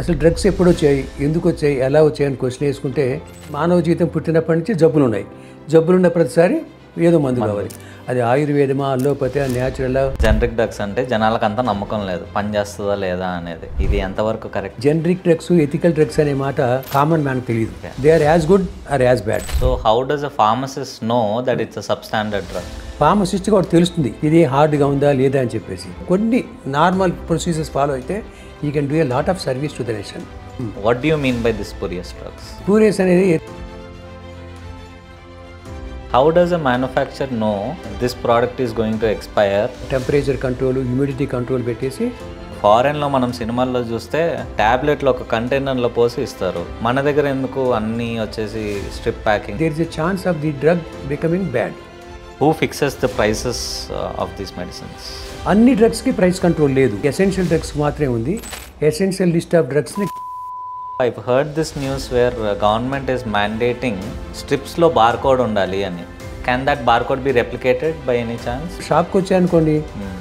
అసలు డ్రగ్స్ ఎప్పుడు వచ్చాయి, ఎందుకు వచ్చాయి, ఎలా వచ్చాయని క్వశ్చన్ వేసుకుంటే మానవ జీవితం పుట్టినప్పటి నుంచి జబ్బులు ఉన్నాయి. జబ్బులు ఉన్న ప్రతిసారి ఏదో మందు కావాలి. అది ఆయుర్వేదమా, అల్లోపతి, న్యాచురల్. జనరిక్ డ్రగ్స్ అంటే జనాలకు అంత నమ్మకం లేదు, పని చేస్తుందా లేదా అనేది. ఇది ఎంతవరకు correct? Generic drugs, ethical drugs అనే మాట కామన్ మ్యాన్ తెలియదు. They are as good or as bad. So how does a pharmacist know that it's a substandard drug? Pharmacist కూడా తెలుస్తుంది ఇది హార్డ్గా ఉందా లేదా అని చెప్పేసి. కొన్ని నార్మల్ ప్రొసీజర్స్ ఫాలో అయితే you can do a lot of service to the nation. What do you mean by this spurious drugs? Spurious అనేది how does a manufacture no this product is going to expire? Temperature control, humidity control పెట్టేసి. ఫారెన్లో మనం సినిమాల్లో చూస్తే ట్యాబ్లెట్లు ఒక కంటైనర్లో పోసి ఇస్తారు. మన దగ్గర ఎందుకు అన్నీ వచ్చేసి strip packing? There is a chance of the drug becoming bad. Who fixes the prices of these medicines? అన్ని డ్రగ్స్కి ప్రైస్ కంట్రోల్ లేదు, ఎసెన్షియల్ డ్రగ్స్ మాత్రమే ఉంది. ఎసెన్షియల్ లిస్ట్ ఆఫ్ డ్రగ్స్ని I've heard this news where government is mandating strips లో barcode ఉండాలి అని. Can that barcode be replicated by any chance? షాప్కి వచ్చాయనుకోండి,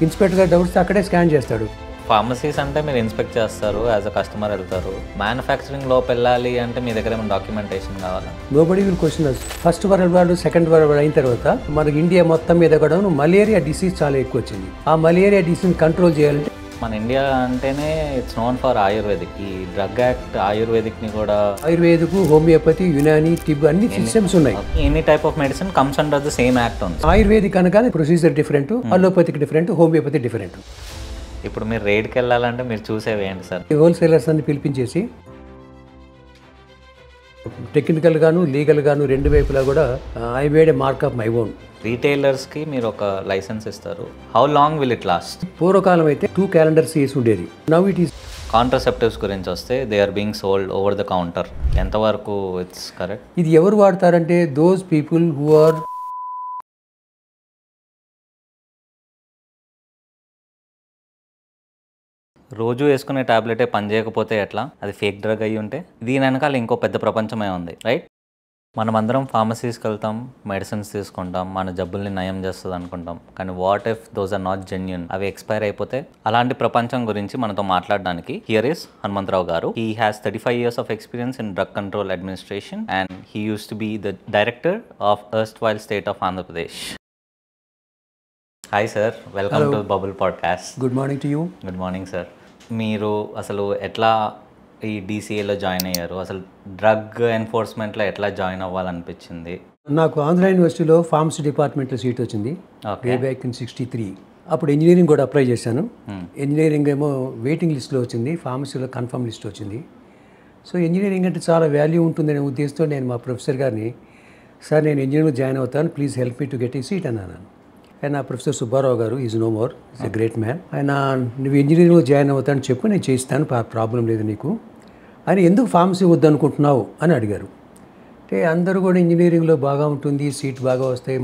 ఇన్స్పెక్టర్ గారు డౌట్స్ అక్కడే స్కాన్ చేస్తాడు. ఫార్మసీస్ అంటే మీరు ఇన్స్పెక్ట్ చేస్తారు, యాజ్ అ కస్టమర్ వెళ్తారు. మ్యానుఫ్యాక్చరింగ్ లోపు వెళ్ళాలి అంటే మీ దగ్గర ఏమైనా డాక్యుమెంటేషన్ కావాలా? Nobody will question us. First world war, second world war అయిన తర్వాత మనకి ఇండియా మొత్తం మీద కూడా మలేరియా డిసీజ్ చాలా ఎక్కువ వచ్చింది. ఆ మలేరియా డిసీజ్ కంట్రోల్ చేయాలంటే మన ఇండియా అంటేనే ఇట్స్ నోన్ ఫర్ ఆయుర్వేదిక్. ఈ డ్రగ్ యాక్ట్ ఆయుర్వేదిక్ని కూడా, ఆయుర్వేదిక్, హోమియోపతి, యునాని, టిబ్ అన్ని సిస్టమ్స్ ఉన్నాయి. Any type of medicine comes under the same act ఉంది. ఆయుర్వేదిక్ అనగానే procedure different, allopathic different, homeopathy different. ఇప్పుడు మీరు రేడ్కి వెళ్ళాలంటే మీరు చూసేవి ఏంటి సార్? హోల్సేలర్స్ అన్ని పిలిపించేసి టెక్నికల్ గాను లీగల్ గాను రెండు వైపులా కూడా I made a mark of my own. రీటైలర్స్కి మీరు ఒక లైసెన్స్ ఇస్తారు. How long will it last? పూర్వకాలం అయితే 2 calendars వేసి ఉండేది. Now it is. కాంట్రసెప్టివ్స్ గురించి వస్తే they are being sold over the counter. ఎంతవరకు ఇట్స్ కరెక్ట్? ఇది ఎవరు వాడతారంటే దోస్ పీపుల్ హూ ఆర్ రోజు వేసుకునే టాబ్లెటే పని చేయకపోతే ఎట్లా? అది ఫేక్ డ్రగ్ అయ్యి ఉంటే. దీని వెనకాల ఇంకో పెద్ద ప్రపంచమే ఉంది, రైట్? మనమందరం ఫార్మసీస్కి వెళ్తాం, మెడిసిన్స్ తీసుకుంటాం, మన జబ్బుల్ని నయం చేస్తుంది అనుకుంటాం. కానీ what if those are not genuine? అవి ఎక్స్పైర్ అయిపోతే? అలాంటి ప్రపంచం గురించి మనతో మాట్లాడడానికి హియర్ ఇస్ హనుమంతరావు గారు. He has 35 years of experience in drug control administration and he used to be the director of erstwhile state of Andhra Pradesh. Hi sir, welcome to bubble podcast. Good morning to you. Good morning sir. మీరు అసలు ఎట్లా ఈ డీసీఏలో join అయ్యారు? అసలు drug ఎన్ఫోర్స్మెంట్లో ఎట్లా join అవ్వాలనిపించింది? నాకు ఆంధ్ర యూనివర్సిటీలో pharmacy డిపార్ట్మెంట్లో సీట్ వచ్చింది వే బ్యాక్ ఇన్ 63. అప్పుడు ఇంజనీరింగ్ కూడా అప్లై చేశాను. ఇంజనీరింగ్ ఏమో వెయిటింగ్ లిస్ట్లో వచ్చింది, ఫార్మసీలో కన్ఫర్మ్ లిస్ట్ వచ్చింది. సో ఇంజనీరింగ్ అంటే చాలా వాల్యూ ఉంటుందనే ఉద్దేశంతో నేను మా ప్రొఫెసర్ గారిని, సార్ నేను ఇంజనీరింగ్ జాయిన్ అవుతాను, please help me to get ఈ సీట్ అన్నాను. ఆయన ప్రొఫెసర్ సుబ్బారావు గారు, is no more, is a great man. ఆయన నువ్వు ఇంజనీరింగ్లో జాయిన్ అవుతాను చెప్పు, నేను చేయిస్తాను, ప్రాబ్లం లేదు నీకు. ఆయన ఎందుకు ఫార్మసీ వద్దనుకుంటున్నావు అని అడిగారు. అంటే అందరూ కూడా ఇంజనీరింగ్లో బాగా ఉంటుంది, సీట్ బాగా వస్తాయి,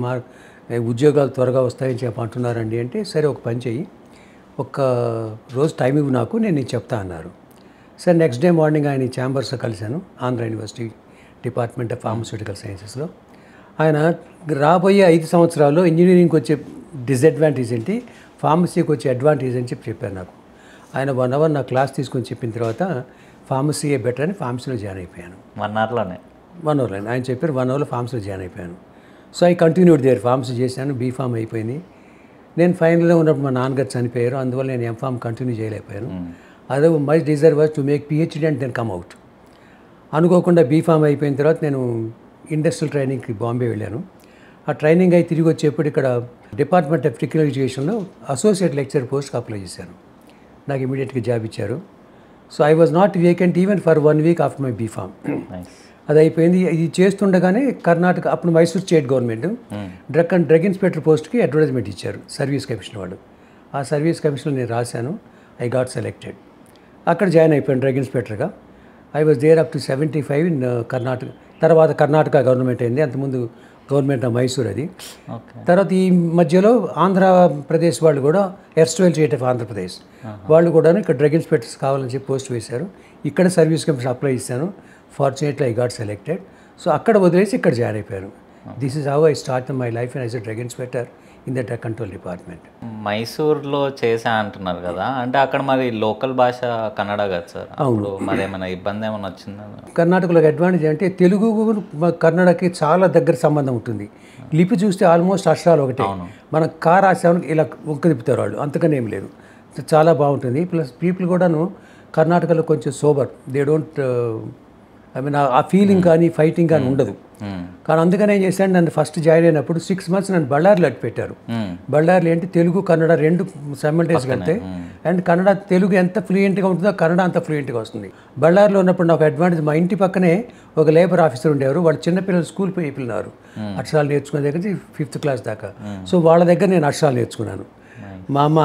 ఉద్యోగాలు త్వరగా వస్తాయని చెప్పి అంటున్నారండి. అంటే సరే ఒక పని చెయ్యి, ఒక్క రోజు టైం ఇవ్వు నాకు, నేను నీకు చెప్తా అన్నారు. సరే నెక్స్ట్ డే మార్నింగ్ ఆయన ఛాంబర్స్లో కలిశాను, Andhra university department of pharmaceutical సైన్సెస్లో. ఆయన రాబోయే 5 సంవత్సరాల్లో ఇంజనీరింగ్కి వచ్చే డిసడ్వాంటేజ్ ఏంటి, ఫార్మసీకి వచ్చే అడ్వాంటేజ్ అని చెప్పారు నాకు. ఆయన 1 hour నా క్లాస్ తీసుకొని చెప్పిన తర్వాత ఫార్మసీయే బెటర్ అని ఫార్మసీలో జాయిన్ అయిపోయాను. 1 hourలోనే? 1 hour ఆయన చెప్పారు, 1 hourలో ఫార్మసీలో జాయిన్ అయిపోయాను. So I continued there. Pharmacy చేశాను, బీఫామ్ అయిపోయింది. నేను ఫైనల్లో ఉన్నప్పుడు మా నాన్నగారు చనిపోయారు, అందువల్ల నేను ఎంఫామ్ కంటిన్యూ చేయలేకపోయాను. అదే my desire was to make PhD and then come out. అనుకోకుండా బీఫామ్ అయిపోయిన తర్వాత నేను ఇండస్ట్రియల్ ట్రైనింగ్కి బాంబే వెళ్ళాను. ఆ ట్రైనింగ్ అయి తిరిగి వచ్చేప్పుడు ఇక్కడ డిపార్ట్మెంట్ ఆఫ్ టెక్నికల్ ఎడ్యుకేషన్లో అసోసియేట్ లెక్చర్ పోస్ట్కి అప్లై చేశాను. నాకు ఇమీడియట్గా జాబ్ ఇచ్చారు. So I was not vacant even for 1 week after my B Pharm. అది అయిపోయింది. ఇది చేస్తుండగానే కర్ణాటక, అప్పుడు Mysore state government drug inspector పోస్ట్కి అడ్వర్టైజ్మెంట్ ఇచ్చారు సర్వీస్ కమిషన్ వాళ్ళు. ఆ సర్వీస్ కమిషన్లో నేను రాశాను, ఐ గాట్ సెలెక్టెడ్. అక్కడ జాయిన్ అయిపోయాను డ్రగ్ ఇన్స్పెక్టర్గా. I was there up to 75 in Karnataka. తర్వాత కర్ణాటక గవర్నమెంట్ అయింది, అంతకుముందు గవర్నమెంట్ ఆఫ్ మైసూర్ అది. తర్వాత ఈ మధ్యలో ఆంధ్రప్రదేశ్ వాళ్ళు కూడా, ఎర్స్ట్వైల్ స్టేట్ ఆఫ్ ఆంధ్రప్రదేశ్ వాళ్ళు కూడా ఇక్కడ డ్రగ్ ఇన్స్పెక్టర్స్ కావాలని చెప్పి పోస్ట్ వేశారు. ఇక్కడ సర్వీస్ కమిషన్ అప్లై చేశాను. Fortunately I got selected. So అక్కడ వదిలేసి ఇక్కడ జాయిన్ అయిపోయాను. This is how I start my life as a drug inspector in the drug control department. మైసూర్లో చేసా అంటున్నారు కదా, అంటే అక్కడ మరి లోకల్ భాష కన్నడ కదా సార్, అప్పుడు మరి ఏమైనా ఇబ్బంది ఏమైనా వచ్చిందా? కర్ణాటకలో అడ్వాంటేజ్ అంటే తెలుగు కన్నడకి చాలా దగ్గర సంబంధం ఉంటుంది. లిపి చూస్తే ఆల్మోస్ట్ అక్షరాలు ఒకటే. మనం కా రాసామని ఇలా ఒక్క తిప్పుతారు వాళ్ళు, అంతకనే ఏం లేదు. చాలా బాగుంటుంది. ప్లస్ పీపుల్ కూడాను కర్ణాటకలో కొంచెం sober, they don't I mean ఆ ఫీలింగ్ కానీ ఫైటింగ్ కానీ ఉండదు. కానీ అందుకని ఏం చేశాను, నన్ను ఫస్ట్ జాయిన్ అయినప్పుడు 6 months నన్ను బళ్ళారిలో అట్టు పెట్టారు. బళ్ళారిలో ఏంటి తెలుగు కన్నడ రెండు సైమల్టేనియస్గా వెళ్తాయి. అండ్ కన్నడ తెలుగు ఎంత ఫ్లూయెంట్గా ఉంటుందో కన్నడ అంత ఫ్లూయెంట్గా వస్తుంది. బళ్ళారిలో ఉన్నప్పుడు నాకు అడ్వాంటేజ్, మా ఇంటి పక్కనే ఒక లేబర్ ఆఫీసర్ ఉండేవారు. వాళ్ళు చిన్నపిల్లలు స్కూల్ పోయి పిల్లలు అక్షరాలు నేర్చుకునే దగ్గర 5th class దాకా. సో వాళ్ళ దగ్గర నేను అక్షరాలు నేర్చుకున్నాను. మామ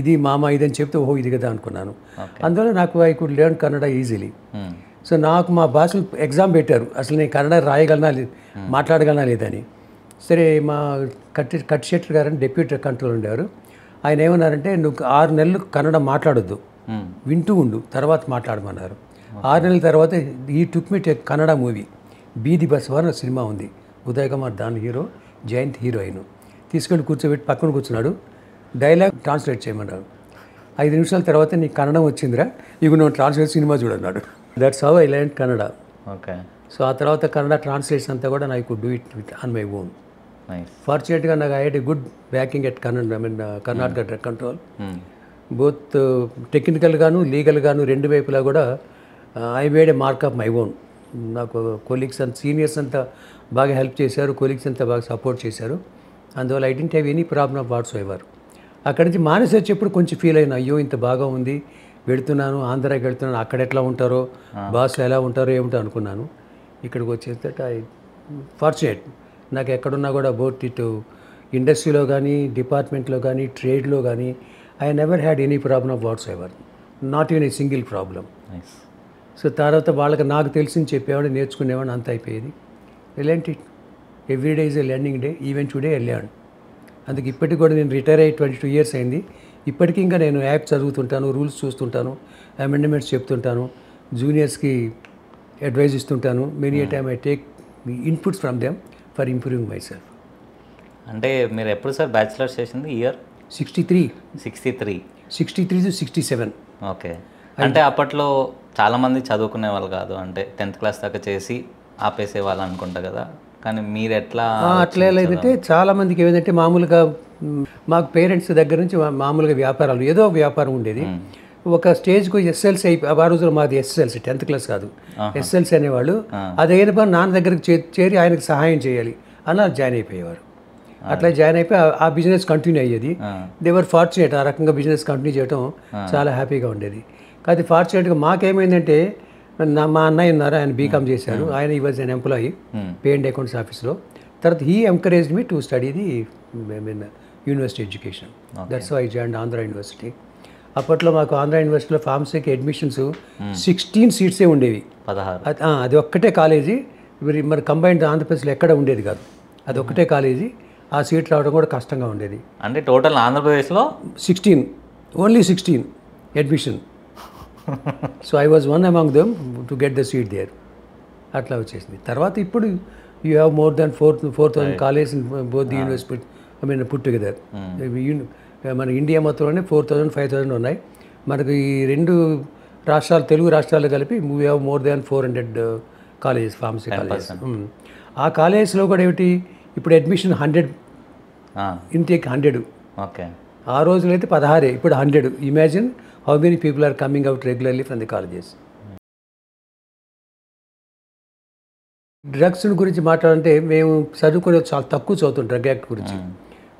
ఇది ఇదని చెప్తే ఓహో ఇది కదా అనుకున్నాను. అందువల్ల నాకు I could learn Kannada easily. So నాకు మా భాషలు ఎగ్జామ్ పెట్టారు, అసలు నేను కన్నడ రాయగలనా మాట్లాడగలనా లేదని. సరే మా కట్ శెట్టర్ గారని డెప్యూటీ కంట్రోల్ ఉండేవారు. ఆయన ఏమన్నారంటే, నువ్వు 6 నెలలు కన్నడ మాట్లాడొద్దు, వింటూ ఉండు, తర్వాత మాట్లాడమన్నారు. 6 నెలల తర్వాత ఈ టుక్ మీ కన్నడ మూవీ బీది బసవ అనే సినిమా ఉంది. ఉదయ్ కుమార్ దాని హీరో, జయంత్ హీరోయిన్. తీసుకెళ్ళి కూర్చోబెట్టి పక్కన కూర్చున్నాడు, డైలాగ్ ట్రాన్స్లేట్ చేయమన్నాడు. 5 నిమిషాల తర్వాత నీకు కన్నడం వచ్చిందిరా, ఇక నువ్వు ట్రాన్స్లేట్ సినిమా చూడన్నాడు. That's how I learn Kannada. Okay. So ఆ తర్వాత కన్నడ ట్రాన్స్లేషన్ అంతా కూడా I could do it on my own. ఫార్చునేట్గా నాకు I had a good backing at Karnataka drug control. Both టెక్నికల్గాను లీగల్గాను రెండు వైపులా కూడా I made a mark of my own. నాకు కొలీగ్స్ అండ్ సీనియర్స్ అంతా బాగా హెల్ప్ చేశారు, కొలీగ్స్ అంతా బాగా సపోర్ట్ చేశారు. అందువల్ల I didn't have any problem whatsoever. అక్కడి నుంచి మానేసి వచ్చేప్పుడు కొంచెం ఫీల్ అయినా, అయ్యో ఇంత బాగా ఉంది, వెళుతున్నాను ఆంధ్రాకి వెళ్తున్నాను, అక్కడ ఎట్లా ఉంటారో బాస్లు ఎలా ఉంటారో ఏమిటో అనుకున్నాను. ఇక్కడికి వచ్చేస్తే ఐ ఫార్చునేట్. నాకు ఎక్కడున్నా కూడా బోత్ ఇటు ఇండస్ట్రీలో కానీ డిపార్ట్మెంట్లో కానీ ట్రేడ్లో కానీ I never had any problem of whatsoever, not even a single problem. So తర్వాత వాళ్ళకి నాకు తెలిసింది చెప్పేవాడు, నేర్చుకునేవాడు, అంత అయిపోయేది. ఎలాంటి every day is a learning day, even today I learn. అందుకే ఇప్పటికి కూడా నేను రిటైర్ అయ్యి 22 years అయింది. ఇప్పటికీ ఇంకా నేను యాప్ చదువుతుంటాను, రూల్స్ చూస్తుంటాను, అమెండ్మెంట్స్ చెప్తుంటాను, జూనియర్స్కి అడ్వైజ్ ఇస్తుంటాను. Many a time I take inputs from them for improving myself. అంటే మీరు ఎప్పుడు సార్ బ్యాచిలర్స్ చేసింది? Year 63 to 67. ఓకే. అంటే అప్పట్లో చాలామంది చదువుకునే వాళ్ళు కాదు, అంటే 10th class దాకా చేసి ఆపేసే వాళ్ళు అనుకుంటా కదా, కానీ మీరు ఎట్లా? అట్లా లేదంటే చాలామందికి ఏదంటే మామూలుగా మాకు పేరెంట్స్ దగ్గర నుంచి మామూలుగా వ్యాపారాలు, ఏదో ఒక వ్యాపారం ఉండేది. ఒక స్టేజ్కు ఎస్ఎల్సీ ఆ రోజుల్లో మాది ఎస్ఎల్సీ 10th class కాదు, ఎస్ఎల్సీ అనేవాళ్ళు. అది అయిన పని నాన్న దగ్గరికి చేరి ఆయనకు సహాయం చేయాలి అలా జాయిన్ అయిపోయేవారు. అట్లా జాయిన్ అయిపోయి ఆ బిజినెస్ కంటిన్యూ అయ్యేది. దేవర్ ఫార్చునేట్, ఆ రకంగా బిజినెస్ కంటిన్యూ చేయడం చాలా హ్యాపీగా ఉండేది. కానీ ఫార్చునేట్గా మాకేమైందంటే, మా అన్నయ్య ఉన్నారు, ఆయన బీకామ్ చేశారు, ఆయన ఈ was an employee pay and accounts ఆఫీస్లో. తర్వాత he encouraged me to study the university education. That's why I joined Andhra University. అప్పట్లో మాకు ఆంధ్ర యూనివర్సిటీలో ఫార్మసీకి అడ్మిషన్స్ 16 seats ఉండేవి. 16. అది ఒక్కటే కాలేజీ, మరి కంబైన్డ్ ఆంధ్రప్రదేశ్లో ఎక్కడ ఉండేది కాదు, అది ఒక్కటే కాలేజీ. ఆ సీట్ రావడం కూడా కష్టంగా ఉండేది. అంటే టోటల్ ఆంధ్రప్రదేశ్లో 16, only 16 admission. So I was one among them to get the seat there. అట్లా వచ్చేసింది. తర్వాత ఇప్పుడు you have more than 4,000 college in both the university, I mean put together. మన ఇండియా మొత్తంలోనే 4,000, 5,000 ఉన్నాయి. మనకు ఈ రెండు రాష్ట్రాలు, తెలుగు రాష్ట్రాలు కలిపి we have more than 400 colleges, pharmacy colleges. ఆ కాలేజెస్లో కూడా ఏమిటి, ఇప్పుడు అడ్మిషన్ 100, ఇంటేక్ 100. ఓకే. ఆ రోజులో అయితే 16, ఇప్పుడు 100. Imagine how many people are coming out regularly from the colleges. Drugs గురించి మాట్లాడంటే, మేము చదువుకునే చాలా తక్కువ చదువుతాం డ్రగ్ యాక్ట్ గురించి.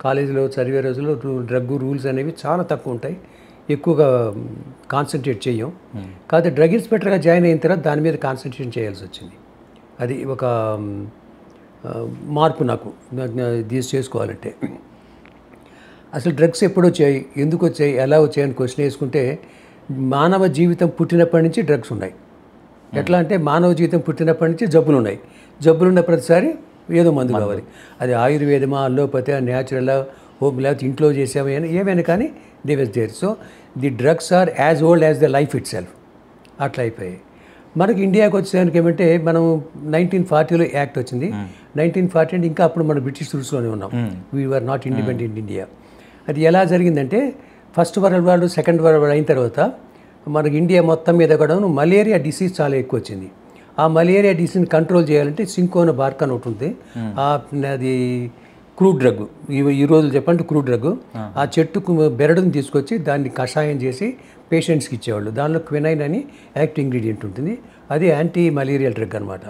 కాలేజీలో చదివే రోజుల్లో డ్రగ్ రూల్స్ అనేవి చాలా తక్కువ ఉంటాయి, ఎక్కువగా కాన్సన్ట్రేట్ చేయం. కాకపోతే డ్రగ్ ఇన్స్పెక్టర్గా జాయిన్ అయిన తర్వాత దాని మీద కాన్సన్ట్రేషన్ చేయాల్సి వచ్చింది. అది ఒక మార్పు నాకు చేసుకోవాలంటే. అసలు డ్రగ్స్ ఎప్పుడు వచ్చాయి, ఎందుకు వచ్చాయి, ఎలా వచ్చాయని క్వశ్చన్ వేసుకుంటే, మానవ జీవితం పుట్టినప్పటి నుంచి డ్రగ్స్ ఉన్నాయి. ఎట్లా అంటే, మానవ జీవితం పుట్టినప్పటి నుంచి జబ్బులు ఉన్నాయి. జబ్బులు ఉన్న ప్రతిసారి ఏదో మందు కావాలి. అది ఆయుర్వేదమా, అల్లోపతి, న్యాచురల్, హోమ్, లేకపోతే ఇంట్లో చేసామా, ఏమైనా కానీ they was there. So the drugs are as old as the life itself. అట్లా అయిపోయాయి. మనకి ఇండియాకి వచ్చేదానికి ఏమంటే మనం 1940లో యాక్ట్ వచ్చింది. 1940 అంటే ఇంకా అప్పుడు మనం బ్రిటిష్ రూల్స్లోనే ఉన్నాం. We're not independent India. అది ఎలా జరిగిందంటే first world war, second world war అయిన తర్వాత మనకి ఇండియా మొత్తం మీద కూడా మలేరియా డిసీజ్ చాలా ఎక్కువ వచ్చింది. ఆ మలేరియా డిసీజ్ని కంట్రోల్ చేయాలంటే సింకోనా బార్క్ అని ఒకటి ఉంది. అది క్రూడ్ డ్రగ్, ఈ రోజు చెప్పండి క్రూడ్ డ్రగ్. ఆ చెట్టుకు బెరడుని తీసుకొచ్చి దాన్ని కషాయం చేసి పేషెంట్స్కి ఇచ్చేవాళ్ళు. దానిలో క్వినైన్ అని యాక్టివ్ ఇంగ్రీడియంట్ ఉంటుంది. అది యాంటీ మలేరియల్ డ్రగ్ అనమాట.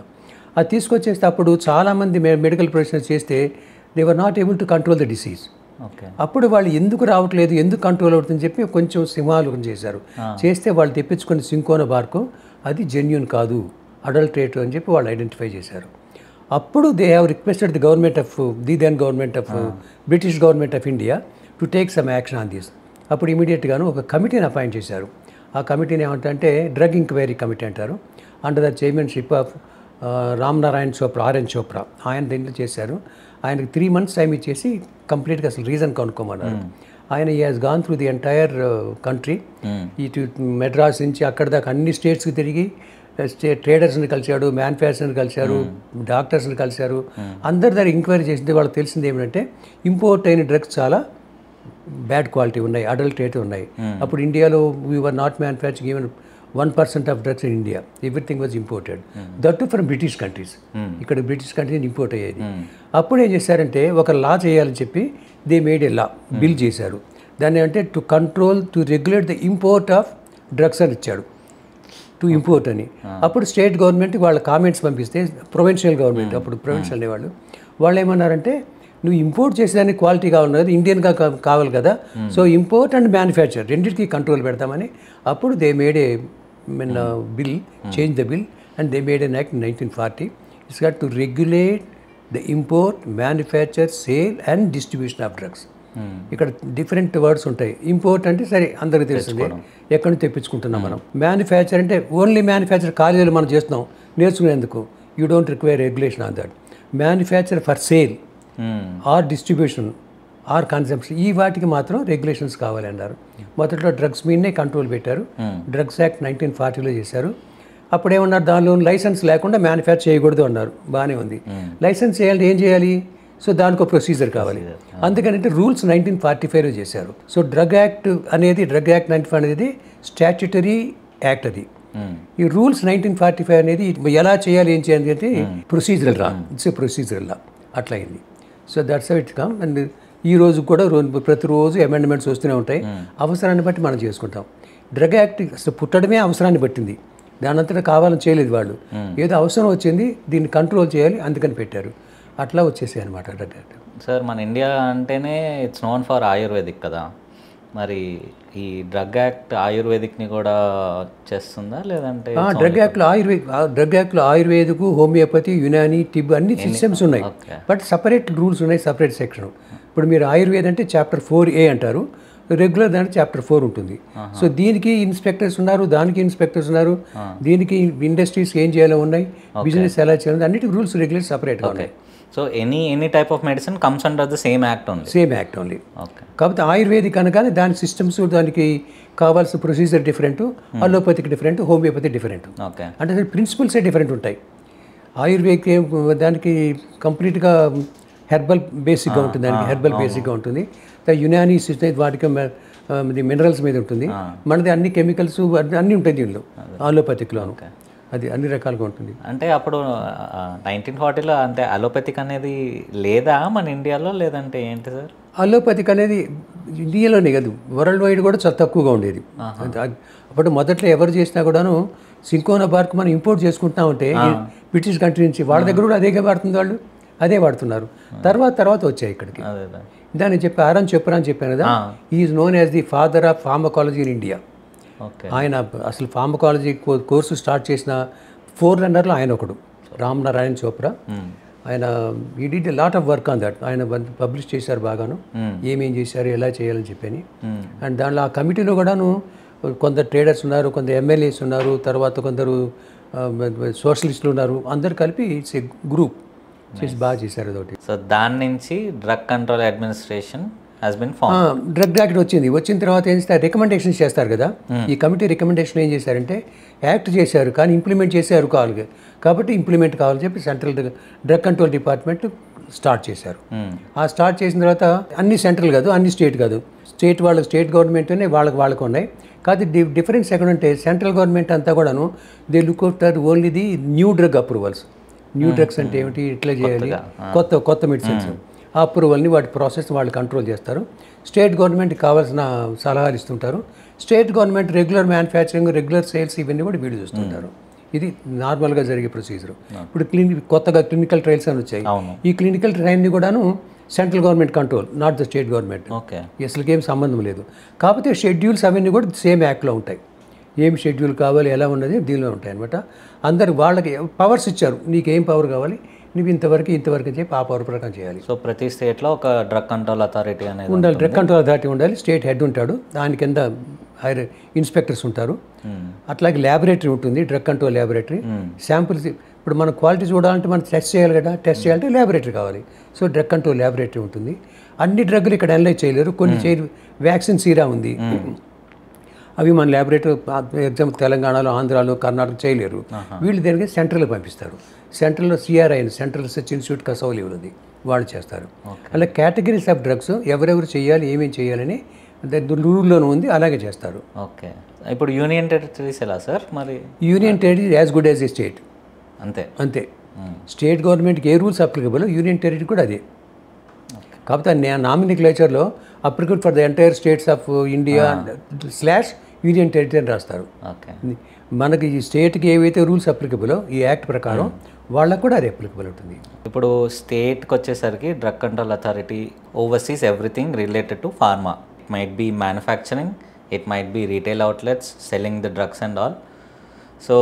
అది తీసుకొచ్చేస్తే అప్పుడు చాలామంది మెడికల్ ప్రొఫెషనల్స్ చేస్తే they were not able to control the disease. అప్పుడు వాళ్ళు ఎందుకు రావట్లేదు, ఎందుకు కంట్రోల్ అవుతుందని చెప్పి కొంచెం సింహాలోకం చేశారు. చేస్తే వాళ్ళు తెప్పించుకున్న సింకోనా బార్కు అది జెన్యూన్ కాదు, అడల్ట్రేట్ అని చెప్పి వాళ్ళు ఐడెంటిఫై చేశారు. అప్పుడు they have requested the government of British government of India to take some action on this. అప్పుడు ఇమీడియట్గాను ఒక కమిటీని అపాయింట్ చేశారు. ఆ కమిటీని ఏమంటే డ్రగ్ ఎంక్వైరీ కమిటీ అంటారు. Under the chairmanship of Ramnarayan Chopra, RN Chopra. ఆయన దీంట్లో చేశారు. ఆయనకి 3 months టైం ఇచ్చేసి కంప్లీట్గా అసలు రీజన్ కనుక్కోమన్నారు. ఆయన ఈ has gone through the entire country. ఇటు మెడ్రాస్ నుంచి అక్కడ దాకా అన్ని స్టేట్స్కి తిరిగి ట్రేడర్స్ని కలిశాడు, మ్యానుఫ్యాక్చరర్ని కలిశారు, డాక్టర్స్ని కలిశారు. అందరి దగ్గర ఎంక్వైరీ చేసింది. వాళ్ళకి తెలిసింది ఏమిటంటే ఇంపోర్ట్ అయిన డ్రగ్స్ చాలా బ్యాడ్ క్వాలిటీ ఉన్నాయి, అడల్ట్రేట్ ఉన్నాయి. అప్పుడు ఇండియాలో we're not manufacturing even 1% of drugs in India. Everything was imported, that too from British countries. ఇక్కడ బ్రిటిష్ కంట్రీస్ ఇంపోర్ట్ అయ్యేది. అప్పుడు ఏం చేశారంటే ఒక లా చేయాలని చెప్పి they made a law, bill చేశారు. దాన్ని అంటే to control, to regulate the import of drugs అని ఇచ్చాడు, టు ఇంపోర్ట్ అని. అప్పుడు స్టేట్ గవర్నమెంట్ వాళ్ళ కామెంట్స్ పంపిస్తే ప్రొవిన్షియల్ గవర్నమెంట్, అప్పుడు ప్రొవిన్షియల్ అనేవాళ్ళు, వాళ్ళు ఏమన్నారంటే నువ్వు ఇంపోర్ట్ చేసేదానికి క్వాలిటీ కావాలి కదా, ఇండియన్గా కావాలి కదా, సో ఇంపోర్ట్ అండ్ మ్యానుఫ్యాక్చర్ రెండింటికి కంట్రోల్ పెడతామని అప్పుడు they made A bill, change the bill and they made N act in 1940. It's got to regulate the import, manufacture, sale and distribution of drugs. ఇక్కడ different words ఉంటాయి. Import అంటే సరే అందరికీ తెలుస్తుంది, ఎక్కడి నుంచి తెప్పించుకుంటున్నాం మనం. మ్యానుఫ్యాక్చర్ అంటే ఓన్లీ మ్యానుఫ్యాక్చర్ కాలేజీలో మనం చేస్తున్నాం, నేర్చుకునేందుకు. You don't require regulation on that. Manufacture for sale or distribution or consumption, ఈ వాటికి మాత్రం రెగ్యులేషన్స్ కావాలి అన్నారు. మొదట్లో డ్రగ్స్ మీదనే కంట్రోల్ పెట్టారు. డ్రగ్స్ యాక్ట్ 1940లో చేశారు. అప్పుడు ఏమన్నారు, దానిలో లైసెన్స్ లేకుండా మ్యానుఫ్యాక్చర్ చేయకూడదు అన్నారు. బాగానే ఉంది. లైసెన్స్ చేయాలంటే ఏం చేయాలి? సో దానికి ఒక ప్రొసీజర్ కావాలి. అందుకనంటే రూల్స్ 1945లో చేశారు. సో డ్రగ్ యాక్ట్ 1945 అనేది స్టాట్యుటరీ యాక్ట్. అది ఈ రూల్స్ 1945 అనేది ఎలా చేయాలి, ఏం చేయాలి అంటే procedural law, it's a procedural law అట్లా అయింది. So that's how it come. And ఈ రోజు కూడా ప్రతిరోజు అమెండ్మెంట్స్ వస్తూనే ఉంటాయి. అవసరాన్ని బట్టి మనం చేసుకుంటాం. డ్రగ్ యాక్ట్ అసలు పుట్టడమే అవసరాన్ని పట్టింది, దాని అంతటా కావాలని చేయలేదు వాళ్ళు. ఏదో అవసరం వచ్చింది, దీన్ని కంట్రోల్ చేయాలి, అందుకని పెట్టారు. అట్లా వచ్చేసాయి అనమాట డ్రగ్ యాక్ట్. సార్ మన ఇండియా అంటేనే ఇట్స్ నోన్ ఫర్ ఆయుర్వేదిక్ కదా, మరి ఈ డ్రగ్ యాక్ట్ ఆయుర్వేదిక్ని కూడా చేస్తుందా లేదంటే? డ్రగ్ యాక్ట్లో ఆయుర్వేదిక్, హోమియోపతి, యునాని, టిబ్ అన్ని సిస్టమ్స్ ఉన్నాయి. బట్ సపరేట్ రూల్స్ ఉన్నాయి, సపరేట్ సెక్షన్. ఇప్పుడు మీరు ఆయుర్వేద అంటే చాప్టర్ 4A అంటారు, రెగ్యులర్ దాంట్లో చాప్టర్ 4 ఉంటుంది. సో దీనికి ఇన్స్పెక్టర్స్ ఉన్నారు, దానికి ఇన్స్పెక్టర్స్ ఉన్నారు, దీనికి ఇండస్ట్రీస్ ఏం చేయాలో ఉన్నాయి, బిజినెస్ ఎలా చేయాలి, అన్నిటికీ రూల్స్ రెగ్యులర్ సపరేట్గా ఉన్నాయి. So any type of medicine comes under the same act only. Okay. కాకపోతే ఆయుర్వేదిక్ అనగానే దాని సిస్టమ్స్, దానికి కావాల్సిన procedure different, allopathic different, homeopathy different. Okay. అంటే ప్రిన్సిపల్సే డిఫరెంట్ ఉంటాయి. ఆయుర్వేదిక్ దానికి కంప్లీట్గా హెర్బల్ బేసిక్గా ఉంటుంది, దానికి హెర్బల్ బేసిక్గా ఉంటుంది. యునాని సిస్టమ్ వాటికి మినరల్స్ మీద ఉంటుంది, మనది అన్ని కెమికల్స్ అన్నీ ఉంటాయి దీనిలో, ఆలోపతిక్లోను. అది అన్ని రకాలుగా ఉంటుంది. అంటే అప్పుడు 1940లో అంటే అలోపతిక్ అనేది లేదా మన ఇండియాలో, లేదంటే ఏంటి సార్? అలోపతిక్ అనేది ఇండియాలోనే కాదు, వరల్డ్ వైడ్ కూడా చాలా తక్కువగా ఉండేది. అప్పుడు మొదట్లో ఎవరు చేసినా కూడాను సింకోనా బార్క్ మనం ఇంపోర్ట్ చేసుకుంటున్నా ఉంటే బ్రిటిష్ కంట్రీ నుంచి, వాళ్ళ దగ్గర కూడా అదే వాడుతుంది, వాళ్ళు అదే వాడుతున్నారు. తర్వాత వచ్చాయి ఇక్కడికి. దాన్ని చెప్పి ఆర్ఎన్ చోప్రా అని చెప్పాను కదా, is known as the father of pharmacology in India. ఆయన అసలు ఫార్మకాలజీ కోర్సు స్టార్ట్ చేసిన 4 రన్నర్లో ఆయన ఒకడు, రామ్నారాయణ్ చోప్రా. ఆయన ఈ did a lot of work on that. ఆయన పబ్లిష్ చేశారు బాగాను, ఏమేం చేశారు, ఎలా చేయాలని చెప్పని. అండ్ దానిలో ఆ కమిటీలో కూడాను కొందరు ట్రేడర్స్ ఉన్నారు, కొందరు ఎమ్మెల్యేస్ ఉన్నారు, తర్వాత కొందరు సోషలిస్టులు ఉన్నారు. అందరు కలిపి ఇట్స్ ఏ గ్రూప్ చేసి బాగా చేశారు అదొకటి. సో దాని నుంచి drug control administration has been form. Drug act వచ్చిన తర్వాత ఏం చేస్తారు, రికమెండేషన్స్ చేస్తారు కదా. ఈ కమిటీ రికమెండేషన్ ఏం చేశారంటే యాక్ట్ చేశారు కానీ ఇంప్లిమెంట్ చేశారు కావాలి, కాబట్టి ఇంప్లిమెంట్ కావాలని చెప్పి central drug control department start చేశారు. ఆ స్టార్ట్ చేసిన తర్వాత అన్ని సెంట్రల్ కాదు, అన్ని స్టేట్ కాదు, స్టేట్ గవర్నమెంట్నే వాళ్ళకు ఉన్నాయి. కాదు డిఫరెన్స్ ఎక్కడంటే సెంట్రల్ గవర్నమెంట్ అంతా కూడాను they look after only the new drug approvals. New drugs అంటే ఏమిటి, ఇట్లా చేయాలి, కొత్త మెడిసిన్స్, ఆ అప్రూవల్ని వాటి ప్రాసెస్ వాళ్ళు కంట్రోల్ చేస్తారు. స్టేట్ గవర్నమెంట్కి కావాల్సిన సలహాలు ఇస్తుంటారు. State government regular manufacturing, regular sales ఇవన్నీ కూడా వీళ్ళు చూస్తుంటారు. ఇది నార్మల్గా జరిగే ప్రొసీజర్. ఇప్పుడు కొత్తగా క్లినికల్ ట్రయల్స్ అని వచ్చాయి. ఈ క్లినికల్ ట్రయల్ని కూడాను central government control, not the state government. అసలుకి ఏం సంబంధం లేదు. కాకపోతే షెడ్యూల్స్ అవన్నీ కూడా సేమ్ యాక్ట్లో ఉంటాయి. ఏం షెడ్యూల్ కావాలి ఎలా ఉన్నది దీనిలో ఉంటాయి అనమాట. అందరు వాళ్ళకి పవర్స్ ఇచ్చారు, నీకేం పవర్ కావాలి, నువ్వు ఇంతవరకు అని చెప్పి ఆ పవర్ ప్రకారం చేయాలి. సో ప్రతి స్టేట్లో ఒక డ్రగ్ కంట్రోల్ అథారిటీ అనేది ఉండాలి. డ్రగ్ కంట్రోల్ అథారిటీ ఉండాలి. స్టేట్ హెడ్ ఉంటాడు, దాని కింద హైర్ ఇన్స్పెక్టర్స్ ఉంటారు. అట్లాగే ల్యాబొరేటరీ ఉంటుంది, డ్రగ్ కంట్రోల్ ల్యాబొరేటరీ. శాంపుల్స్ ఇప్పుడు మనం క్వాలిటీ చూడాలంటే మనం టెస్ట్ చేయాలి కదా, టెస్ట్ చేయాలంటే ల్యాబొరేటరీ కావాలి. సో డ్రగ్ కంట్రోల్ ల్యాబొరేటరీ ఉంటుంది. అన్ని డ్రగ్లు ఇక్కడ అనలైజ్ చేయలేరు, కొన్ని వ్యాక్సిన్ సీరా ఉంది, అవి మన ల్యాబొరేటరీ ఎగ్జాంపుల్ తెలంగాణలో, ఆంధ్రాలో, కర్ణాటక చేయలేరు. వీళ్ళు దానికి సెంట్రల్కి పంపిస్తారు. సెంట్రల్లో CRI central research institute Kasauli ఉంది, వాళ్ళు చేస్తారు. అలా కేటగిరీస్ ఆఫ్ డ్రగ్స్ ఎవరెవరు చేయాలి, ఏమేమి చేయాలని రూల్లోనూ ఉంది, అలాగే చేస్తారు. ఓకే. ఇప్పుడు యూనియన్ టెరిటరీస్ ఎలా సార్? మరి union territory as good as a state. అంతే. స్టేట్ గవర్నమెంట్కి ఏ రూల్స్ అప్లికబుల్, యూనియన్ టెరిటరీ కూడా అదే. కాకపోతే నామినిక్లేచర్లో applicable for the entire states of India / union territory అని రాస్తారు. మనకి ఈ స్టేట్కి ఏవైతే రూల్స్ అప్లికబులో ఈ యాక్ట్ ప్రకారం వాళ్ళకు కూడా అది అప్లికబుల్ ఉంటుంది. ఇప్పుడు స్టేట్కి వచ్చేసరికి drug control authority overseas everything related to pharma. It might be manufacturing, it might be retail outlets, selling the drugs and all. So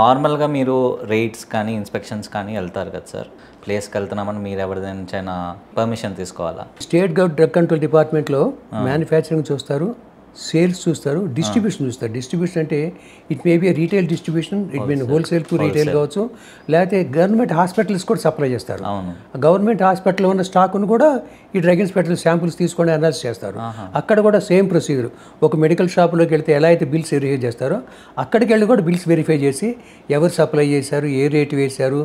నార్మల్గా మీరు రైడ్స్ కానీ ఇన్స్పెక్షన్స్ కానీ వెళ్తారు కదా సార్, ప్లేస్కి వెళ్తున్నామని మీరు ఎవరిదైనా పర్మిషన్ తీసుకోవాలా? స్టేట్ డ్రగ్ కంట్రోల్ డిపార్ట్మెంట్లో మ్యానుఫ్యాక్చరింగ్ చూస్తారు, సేల్స్ చూస్తారు, డిస్ట్రిబ్యూషన్ చూస్తారు. డిస్ట్రిబ్యూషన్ అంటే it may be retail distribution, it mean wholesale to retail కావచ్చు, లేకపోతే గవర్నమెంట్ హాస్పిటల్స్ కూడా సప్లై చేస్తారు. గవర్నమెంట్ హాస్పిటల్లో ఉన్న స్టాక్ను కూడా ఈ డ్రగ్ ఇన్స్పెక్టర్ శాంపుల్స్ తీసుకొని అనాలిసిస్ చేస్తారు. అక్కడ కూడా సేమ్ ప్రొసీజర్. ఒక మెడికల్ షాప్లోకి వెళ్తే ఎలా అయితే బిల్స్ వెరిఫై చేస్తారో అక్కడికి వెళ్ళి కూడా బిల్స్ వెరిఫై చేసి ఎవరు సప్లై చేశారు, ఏ రేటు వేశారు,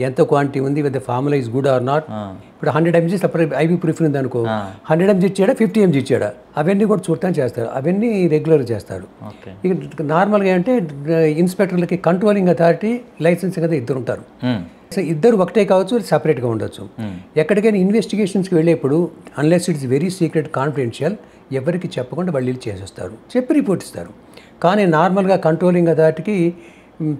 ఎంత క్వాంటిటీ ఉంది, with the formula is good or not. ఇప్పుడు 100 mg సప్లై ఐబీ ప్రిఫర్ ఉంది అనుకో, 100 mg ఇచ్చాడా 50 mg ఇచ్చాడా, అవన్నీ కూడా చూడటానికి చేస్తారు. అవన్నీ రెగ్యులర్ చేస్తారు. ఇక నార్మల్గా అంటే ఇన్స్పెక్టర్లకి కంట్రోలింగ్ అథారిటీ, లైసెన్సింగ్ అయితే ఇద్దరు ఉంటారు. సో ఇద్దరు ఒకటే కావచ్చు, సపరేట్గా ఉండొచ్చు. ఎక్కడికైనా ఇన్వెస్టిగేషన్స్కి వెళ్ళేప్పుడు unless it's very secret, confidential, ఎవరికి చెప్పకుండా వాళ్ళు చేసేస్తారు, చెప్పి రిపోర్ట్ ఇస్తారు. కానీ నార్మల్గా కంట్రోలింగ్ అథారిటీకి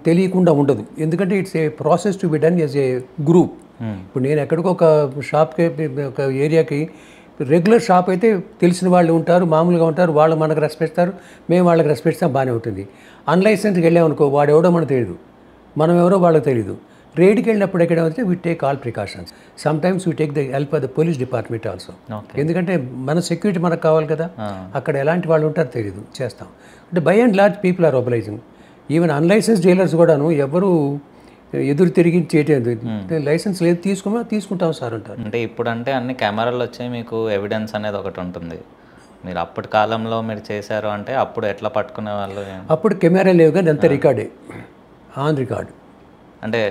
తెలియకుండా ఉండదు, ఎందుకంటే it's a process to be done as a group. ఇప్పుడు నేను ఎక్కడికో ఒక షాప్కి, ఒక ఏరియాకి, రెగ్యులర్ షాప్ అయితే తెలిసిన వాళ్ళు ఉంటారు, మామూలుగా ఉంటారు, వాళ్ళు మనకు రెస్పెక్ట్ ఇస్తారు, మేము వాళ్ళకి రెస్పెక్ట్ ఇస్తాం, బాగానే ఉంటుంది. అన్లైసెన్స్కి వెళ్ళామనుకో, వాడు ఎవడో మనకు తెలియదు, మనం ఎవరో వాళ్ళకి తెలియదు. రైడ్కి వెళ్ళినప్పుడు ఎక్కడ అయితే we take all precautions. Some times we take the help of the police department also. ఎందుకంటే మన సెక్యూరిటీ మనకు కావాలి కదా, అక్కడ ఎలాంటి వాళ్ళు ఉంటారో తెలియదు, చేస్తాం. అంటే by and large people are obliging. Even unlicensed dealers కూడాను ఎవరు ఎదురు తిరిగి చేయలేదు, లైసెన్స్ లేదు తీసుకుంటాం సార్ అంటారు. అంటే ఇప్పుడు అంటే అన్ని కెమెరాలు వచ్చాయి, మీకు ఎవిడెన్స్ అనేది ఒకటి ఉంటుంది. మీరు అప్పటి కాలంలో మీరు చేశారు అంటే అప్పుడు ఎట్లా పట్టుకునే వాళ్ళు? అప్పుడు కెమెరా లేవు కానీ అంతా రికార్డే, ఆన్ రికార్డ్, అంటే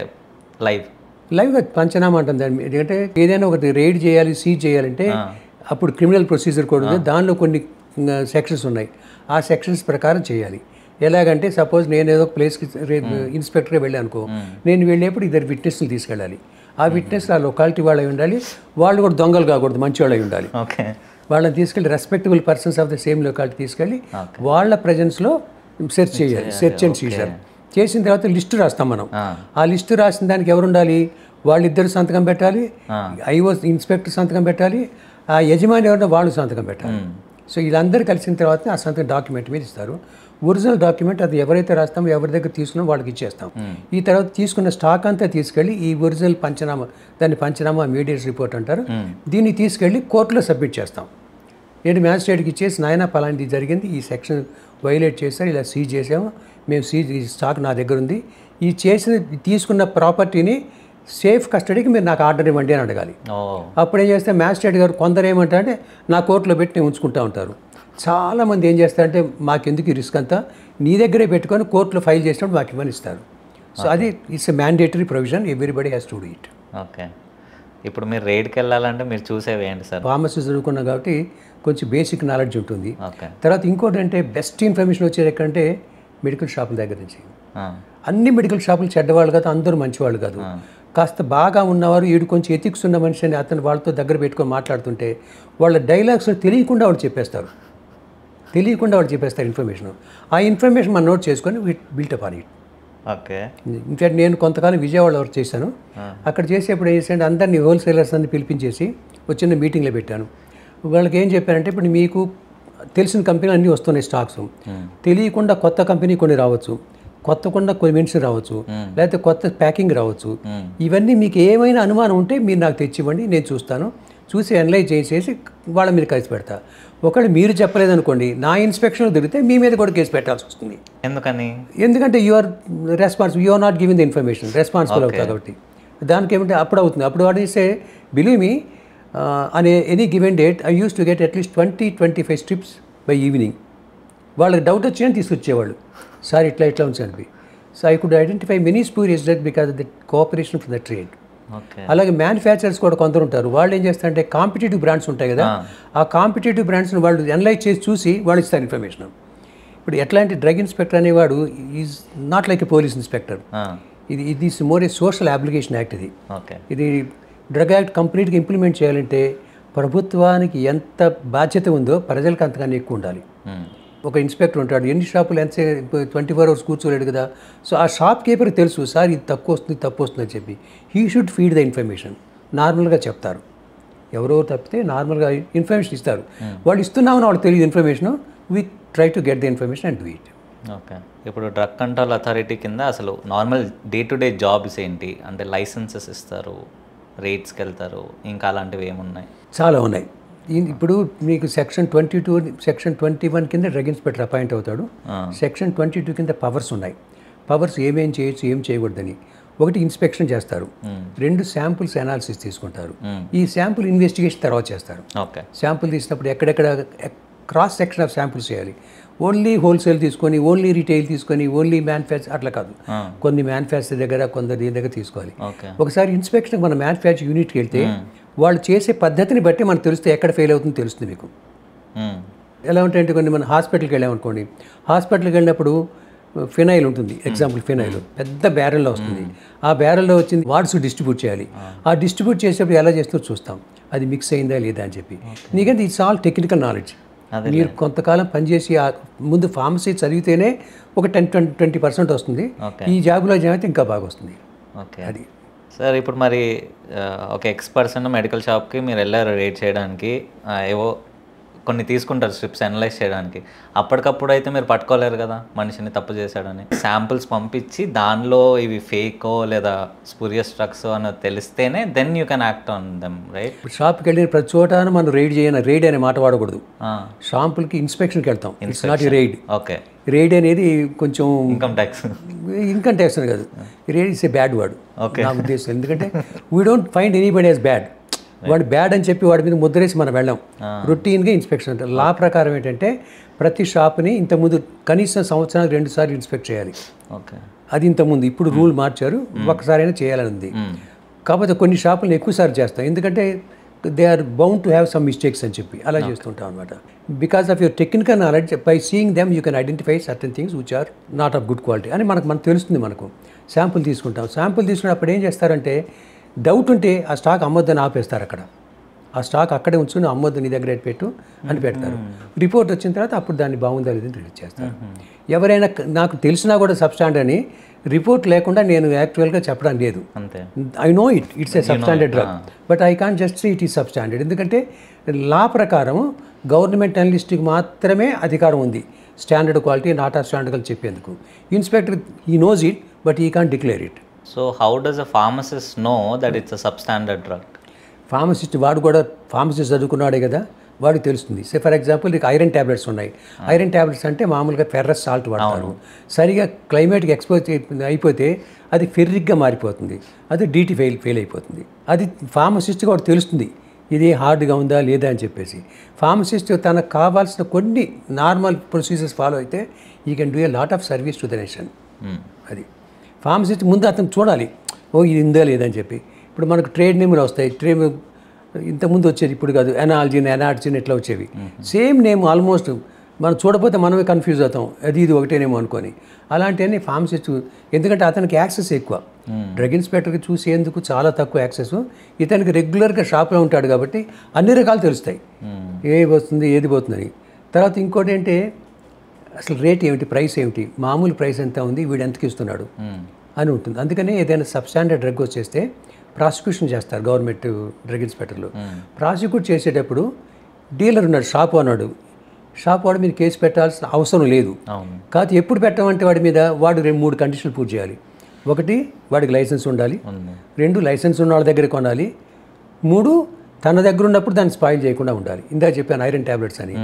లైవ్గా పంచనామా అంటుంది దాన్ని. ఎందుకంటే ఏదైనా ఒకటి రైడ్ చేయాలి, సీజ్ చేయాలంటే అప్పుడు క్రిమినల్ ప్రొసీజర్ కూడా ఉంది, దానిలో కొన్ని సెక్షన్స్ ఉన్నాయి, ఆ సెక్షన్స్ ప్రకారం చేయాలి. ఎలాగంటే సపోజ్ నేను ఏదో ఒక ప్లేస్కి ఇన్స్పెక్టర్గా వెళ్ళాను అనుకో, నేను వెళ్ళేప్పుడు ఇద్దరు విట్నెస్లు తీసుకెళ్ళాలి. ఆ విట్నెస్ ఆ లొకాలిటీ వాళ్ళు అయి ఉండాలి, వాళ్ళు కూడా దొంగలు కాకూడదు, మంచి వాళ్ళు అయి ఉండాలి. వాళ్ళని తీసుకెళ్ళి respectable persons of the same locality తీసుకెళ్ళి వాళ్ళ ప్రెజెన్స్లో సెర్చ్ చేయాలి, సెర్చ్ అండ్ సీజర్ చేసిన తర్వాత లిస్టు రాస్తాం మనం. ఆ లిస్టు రాసిన దానికి ఎవరు ఉండాలి, వాళ్ళిద్దరు సంతకం పెట్టాలి, ఐఓఎస్ ఇన్స్పెక్టర్ సంతకం పెట్టాలి, ఆ యజమాని ఎవరైనా వాళ్ళు సంతకం పెట్టాలి. సో వీళ్ళందరూ కలిసిన తర్వాత ఆ సంతకం డాక్యుమెంట్ మీద ఇస్తారు. ఒరిజినల్ డాక్యుమెంట్ అది ఎవరైతే రాస్తామో, ఎవరి దగ్గర తీసుకున్నామో వాళ్ళకి ఇచ్చేస్తాం. ఈ తర్వాత తీసుకున్న స్టాక్ అంతా తీసుకెళ్ళి ఈ ఒరిజినల్ పంచనామా, దాన్ని పంచనామా మీడియేట్ రిపోర్ట్ అంటారు, దీన్ని తీసుకెళ్ళి కోర్టులో సబ్మిట్ చేస్తాం. నేను మ్యాజిస్ట్రేట్కి ఇచ్చేసి, నాయన పలాంటి జరిగింది, ఈ సెక్షన్ వైలేట్ చేశారు, ఇలా సీజ్ చేసాము, మేము సీజ్, ఈ స్టాక్ నా దగ్గర ఉంది, ఈ చేసిన తీసుకున్న ప్రాపర్టీని సేఫ్ కస్టడీకి మీరు నాకు ఆర్డర్ ఇవ్వండి అని అడగాలి. అప్పుడు ఏం చేస్తే మ్యాజిస్ట్రేట్ గారు కొందరు ఏమంటారంటే నా కోర్టులో పెట్టి నేను ఉంచుకుంటూ ఉంటారు. చాలామంది ఏం చేస్తారంటే మాకెందుకు ఈ రిస్క్ అంతా, నీ దగ్గరే పెట్టుకొని కోర్టులో ఫైల్ చేసినప్పుడు మాకు ఇవ్వని ఇస్తారు. సో అది it's a mandatory provision, everybody has to do it. Okay. ఇప్పుడు మీరు రైడ్కి వెళ్ళాలంటే మీరు చూసేవి ఏంటి సార్? ఫార్మసీ చదువుకున్నాం కాబట్టి కొంచెం బేసిక్ నాలెడ్జ్ ఉంటుంది. ఓకే. తర్వాత ఇంకోటి అంటే బెస్ట్ ఇన్ఫర్మేషన్ వచ్చేది ఎక్కడంటే మెడికల్ షాపుల దగ్గర నుంచి. అన్ని మెడికల్ షాపులు చెడ్డవాళ్ళు కాదు, అందరూ మంచివాళ్ళు కాదు. కాస్త బాగా ఉన్నవారు ఈడు కొంచెం ఎథిక్స్ ఉన్న మనిషి అని అతను వాళ్ళతో దగ్గర పెట్టుకొని మాట్లాడుతుంటే వాళ్ళ డైలాగ్స్ తెలియకుండా వాళ్ళు చెప్పేస్తారు ఇన్ఫర్మేషన్. ఆ ఇన్ఫర్మేషన్ మనం నోట్ చేసుకొని built up on it. Okay. In fact నేను కొంతకాలం విజయవాడలో వర్క్ చేశాను. అక్కడ చేసేప్పుడు ఏం చేశాను, అందరినీ హోల్సేలర్స్ అన్ని పిలిపించేసి ఒక చిన్న మీటింగ్లో పెట్టాను. వాళ్ళకి ఏం చెప్పారంటే, ఇప్పుడు మీకు తెలిసిన కంపెనీలు అన్నీ వస్తున్నాయి స్టాక్స్, తెలియకుండా కొత్త కంపెనీ కొన్ని రావచ్చు, కొత్తకుండా కొన్ని మెడిసిన్ రావచ్చు, లేకపోతే కొత్త ప్యాకింగ్ రావచ్చు. ఇవన్నీ మీకు ఏమైనా అనుమానం ఉంటే మీరు నాకు తెచ్చివ్వండి, నేను చూస్తాను, చూసి అనలైజ్ చేసేసి వాళ్ళ మీద కేసు పెడతా. ఒకవేళ మీరు చెప్పలేదనుకోండి, నా ఇన్స్పెక్షన్లో దొరికితే మీ మీద కూడా కేసు పెట్టాల్సి వస్తుంది. ఎందుకంటే you are responsible, you are not giving the information, responsible అవుతుంది కాబట్టి. దానికి ఏమంటే అప్పుడు అవుతుంది. అప్పుడు వాడు చేస్తే బిలీవ్ మీ అనే any given date I use to get at least 20-25 strips by evening. వాళ్ళకి డౌట్ వచ్చినా తీసుకొచ్చేవాళ్ళు, సార్ ఇట్లా ఉంది అని. So I could identify many spurious debt because of the cooperation from the trade. అలాగే మ్యానుఫ్యాక్చరర్స్ కూడా కొందరు ఉంటారు, వాళ్ళు ఏం చేస్తారంటే కాంపిటేటివ్ బ్రాండ్స్ ఉంటాయి కదా, ఆ కాంపిటేటివ్ బ్రాండ్స్ని వాళ్ళు అనలైజ్ చేసి చూసి వాళ్ళు ఇస్తారు ఇన్ఫర్మేషన్. ఇప్పుడు ఎట్లాంటి డ్రగ్ ఇన్స్పెక్టర్ అనేవాడు is not like a police inspector. ఇది more a social application act. ఇది డ్రగ్ యాక్ట్ కంప్లీట్గా ఇంప్లిమెంట్ చేయాలంటే ప్రభుత్వానికి ఎంత బాధ్యత ఉందో ప్రజలకు అంతగానే ఎక్కువ ఉండాలి. ఒక ఇన్స్పెక్టర్ ఉంటాడు, ఎన్ని షాపులు ఎంత 24 hours కూర్చోలేడు కదా. సో ఆ షాప్ కీపర్కి తెలుసు, సార్ ఇది తక్కువ వస్తుంది తప్పు వస్తుంది అని చెప్పి he should feed the information. నార్మల్గా చెప్తారు, ఎవరో తప్పితే నార్మల్గా ఇన్ఫర్మేషన్ ఇస్తారు. వాళ్ళు ఇస్తున్నామని వాళ్ళకి తెలియదు information, we try to get the information and do it. Okay. ఇప్పుడు డ్రగ్ కంట్రోల్ అథారిటీ కింద అసలు normal day to day jobs ఏంటి అంటే? లైసెన్సెస్ ఇస్తారు, రేట్స్కి వెళ్తారు, ఇంకా అలాంటివి ఏమున్నాయి? చాలా ఉన్నాయి. ఇప్పుడు మీకు సెక్షన్ 22, సెక్షన్ 21 కింద డ్రగ్ ఇన్స్పెక్టర్ అపాయింట్ అవుతాడు. సెక్షన్ 22 కింద పవర్స్ ఉన్నాయి. పవర్స్ ఏమేం చేయొచ్చు, ఏం చేయకూడదని. ఒకటి ఇన్స్పెక్షన్ చేస్తారు, 2 శాంపుల్స్ అనాలిసిస్ తీసుకుంటారు. ఈ శాంపుల్ ఇన్వెస్టిగేషన్ తర్వాత చేస్తారు. శాంపుల్ తీసినప్పుడు ఎక్కడెక్కడ క్రాస్ సెక్షన్ ఆఫ్ శాంపుల్స్ చేయాలి. ఓన్లీ హోల్సేల్ తీసుకొని, ఓన్లీ రీటైల్ తీసుకొని, ఓన్లీ మ్యానుఫ్యాక్చర్ అట్లా కాదు. కొన్ని మ్యానుఫ్యాక్చర్ దగ్గర, కొందరు దీని దగ్గర తీసుకోవాలి. ఒకసారి ఇన్స్పెక్షన్ మన మ్యానుఫ్యాక్చర్ యూనిట్కి వెళ్తే వాళ్ళు చేసే పద్ధతిని బట్టి మనకు తెలిస్తే ఎక్కడ ఫెయిల్ అవుతుందో తెలుస్తుంది మీకు. ఎలా ఉంటాయంటే కొన్ని మన హాస్పిటల్కి వెళ్ళామనుకోండి, హాస్పిటల్కి వెళ్ళినప్పుడు ఫినైల్ ఉంటుంది, ఎగ్జాంపుల్ ఫినైల్ పెద్ద బ్యారెల్లో వస్తుంది. ఆ బ్యారెల్లో వచ్చింది వార్డ్స్ డిస్ట్రిబ్యూట్ చేయాలి. ఆ డిస్ట్రిబ్యూట్ చేసేప్పుడు ఎలా చేస్తుందో చూస్తాం, అది మిక్స్ అయిందా లేదా అని చెప్పి. నీకంటే ఇట్స్ ఆల్ టెక్నికల్ నాలెడ్జ్. మీరు కొంతకాలం పనిచేసి ముందు ఫార్మసీ చదివితేనే ఒక 10-20% వస్తుంది. ఈ జాబ్లో జాయిన్ అయితే ఇంకా బాగా వస్తుంది. అది సార్. ఇప్పుడు మరి ఒక ఎక్స్-పర్సన్ మెడికల్ షాప్కి మీరు వెళ్ళారు రేట్ చేయడానికి, ఏవో కొన్ని తీసుకుంటారు స్ట్రిప్స్ అనలైజ్ చేయడానికి. అప్పటికప్పుడు అయితే మీరు పట్టుకోలేరు కదా మనిషిని తప్పు చేశాడని. శాంపుల్స్ పంపించి దానిలో ఇవి ఫేకో లేదా స్పూరియస్ డ్రగ్స్ అని తెలిస్తేనే then you can act on them, right? షాప్కి వెళ్ళిన ప్రతి చోట మనం రైడ్ అనే మాట వాడకూడదు. షాంపుల్కి ఇన్స్పెక్షన్కి వెళ్తాం, it's not a raid. Okay. Raid అనేది కొంచెం ఇన్కమ్ ట్యాక్స్ అని కాదు, raid is a bad word నా ఉద్దేశం. ఎందుకంటే we don't find anybody as bad. వాడు బ్యాడ్ అని చెప్పి వాడి మీద ముద్రేసి మనం వెళ్ళాం. రొటీన్గా ఇన్స్పెక్షన్ అంటారు. లా ప్రకారం ఏంటంటే ప్రతి షాప్ని ఇంతకుముందు కనీసం సంవత్సరానికి 2 సార్లు ఇన్స్పెక్ట్ చేయాలి. అది ఇంతకుముందు, ఇప్పుడు రూల్ మార్చారు, ఒక్కసారైనా చేయాలని ఉంది. కాకపోతే కొన్ని షాపులను ఎక్కువసార్లు చేస్తాం, ఎందుకంటే they are bound to have some mistakes అని చెప్పి అలా చేస్తుంటాం అనమాట. Because of your technical knowledge, by seeing them you can identify certain things which are not of good quality అని మనకు తెలుస్తుంది. మనకు శాంపుల్ తీసుకుంటాం. శాంపుల్ తీసుకున్నప్పుడు ఏం చేస్తారంటే డౌట్ ఉంటే ఆ స్టాక్ అమ్మొద్దని ఆపేస్తారు. అక్కడ ఆ స్టాక్ అక్కడే ఉంచుని అమ్మొద్దు, నీ దగ్గర పెట్టు అని పెడతారు. రిపోర్ట్ వచ్చిన తర్వాత అప్పుడు దాన్ని బాగుందా లేదని రిలీజ్ చేస్తారు. ఎవరైనా నాకు తెలిసినా కూడా సబ్స్టాండర్డ్ అని రిపోర్ట్ లేకుండా నేను యాక్చువల్గా చెప్పడం లేదు. I know it's a substandard drug, but I can't just say it is substandard. ఎందుకంటే లా ప్రకారం గవర్నమెంట్ అనలిస్ట్కి మాత్రమే అధికారం ఉంది standard quality not of standard అని చెప్పేందుకు. Inspector he knows it but he can't declare it. So how does a pharmacist know that it's a substandard drug? Pharmacist వాడు కూడా pharmacist చదువుకున్నాడే కదా, వాడికి తెలుస్తుంది. ఫర్ ఎగ్జాంపుల్ నీకు ఐరన్ ట్యాబ్లెట్స్ ఉన్నాయి. Iron tablets అంటే మామూలుగా ఫెర్రస్ సాల్ట్ వాడతారు. సరిగా క్లైమేట్కి ఎక్స్పోజ్ అయిపోతే అది ఫెర్రిక్గా మారిపోతుంది, అది డీటీ ఫెయిల్ అయిపోతుంది. అది ఫార్మసిస్ట్కి వాడు తెలుస్తుంది ఇది హార్డ్గా ఉందా లేదా అని చెప్పేసి. ఫార్మసిస్ట్ తనకు కావాల్సిన కొన్ని నార్మల్ ప్రొసీజర్స్ ఫాలో అయితే you can do a lot of service to the nation. అది ఫార్మసిస్ట్ ముందు అతను చూడాలి, ఇది ఉందా లేదని చెప్పి. ఇప్పుడు మనకు ట్రేడ్ నేమ్లు వస్తాయి, ఇంతకుముందు వచ్చేది, ఇప్పుడు కాదు. ఎనాలజిన్ ఎట్లా వచ్చేవి, సేమ్ నేమ్ ఆల్మోస్ట్. మనం చూడకపోతే మనమే కన్ఫ్యూజ్ అవుతాం, ఇది ఒకటేనేమో అనుకొని. అలాంటివన్నీ ఫార్మసిస్ట్, ఎందుకంటే అతనికి యాక్సెస్ ఎక్కువ. డ్రగ్ ఇన్స్పెక్టర్కి చూసేందుకు చాలా తక్కువ యాక్సెస్. ఇతనికి రెగ్యులర్గా షాప్లో ఉంటాడు కాబట్టి అన్ని రకాలు తెలుస్తాయి, ఏది వస్తుంది ఏది పోతుందని. తర్వాత ఇంకోటి ఏంటి, అసలు రేట్ ఏమిటి, ప్రైస్ ఏమిటి, మామూలు ప్రైస్ ఎంత ఉంది, వీడు ఎంతకి ఇస్తున్నాడు అని ఉంటుంది. అందుకని ఏదైనా సబ్స్టాండర్డ్ డ్రగ్ వచ్చేస్తే ప్రాసిక్యూషన్ చేస్తారు గవర్నమెంట్ డ్రగ్ ఇన్స్పెక్టర్లు. ప్రాసిక్యూట్ చేసేటప్పుడు డీలర్ ఉన్నాడు, షాప్ అన్నాడు, షాప్ వాడు మీరు కేసు పెట్టాల్సిన అవసరం లేదు. కాకపోతే ఎప్పుడు పెట్టమంటే వాడి మీద వాడు 2-3 కండిషన్లు పూర్తి చేయాలి. 1, వాడికి లైసెన్స్ ఉండాలి. 2, లైసెన్స్ ఉన్న వాళ్ళ దగ్గర కొనాలి. 3, తన దగ్గర ఉన్నప్పుడు దాన్ని స్పాయిల్ చేయకుండా ఉండాలి. ఇందాక చెప్పాను ఐరన్ ట్యాబ్లెట్స్ అని,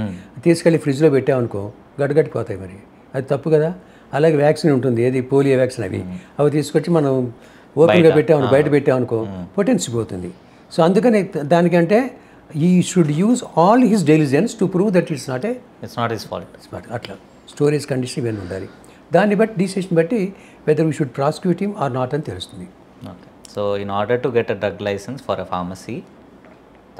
తీసుకెళ్ళి ఫ్రిడ్జ్లో పెట్టామనుకో గడ్డగట్టిపోతాయి, మరి అది తప్పు కదా. అలాగే వ్యాక్సిన్ ఉంటుంది, ఏది పోలియో వ్యాక్సిన్, అవి తీసుకొచ్చి మనం ఓపెన్గా పెట్టామనుకో, బయట పెట్టామనుకో పొటెన్సీ పోతుంది. సో అందుకని దానికంటే he should use all his diligence to prove that it's not his fault. అట్లా స్టోరేజ్ కండిషన్ ఇవన్నీ ఉండాలి. దాన్ని బట్టి డిసిషన్ బట్టి whether we should prosecute him or not అని తెలుస్తుంది. Okay. So in order to get a drug licence for a pharmacy,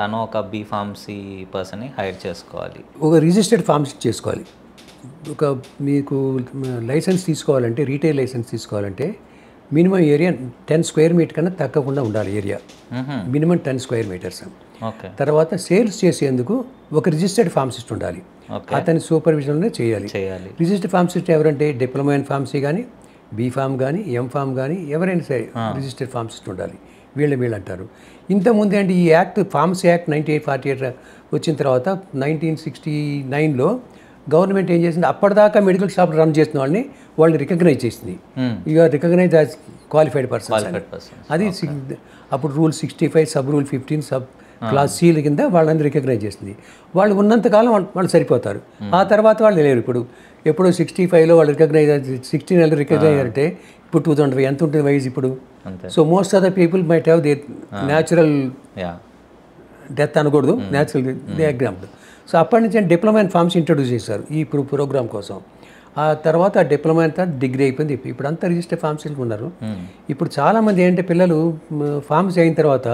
తను ఒక బీ ఫార్మసీ పర్సన్ని హైర్ చేసుకోవాలి, ఒక రిజిస్టర్డ్ ఫార్మసీ చేసుకోవాలి. మీకు లైసెన్స్ తీసుకోవాలంటే, రీటైల్ లైసెన్స్ తీసుకోవాలంటే మినిమం ఏరియా 10 స్క్వేర్ మీటర్ కన్నా తగ్గకుండా ఉండాలి. Area minimum 10 square metres. తర్వాత సేల్స్ చేసేందుకు ఒక రిజిస్టర్డ్ ఫార్మసిస్ట్ ఉండాలి, అతని సూపర్విజన్లోనే చేయాలి. రిజిస్టర్డ్ ఫార్మసిస్ట్ ఎవరంటే డిప్లొమా ఇన్ ఫార్మసీ కానీ, బీఫామ్ కానీ, ఎంఫామ్ కానీ, ఎవరైనా సరే రిజిస్టర్డ్ ఫార్మసిస్ట్ ఉండాలి. వీళ్ళు అంటారు. ఇంతకుముందు అంటే ఈ యాక్ట్, ఫార్మసీ యాక్ట్ 9848 వచ్చిన తర్వాత 1969లో గవర్నమెంట్ ఏం చేసింది, అప్పటిదాకా మెడికల్ షాప్ రన్ చేసిన వాళ్ళని రికగ్నైజ్ చేసింది. ఇక రికగ్నైజ్ యాజ్ క్వాలిఫైడ్ పర్సన్స్. అది అప్పుడు rule 65, sub rule 15, sub clause సీల కింద వాళ్ళని రికగ్నైజ్ చేసింది. వాళ్ళు ఉన్నంతకాలం వాళ్ళు సరిపోతారు. ఆ తర్వాత వాళ్ళు లేరు. ఇప్పుడు ఎప్పుడో 65లో వాళ్ళు రికగ్నైజ్, 16 రికగ్నైజ్ అంటే ఇప్పుడు 2005 ఎంత ఉంటుంది వయసు ఇప్పుడు. So most of the people might have they natural death అనకూడదు, న్యాచురల్ ఎగ్జాంపుల్. సో అప్పటి నుంచి డిప్లొమా ఇన్ ఫార్మసీ ఇంట్రొడ్యూస్ చేశారు ఈ ప్రోగ్రామ్ కోసం. ఆ తర్వాత ఆ డిప్లొమా అంతా డిగ్రీ అయిపోయింది. ఇప్పుడు అంతా రిజిస్టర్ ఫార్మసీలు ఉన్నారు. ఇప్పుడు చాలామంది ఏంటంటే పిల్లలు ఫార్మసీ అయిన తర్వాత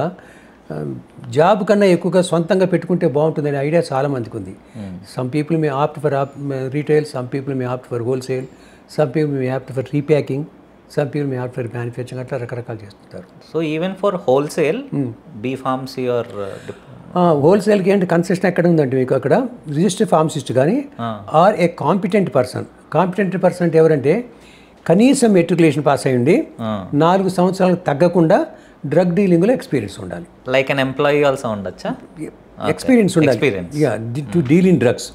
జాబ్ కన్నా ఎక్కువగా సొంతంగా పెట్టుకుంటే బాగుంటుందనే ఐడియా చాలామందికి ఉంది. Some people may opt for retail, some people may opt for wholesale, some people may opt for repacking, some people may opt for manufacturing, అట్లా రకరకాలు చేస్తుంటారు. So even for wholesale B pharmacy or హోల్సేల్కి ఏంటి concession ఎక్కడ ఉందంటే మీకు అక్కడ register pharmacist కానీ or a competent person. Competent person అంటే ఎవరంటే కనీసం మెట్రికులేషన్ పాస్ అయ్యండి, 4 సంవత్సరాలకు తగ్గకుండా డ్రగ్ డీలింగ్లో ఎక్స్పీరియన్స్ ఉండాలి. లైక్ అన్ ఎంప్లాయీ ఆల్సో ఉండొచ్చా? ఎక్స్పీరియన్స్ ఉండాలి టు డీల్ ఇన్ డ్రగ్స్.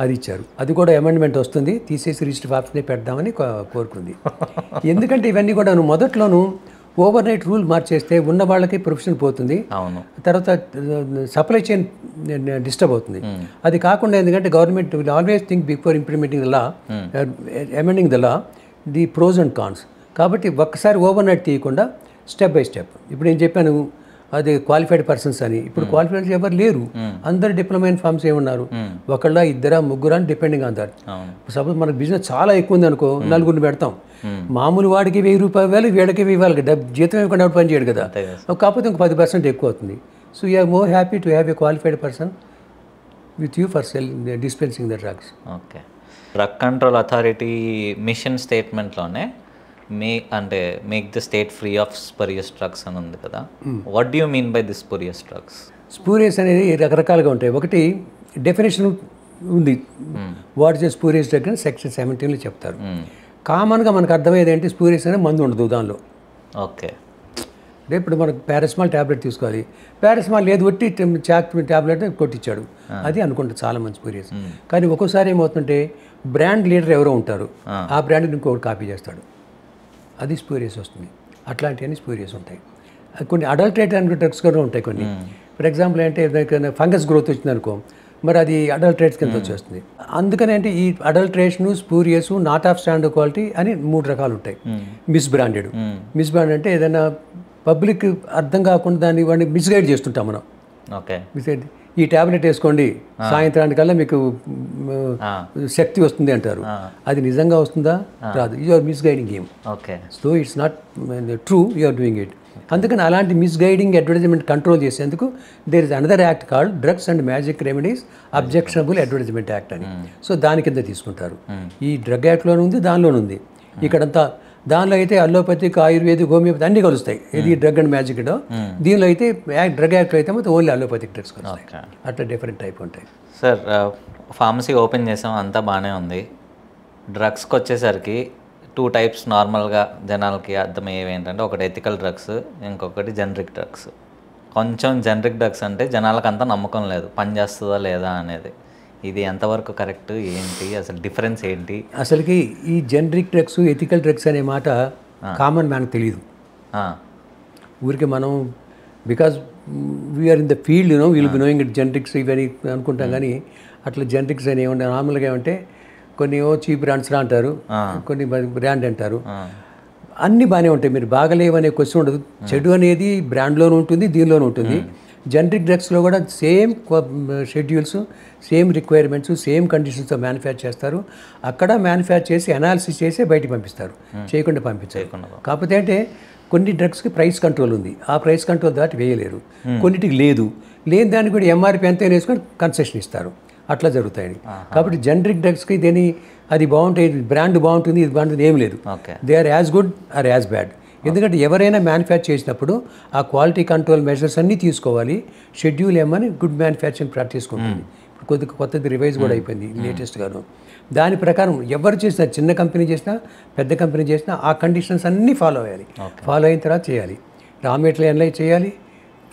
అది ఇచ్చారు. అది కూడా అమెండ్మెంట్ వస్తుంది, తీసేసి రిజిస్టర్ ఫార్మసీనే పెడదామని కోరుకుంది. ఎందుకంటే ఇవన్నీ కూడా మొదట్లోనూ ఓవర్ నైట్ రూల్ మార్చేస్తే ఉన్న వాళ్ళకి ప్రొఫెషన్ పోతుంది, తర్వాత సప్లై చైన్ డిస్టర్బ్ అవుతుంది. అది కాకుండా ఎందుకంటే government will always think before implementing the law, amending the law, the pros and cons. కాబట్టి ఒక్కసారి ఓవర్ నైట్ తీయకుండా స్టెప్ బై స్టెప్. ఇప్పుడు నేను చెప్పాను అది క్వాలిఫైడ్ పర్సన్స్ అని. ఇప్పుడు క్వాలిఫైడ్ ఎవరు లేరు, అందరు డిప్లొమా ఇన్ ఫార్మసీ ఉన్నారు. ఒకళ్ళ, ఇద్దరా, ముగ్గురా అని డిపెండింగ్ ఆన్ దట్. సపోజ్ మనకు బిజినెస్ చాలా ఎక్కువ ఉంది అనుకో, 4 పెడతాం. మామూలు వాడికి 1000 రూపాయలు, వీడికి ఇవ్వాలి, జీతం ఇవ్వకుండా పని చేయడు కదా. కాకపోతే ఇంక 10% ఎక్కువ అవుతుంది. So you're more happy to have a qualified person with you for dispensing the drugs. Okay. Drug control authority mission స్టేట్మెంట్లోనే make the state free of spurious drugs అని ఉంది కదా. What do you mean by the spurious drugs? Spurious అనేది రకరకాలుగా ఉంటాయి. ఒకటి definition ఉంది, what is spurious drug అని సెక్షన్ 17లో చెప్తారు. కామన్గా మనకు అర్థమయ్యేది ఏంటి, స్పూరియస్ అనేది మందు ఉండదు దానిలో. ఓకే. ఇప్పుడు మనకు పారాసిటమాల్ ట్యాబ్లెట్ తీసుకోవాలి, పారాసిటమాల్ లేదు ఒట్టి ట్యాబ్లెట్ కొట్టించాడు, అది అనుకుంటారు చాలా మంచి స్పూరియస్. కానీ ఒక్కోసారి ఏమవుతుందంటే బ్రాండ్ లీడర్ ఎవరో ఉంటారు, ఆ బ్రాండ్ ఇంకొకటి కాపీ చేస్తాడు, అది స్పూరియస్ వస్తుంది. అట్లాంటివన్నీ స్పూరియస్ ఉంటాయి. కొన్ని అడల్టరేట్ డ్రగ్స్ కూడా ఉంటాయి కొన్ని. ఫర్ ఎగ్జాంపుల్ అంటే ఫంగస్ గ్రోత్ వచ్చింది అనుకో, మరి అది అడల్ట్రేట్స్ కింద వచ్చేస్తుంది. అందుకని అంటే ఈ adulteration, spurious, not of standard quality అని 3 రకాలు ఉంటాయి. మిస్ బ్రాండెడ్ అంటే ఏదైనా పబ్లిక్ అర్థం కాకుండా దాన్ని వాడిని మిస్గైడ్ చేస్తుంటాం మనం. ఓకే, మిస్గైడ్, ఈ ట్యాబ్లెట్ వేసుకోండి సాయంత్రానికల్లా మీకు శక్తి వస్తుంది అంటారు. అది నిజంగా వస్తుందా? రాదు. You are misguiding him. Okay, so it's not true, you are doing it. అందుకని అలాంటి మిస్గైడింగ్ అడ్వర్టైజ్మెంట్ కంట్రోల్ చేసేందుకు there is another act called drugs and magic remedies objectionable advertisement act అని. సో దాని కింద తీసుకుంటారు. ఈ డ్రగ్ యాక్ట్లోనే ఉంది, దానిలోనే ఉంది. ఇక్కడంతా దానిలో అయితే అల్లోపతిక్, ఆయుర్వేదిక్, హోమియోపతి అన్నీ కలుస్తాయి. ఇది డ్రగ్ అండ్ మ్యాజిక్. దీనిలో అయితే డ్రగ్ యాక్ట్లో అయితే మొత్తం ఓన్లీ అల్లోపతిక్ డ్రగ్స్ కలుస్తాయి. అట్లా డిఫరెంట్ టైప్ ఉంటాయి. సార్ ఫార్మసీ ఓపెన్ చేసాం, అంతా బాగానే ఉంది. డ్రగ్స్కి వచ్చేసరికి 2 టైప్స్ నార్మల్గా జనాలకి అర్థమయ్యేవి ఏంటంటే, ఒకటి ఎథికల్ డ్రగ్స్, ఇంకొకటి జనరిక్ డ్రగ్స్. కొంచెం జనరిక్ డ్రగ్స్ అంటే జనాలకు అంత నమ్మకం లేదు, పని చేస్తుందా లేదా అనేది. ఇది ఎంతవరకు కరెక్ట్, ఏంటి అసలు డిఫరెన్స్ ఏంటి? అసలుకి ఈ జనరిక్ డ్రగ్స్, ఎథికల్ డ్రగ్స్ అనే మాట కామన్ మ్యాన్కి తెలియదు. ఊరికి మనం because we're in the field we'll be knowing it generics ఇవన్నీ అనుకుంటాం. కానీ అట్లా జనరిక్స్ అని ఏమంటే నార్మల్గా ఏమంటే కొన్ని చీప్ బ్రాండ్స్ అంటారు, కొన్ని బ్రాండ్ అంటారు. అన్నీ బాగానే ఉంటాయి. మీరు బాగలేవు అనే క్వశ్చన్ ఉండదు. చెడు అనేది బ్రాండ్లోనూ ఉంటుంది, దీనిలోనూ ఉంటుంది. జనరిక్ డ్రగ్స్లో కూడా same schedules, same requirements, same కండిషన్స్తో మ్యానుఫ్యాక్చర్ చేస్తారు. అక్కడ మ్యానుఫ్యాక్చర్ చేసి అనాలిసిస్ చేసి బయటికి పంపిస్తారు, చేయకుండా పంపించారు. కాకపోతే అంటే కొన్ని డ్రగ్స్కి ప్రైస్ కంట్రోల్ ఉంది, ఆ ప్రైస్ కంట్రోల్ దాటి వేయలేరు. కొన్నిటికి లేదు, లేని దానికి కూడా ఎంఆర్పి ఎంత వేసుకొని కన్సెషన్ ఇస్తారు. అట్లా జరుగుతాయి. కాబట్టి జనరిక్ డ్రగ్స్కి దేని అది బాగుంటాయి, బ్రాండ్ బాగుంటుంది, ఇది బాగుంటుంది ఏం లేదు. They are as good or as bad. ఎందుకంటే ఎవరైనా మ్యానుఫ్యాక్చర్ చేసినప్పుడు ఆ క్వాలిటీ కంట్రోల్ మెజర్స్ అన్నీ తీసుకోవాలి. షెడ్యూల్ ఏమని గుడ్ మ్యానుఫ్యాక్చరింగ్ ప్రాక్టీస్ ఉంటుంది. ఇప్పుడు కొత్తది రివైజ్ కూడా అయిపోయింది లేటెస్ట్గాను. దాని ప్రకారం ఎవరు చేసినా, చిన్న కంపెనీ చేసినా పెద్ద కంపెనీ చేసినా ఆ కండిషన్స్ అన్నీ ఫాలో అయ్యాలి. ఫాలో అయిన తర్వాత చేయాలి. రా మెటీరియల్ ఎనలైజ్ చేయాలి,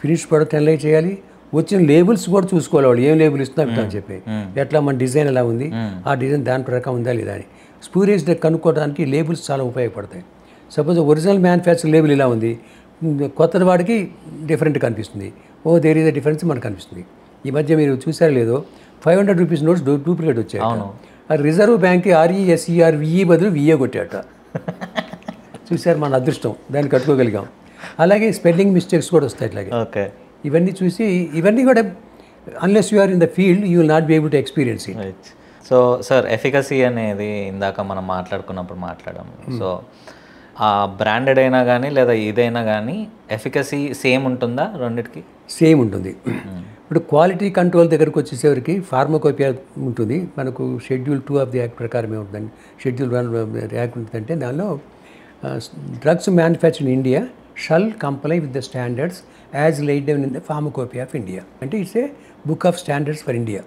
ఫినిష్ ప్రొడక్ట్ ఎనలైజ్ చేయాలి, వచ్చిన లేబుల్స్ కూడా చూసుకోవాలి. వాళ్ళు ఏం లేబుల్ ఇస్తున్నా అని చెప్పి, ఎట్లా మన డిజైన్ ఎలా ఉంది, ఆ డిజైన్ దాని ప్రకారం ఉందా లేదా అని స్పూరియస్ కనుక్కోవడానికి లేబుల్స్ చాలా ఉపయోగపడతాయి. సపోజ్ ఒరిజినల్ మ్యానుఫ్యాక్చర్ లేబుల్ ఇలా ఉంది, కొత్త వాడికి డిఫరెంట్ కనిపిస్తుంది. దేర్ ఈజ్ అ డిఫరెన్స్ మనకు కనిపిస్తుంది. ఈ మధ్య మీరు చూసారో లేదో 500 రూపీస్ నోట్స్ డూప్లికేట్ వచ్చాయి. రిజర్వ్ బ్యాంక్కి RESERVE బదులు VA కొట్టాట. చూసారు, మన అదృష్టం, దాన్ని కట్టుకోగలిగాం. అలాగే స్పెల్లింగ్ మిస్టేక్స్ కూడా వస్తాయి. అట్లాగే ఇవన్నీ చూసి, ఇవన్నీ కూడా unless you are in the field you will not be able to experience it. So sir, efficacy అనేది ఇందాక మనం మాట్లాడుకున్నప్పుడు మాట్లాడాము. సో ఆ బ్రాండెడ్ అయినా కానీ లేదా ఇదైనా కానీ ఎఫికసీ సేమ్ ఉంటుందా? రెండిటికి సేమ్ ఉంటుంది. ఇప్పుడు క్వాలిటీ కంట్రోల్ దగ్గరకు వచ్చేసరికి ఫార్మకోపియా ఉంటుంది. మనకు షెడ్యూల్ 2 ఆఫ్ ది యాక్ట్ ప్రకారం ఏముంటుందండి, షెడ్యూల్ 1 యాక్ట్ ఉంటుందంటే దానిలో drugs manufacture in India shall comply with the standards as laid down in the pharmacopoeia of India. అంటే it's a book of standards for India.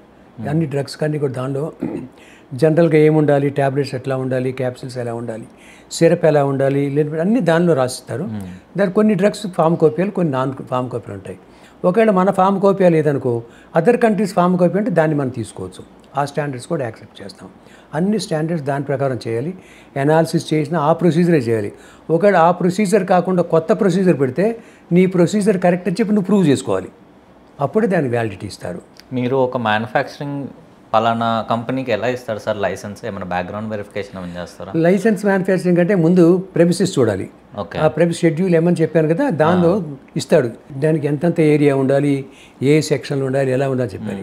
అన్ని drugs కానీ కూడా దానిలో జనరల్గా ఏముండాలి, ట్యాబ్లెట్స్ ఎట్లా ఉండాలి, క్యాప్సిల్స్ ఎలా ఉండాలి, సిరప్ ఎలా ఉండాలి, లేదా అన్నీ దానిలో రాసిస్తారు. దాని కొన్ని డ్రగ్స్ ఫార్మకోపియాలు, కొన్ని నాన్ ఫార్మకోపియాలు ఉంటాయి. ఒకవేళ మన ఫార్మకోపియా లేదనుకో, అదర్ కంట్రీస్ ఫార్మకోపియా అంటే దాన్ని మనం తీసుకోవచ్చు. ఆ స్టాండర్డ్స్ కూడా యాక్సెప్ట్ చేస్తాం. అన్ని స్టాండర్డ్స్ దాని ప్రకారం చేయాలి. అనాలిసిస్ చేసినా ఆ ప్రొసీజరే చేయాలి. ఒకవేళ ఆ ప్రొసీజర్ కాకుండా కొత్త ప్రొసీజర్ పెడితే నీ ప్రొసీజర్ కరెక్ట్ అని చెప్పి నువ్వు ప్రూవ్ చేసుకోవాలి. అప్పుడే దానికి వ్యాలిడిటీ ఇస్తారు. మీరు ఒక మ్యానుఫ్యాక్చరింగ్ పలానా కంపెనీకి ఎలా ఇస్తారు సార్ లైసెన్స్? ఏమైనా బ్యాక్గ్రౌండ్ వెరిఫికేషన్ ఏమైనా చేస్తారా? లైసెన్స్ మ్యానుఫ్యాక్చరింగ్ అంటే ముందు ప్రెమిసెస్ చూడాలి. ఆ ప్రెమిస్ షెడ్యూల్ ఏమని చెప్పాను కదా, దానిలో ఇస్తాడు. దానికి ఎంతంత ఏరియా ఉండాలి, ఏ సెక్షన్లు ఉండాలి, ఎలా ఉండాలి చెప్పాలి.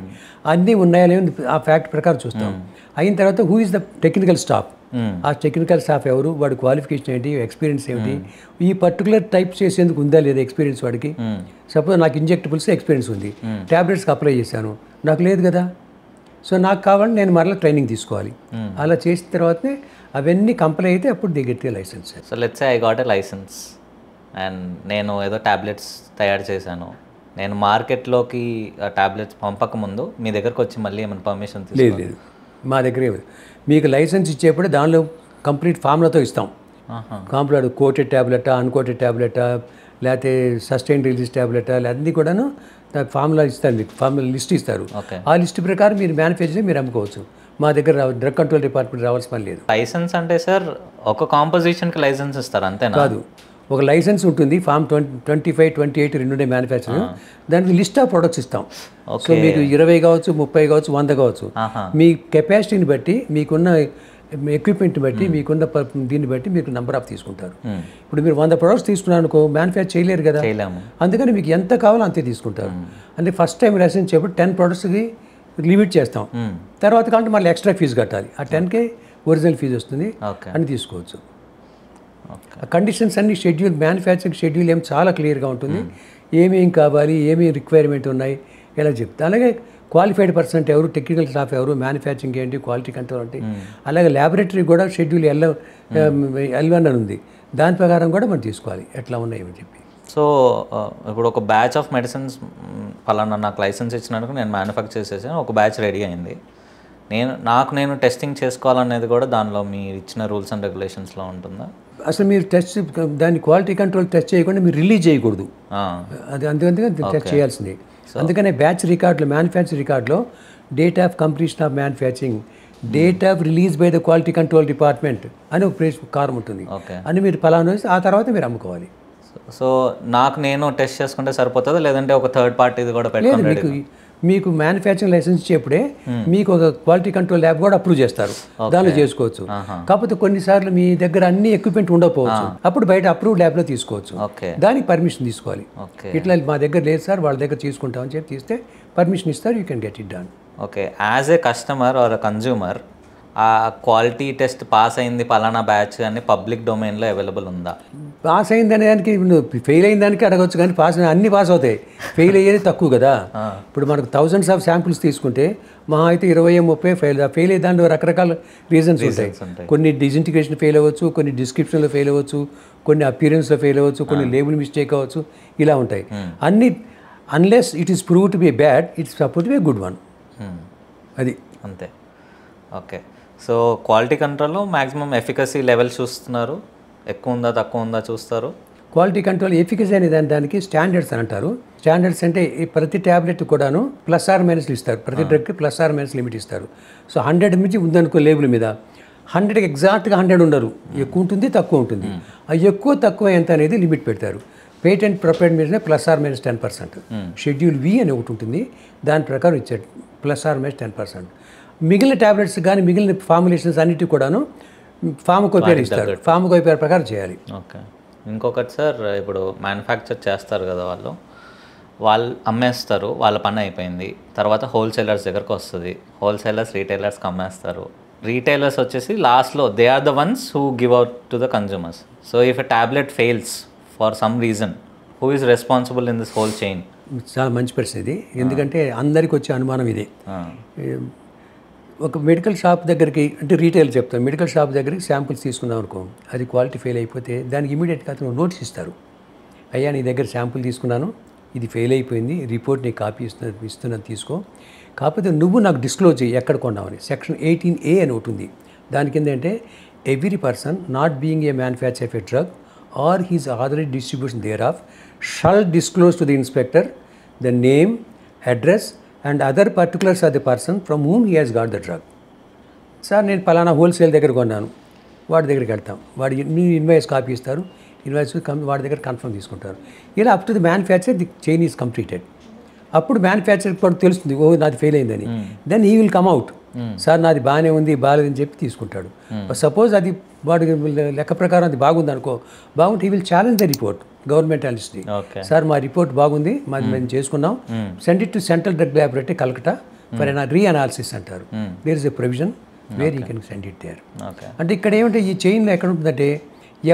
అన్నీ ఉన్నాయా లేని ఆ ఫ్యాక్ట్ ప్రకారం చూస్తాం. అయిన తర్వాత who is the technical staff, ఆ టెక్నికల్ స్టాఫ్ ఎవరు, వాడి క్వాలిఫికేషన్ ఏంటి, ఎక్స్పీరియన్స్ ఏమిటి, ఈ పర్టికులర్ టైప్ చేసేందుకు ఉందా లేదా ఎక్స్పీరియన్స్ వాడికి. సపోజ్ నాకు ఇంజెక్టబుల్స్ ఎక్స్పీరియన్స్ ఉంది, ట్యాబ్లెట్స్కి అప్లై చేశాను, నాకు లేదు కదా. సో నాకు కావాలని నేను మరలా ట్రైనింగ్ తీసుకోవాలి. అలా చేసిన తర్వాతనే అవన్నీ కంప్లై అయితే అప్పుడు దిగెట్టే license. So let's say I got a license and నేను ఏదో ట్యాబ్లెట్స్ తయారు చేశాను. నేను మార్కెట్లోకి ఆ ట్యాబ్లెట్స్ పంపక ముందు మీ దగ్గరకు వచ్చి మళ్ళీ ఏమైనా పర్మిషన్ లేదు లేదు, మా దగ్గరే మీకు లైసెన్స్ ఇచ్చేప్పుడు దానిలో కంప్లీట్ ఫార్ములాతో ఇస్తాం. కాంప్లెట్ కోటెడ్ ట్యాబ్లెటా, అన్కోటెడ్ ట్యాబ్లెటా, లేకపోతే సస్టైన్ రిలీజ్ ట్యాబ్లెటా, అన్నీ కూడాను ఫార్ములా ఇస్తారు. మీకు ఫార్ములా లిస్ట్ ఇస్తారు. ఆ లిస్ట్ ప్రకారం మీరు మ్యానుఫ్యాక్చరింగ్ మీరు అమ్ముకోవచ్చు. మా దగ్గర డ్రగ్ కంట్రోల్ డిపార్ట్మెంట్ రావాల్సిన పని లేదు. లైసెన్స్ అంటే సార్ ఒక కాంపోజిషన్కి లైసెన్స్ ఇస్తారు అంతేనా? కాదు, ఒక లైసెన్స్ ఉంటుంది ఫామ్ 25, 28 రెండునే మ్యానుఫ్యాక్చరింగ్, దానికి లిస్ట్ ఆఫ్ ప్రొడక్ట్స్ ఇస్తాం. సో మీకు 20 కావచ్చు, 30 కావచ్చు, 100 కావచ్చు, మీ కెపాసిటీని బట్టి, మీకున్న ఎక్విప్మెంట్ని బట్టి, మీకున్న దీన్ని బట్టి మీకు నెంబర్ ఆఫ్ తీసుకుంటారు. ఇప్పుడు మీరు 100 ప్రొడక్ట్స్ తీసుకున్నారు అనుకో, మ్యానుఫ్యాక్చర్ చేయలేరు కదా, అందుకని మీకు ఎంత కావాలో అంతే తీసుకుంటారు. అంటే ఫస్ట్ టైం లైసెన్స్ చెప్పి 10 ప్రొడక్ట్స్కి లిమిట్ చేస్తాం. తర్వాత కాబట్టి మళ్ళీ ఎక్స్ట్రా ఫీజు కట్టాలి. ఆ 10K ఒరిజినల్ ఫీజు వస్తుంది అని తీసుకోవచ్చు. ఆ కండిషన్స్ అన్ని షెడ్యూల్, మ్యానుఫ్యాక్చరింగ్ షెడ్యూల్ ఏం చాలా క్లియర్గా ఉంటుంది. ఏమేం కావాలి, ఏమేమి రిక్వైర్మెంట్ ఉన్నాయి ఎలా చెప్తా. అలాగే క్వాలిఫైడ్ పర్సన్ అంటే ఎవరు, టెక్నికల్ స్టాఫ్ ఎవరు, మ్యానుఫ్యాక్చరింగ్ ఏంటి, క్వాలిటీ కంట్రోల్ అంటే, అలాగే ల్యాబొరేటరీ కూడా షెడ్యూల్ L1 అని ఉంది. దాని ప్రకారం కూడా మనం తీసుకోవాలి ఎట్లా ఉన్నాయని చెప్పి. సో ఇప్పుడు ఒక బ్యాచ్ ఆఫ్ మెడిసిన్స్ పలానా నాకు లైసెన్స్ ఇచ్చినందుకు నేను మ్యానుఫ్యాక్చర్ చేసేసాను, ఒక బ్యాచ్ రెడీ అయింది. నేను టెస్టింగ్ చేసుకోవాలనేది కూడా దానిలో మీరు ఇచ్చిన రూల్స్ అండ్ రెగ్యులేషన్స్లో ఉంటుందా? అసలు మీరు టెస్ట్, దాన్ని క్వాలిటీ కంట్రోల్ టెస్ట్ చేయకుండా మీరు రిలీజ్ చేయకూడదు. అది అందుకని టెస్ట్ చేయాల్సింది. అందుకనే బ్యాచ్ రికార్డులో, మ్యానుఫ్యాక్చర్ రికార్డులో date of completion of manufacturing, date of release by the quality control department అని ఒక కారం ఉంటుంది. అని మీరు పలానా ఆ తర్వాత మీరు అమ్ముకోవాలి. సో నేను టెస్ట్ చేసుకుంటే సరిపోతుందా, లేదంటే ఒక థర్డ్ పార్టీది కూడా పెట్టాలి? మీకు మ్యానుఫ్యాక్చరింగ్ లైసెన్స్ ఇచ్చేప్పుడే మీకు ఒక క్వాలిటీ కంట్రోల్ ల్యాబ్ కూడా అప్రూవ్ చేస్తారు, దానిలో చేసుకోవచ్చు. కాకపోతే కొన్నిసార్లు మీ దగ్గర అన్ని ఎక్విప్మెంట్ ఉండకపోవచ్చు, అప్పుడు బయట అప్రూవ్ ల్యాబ్లో తీసుకోవచ్చు. దానికి పర్మిషన్ తీసుకోవాలి. ఇట్లా మా దగ్గర లేదు సార్, వాళ్ళ దగ్గర తీసుకుంటామని చెప్పి తీస్తే పర్మిషన్ ఇస్తారు, you can get it done. Okay, as a customer or consumer ఆ క్వాలిటీ టెస్ట్ పాస్ అయింది పలానా బ్యాచ్ అని పబ్లిక్ డొమైన్లో అవైలబుల్ ఉందా? పాస్ అయిందని దానికి, ఫెయిల్ అయిన దానికి అడగవచ్చు, కానీ అన్ని పాస్ అవుతాయి, ఫెయిల్ అయ్యేది తక్కువ కదా. ఇప్పుడు మనకు థౌజండ్స్ ఆఫ్ శాంపుల్స్ తీసుకుంటే మహా అయితే 20-30 ఫెయిల్ అయ్యే దాంట్లో రకరకాల రీజన్స్ ఉంటాయి. కొన్ని డిజింటిగ్రేషన్ ఫెయిల్ అవ్వచ్చు, కొన్ని డిస్క్రిప్షన్లో ఫెయిల్ అవ్వచ్చు, కొన్ని అపియరెన్స్లో ఫెయిల్ అవ్వచ్చు, కొన్ని లేబుల్ మిస్టేక్ అవ్వచ్చు, ఇలా ఉంటాయి అన్ని. Unless it is prove to be bad, it's suppose to be good one. అది అంతే. ఓకే, సో క్వాలిటీ కంట్రోల్లో మ్యాక్సిమం ఎఫికసీ లెవెల్ చూస్తున్నారు, ఎక్కువ ఉందా తక్కువ ఉందా చూస్తారు. క్వాలిటీ కంట్రోల్ ఎఫికసీ అనే దానికి స్టాండర్డ్స్ అని అంటారు. స్టాండర్డ్స్ అంటే ప్రతి ట్యాబ్లెట్ కూడాను +or- ఇస్తారు, ప్రతి డ్రగ్కి +or- లిమిట్ ఇస్తారు. సో 100 మించి ఉందనుకో లేబుల్ మీద, 100కి ఎగ్జాక్ట్గా 100 ఉండరు, ఎక్కువ ఉంటుంది తక్కువ ఉంటుంది. ఆ ఎక్కువ తక్కువ ఎంత అనేది లిమిట్ పెడతారు. పేటెంట్ ప్రొపరేట్ మీద +or- 10%. షెడ్యూల్ V అని ఒకటి ఉంటుంది, దాని ప్రకారం ఇచ్చారు +or- 10%. మిగిలిన ట్యాబ్లెట్స్ కానీ మిగిలిన ఫార్ములేషన్స్ అన్నిటి కూడాను ఫార్మకోపేర్ ఇస్తారు, ఫార్మకోపేర్ ప్రకారం చేయాలి. ఓకే, ఇంకొకటి సార్, ఇప్పుడు మ్యానుఫ్యాక్చర్ చేస్తారు కదా, వాళ్ళు అమ్మేస్తారు, వాళ్ళ పని అయిపోయింది, తర్వాత హోల్సేలర్స్ దగ్గరకు వస్తుంది, హోల్సేలర్స్ రీటైలర్స్కి అమ్మేస్తారు. రీటైలర్స్ వచ్చేసి లాస్ట్లో they are the ones who give out to the consumers. So if a tablet fails for some reason, who is responsible in this whole chain? చాలా మంచి ప్రశ్న ఇది, ఎందుకంటే అందరికీ వచ్చే అనుమానం ఇదే. ఒక మెడికల్ షాప్ దగ్గరికి, అంటే రీటైల్ చెప్తాను, మెడికల్ షాప్ దగ్గరికి శాంపుల్స్ తీసుకున్నాం అనుకో, అది క్వాలిటీ ఫెయిల్ అయిపోతే దానికి ఇమీడియట్గా అతను నోటీస్ ఇస్తారు. అయ్యా నీ దగ్గర శాంపుల్ తీసుకున్నాను, ఇది ఫెయిల్ అయిపోయింది, రిపోర్ట్ నీకు కాపీ ఇస్తున్నాను తీసుకో, కాకపోతే నువ్వు నాకు డిస్క్లోజ్ చేయి ఎక్కడ కొన్నామని. సెక్షన్ 18A అని ఒకటి ఉంది, దాని కింద అంటే every person not being a manufacturer of a drug or his authorised distribution thereof shall disclose to the inspector the name, address and other particulars of the person from whom he has got the drug. Sir నేను పలానా wholesale దగ్గర కొన్నాను, వాడి దగ్గరికి వెళ్తాం, వాడి invoice copy ఇస్తారు, invoice వాడి దగ్గర కన్ఫర్మ్ తీసుకుంటారు. ఇలా up to the manufacturer the chain is completed. అప్పుడు మ్యానుఫ్యాక్చర్ కూడా తెలుస్తుంది, ఓ నాది ఫెయిల్ అయిందని. Then he will come out, sir నాది బాగానే ఉంది, బాగాలేదని చెప్పి తీసుకుంటాడు. సపోజ్ అది వాడి లెక్క ప్రకారం అది బాగుంది అనుకో, బాగుంటే he will challenge the report government ఆన్సిటీ. సార్ మా రిపోర్ట్ బాగుంది, మేము చేసుకున్నాం, send it to central drug laboratory Calcutta for reanalysis అంటారు. There is a provision where you can send it there. అంటే ఇక్కడ ఏమంటే ఈ చైన్లో ఎక్కడ ఉంటుందంటే,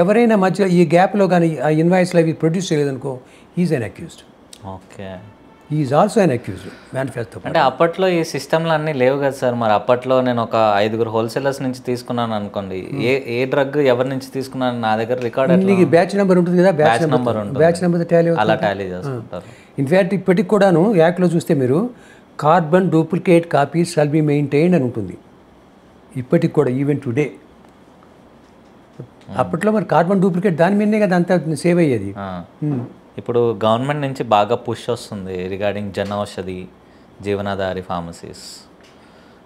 ఎవరైనా మధ్య ఈ గ్యాప్లో కానీ ఆ ఇన్వాయిస్లో అవి ప్రొడ్యూస్ చేయలేదనుకో, is an accused. Okay, is also an accused manufacture. అంటే అప్పట్లో ఈ సిస్టమ్లు అన్నీ లేవు కదా సార్. మరి అప్పట్లో నేను ఒక 5 హోల్సేలర్స్ నుంచి తీసుకున్నాను అనుకోండి, ఏ డ్రగ్ ఎవరి నుంచి తీసుకున్నాను నా దగ్గర రికార్డ్, బ్యాచ్ నెంబర్ ఉంటుంది కదా, బ్యాచ్ నెంబర్ ఉంటుంది, బ్యాచ్ నెంబర్ అలా టాలీ చేసుకుంటారు. ఇన్ఫ్యాక్ట్ ఇప్పటికి కూడాను యాక్ట్లో చూస్తే మీరు carbon duplicate copies shall be maintained అని ఉంటుంది ఇప్పటికి కూడా, ఈవెన్ టుడే. అప్పట్లో మరి కార్బన్ డూప్లికేట్ దాని మీదనే కదా అంతా సేవ్ అయ్యేది. ఇప్పుడు గవర్నమెంట్ నుంచి బాగా పుష్ వస్తుంది రిగార్డింగ్ జన ఔషధి, జీవనాధారి ఫార్మసీస్,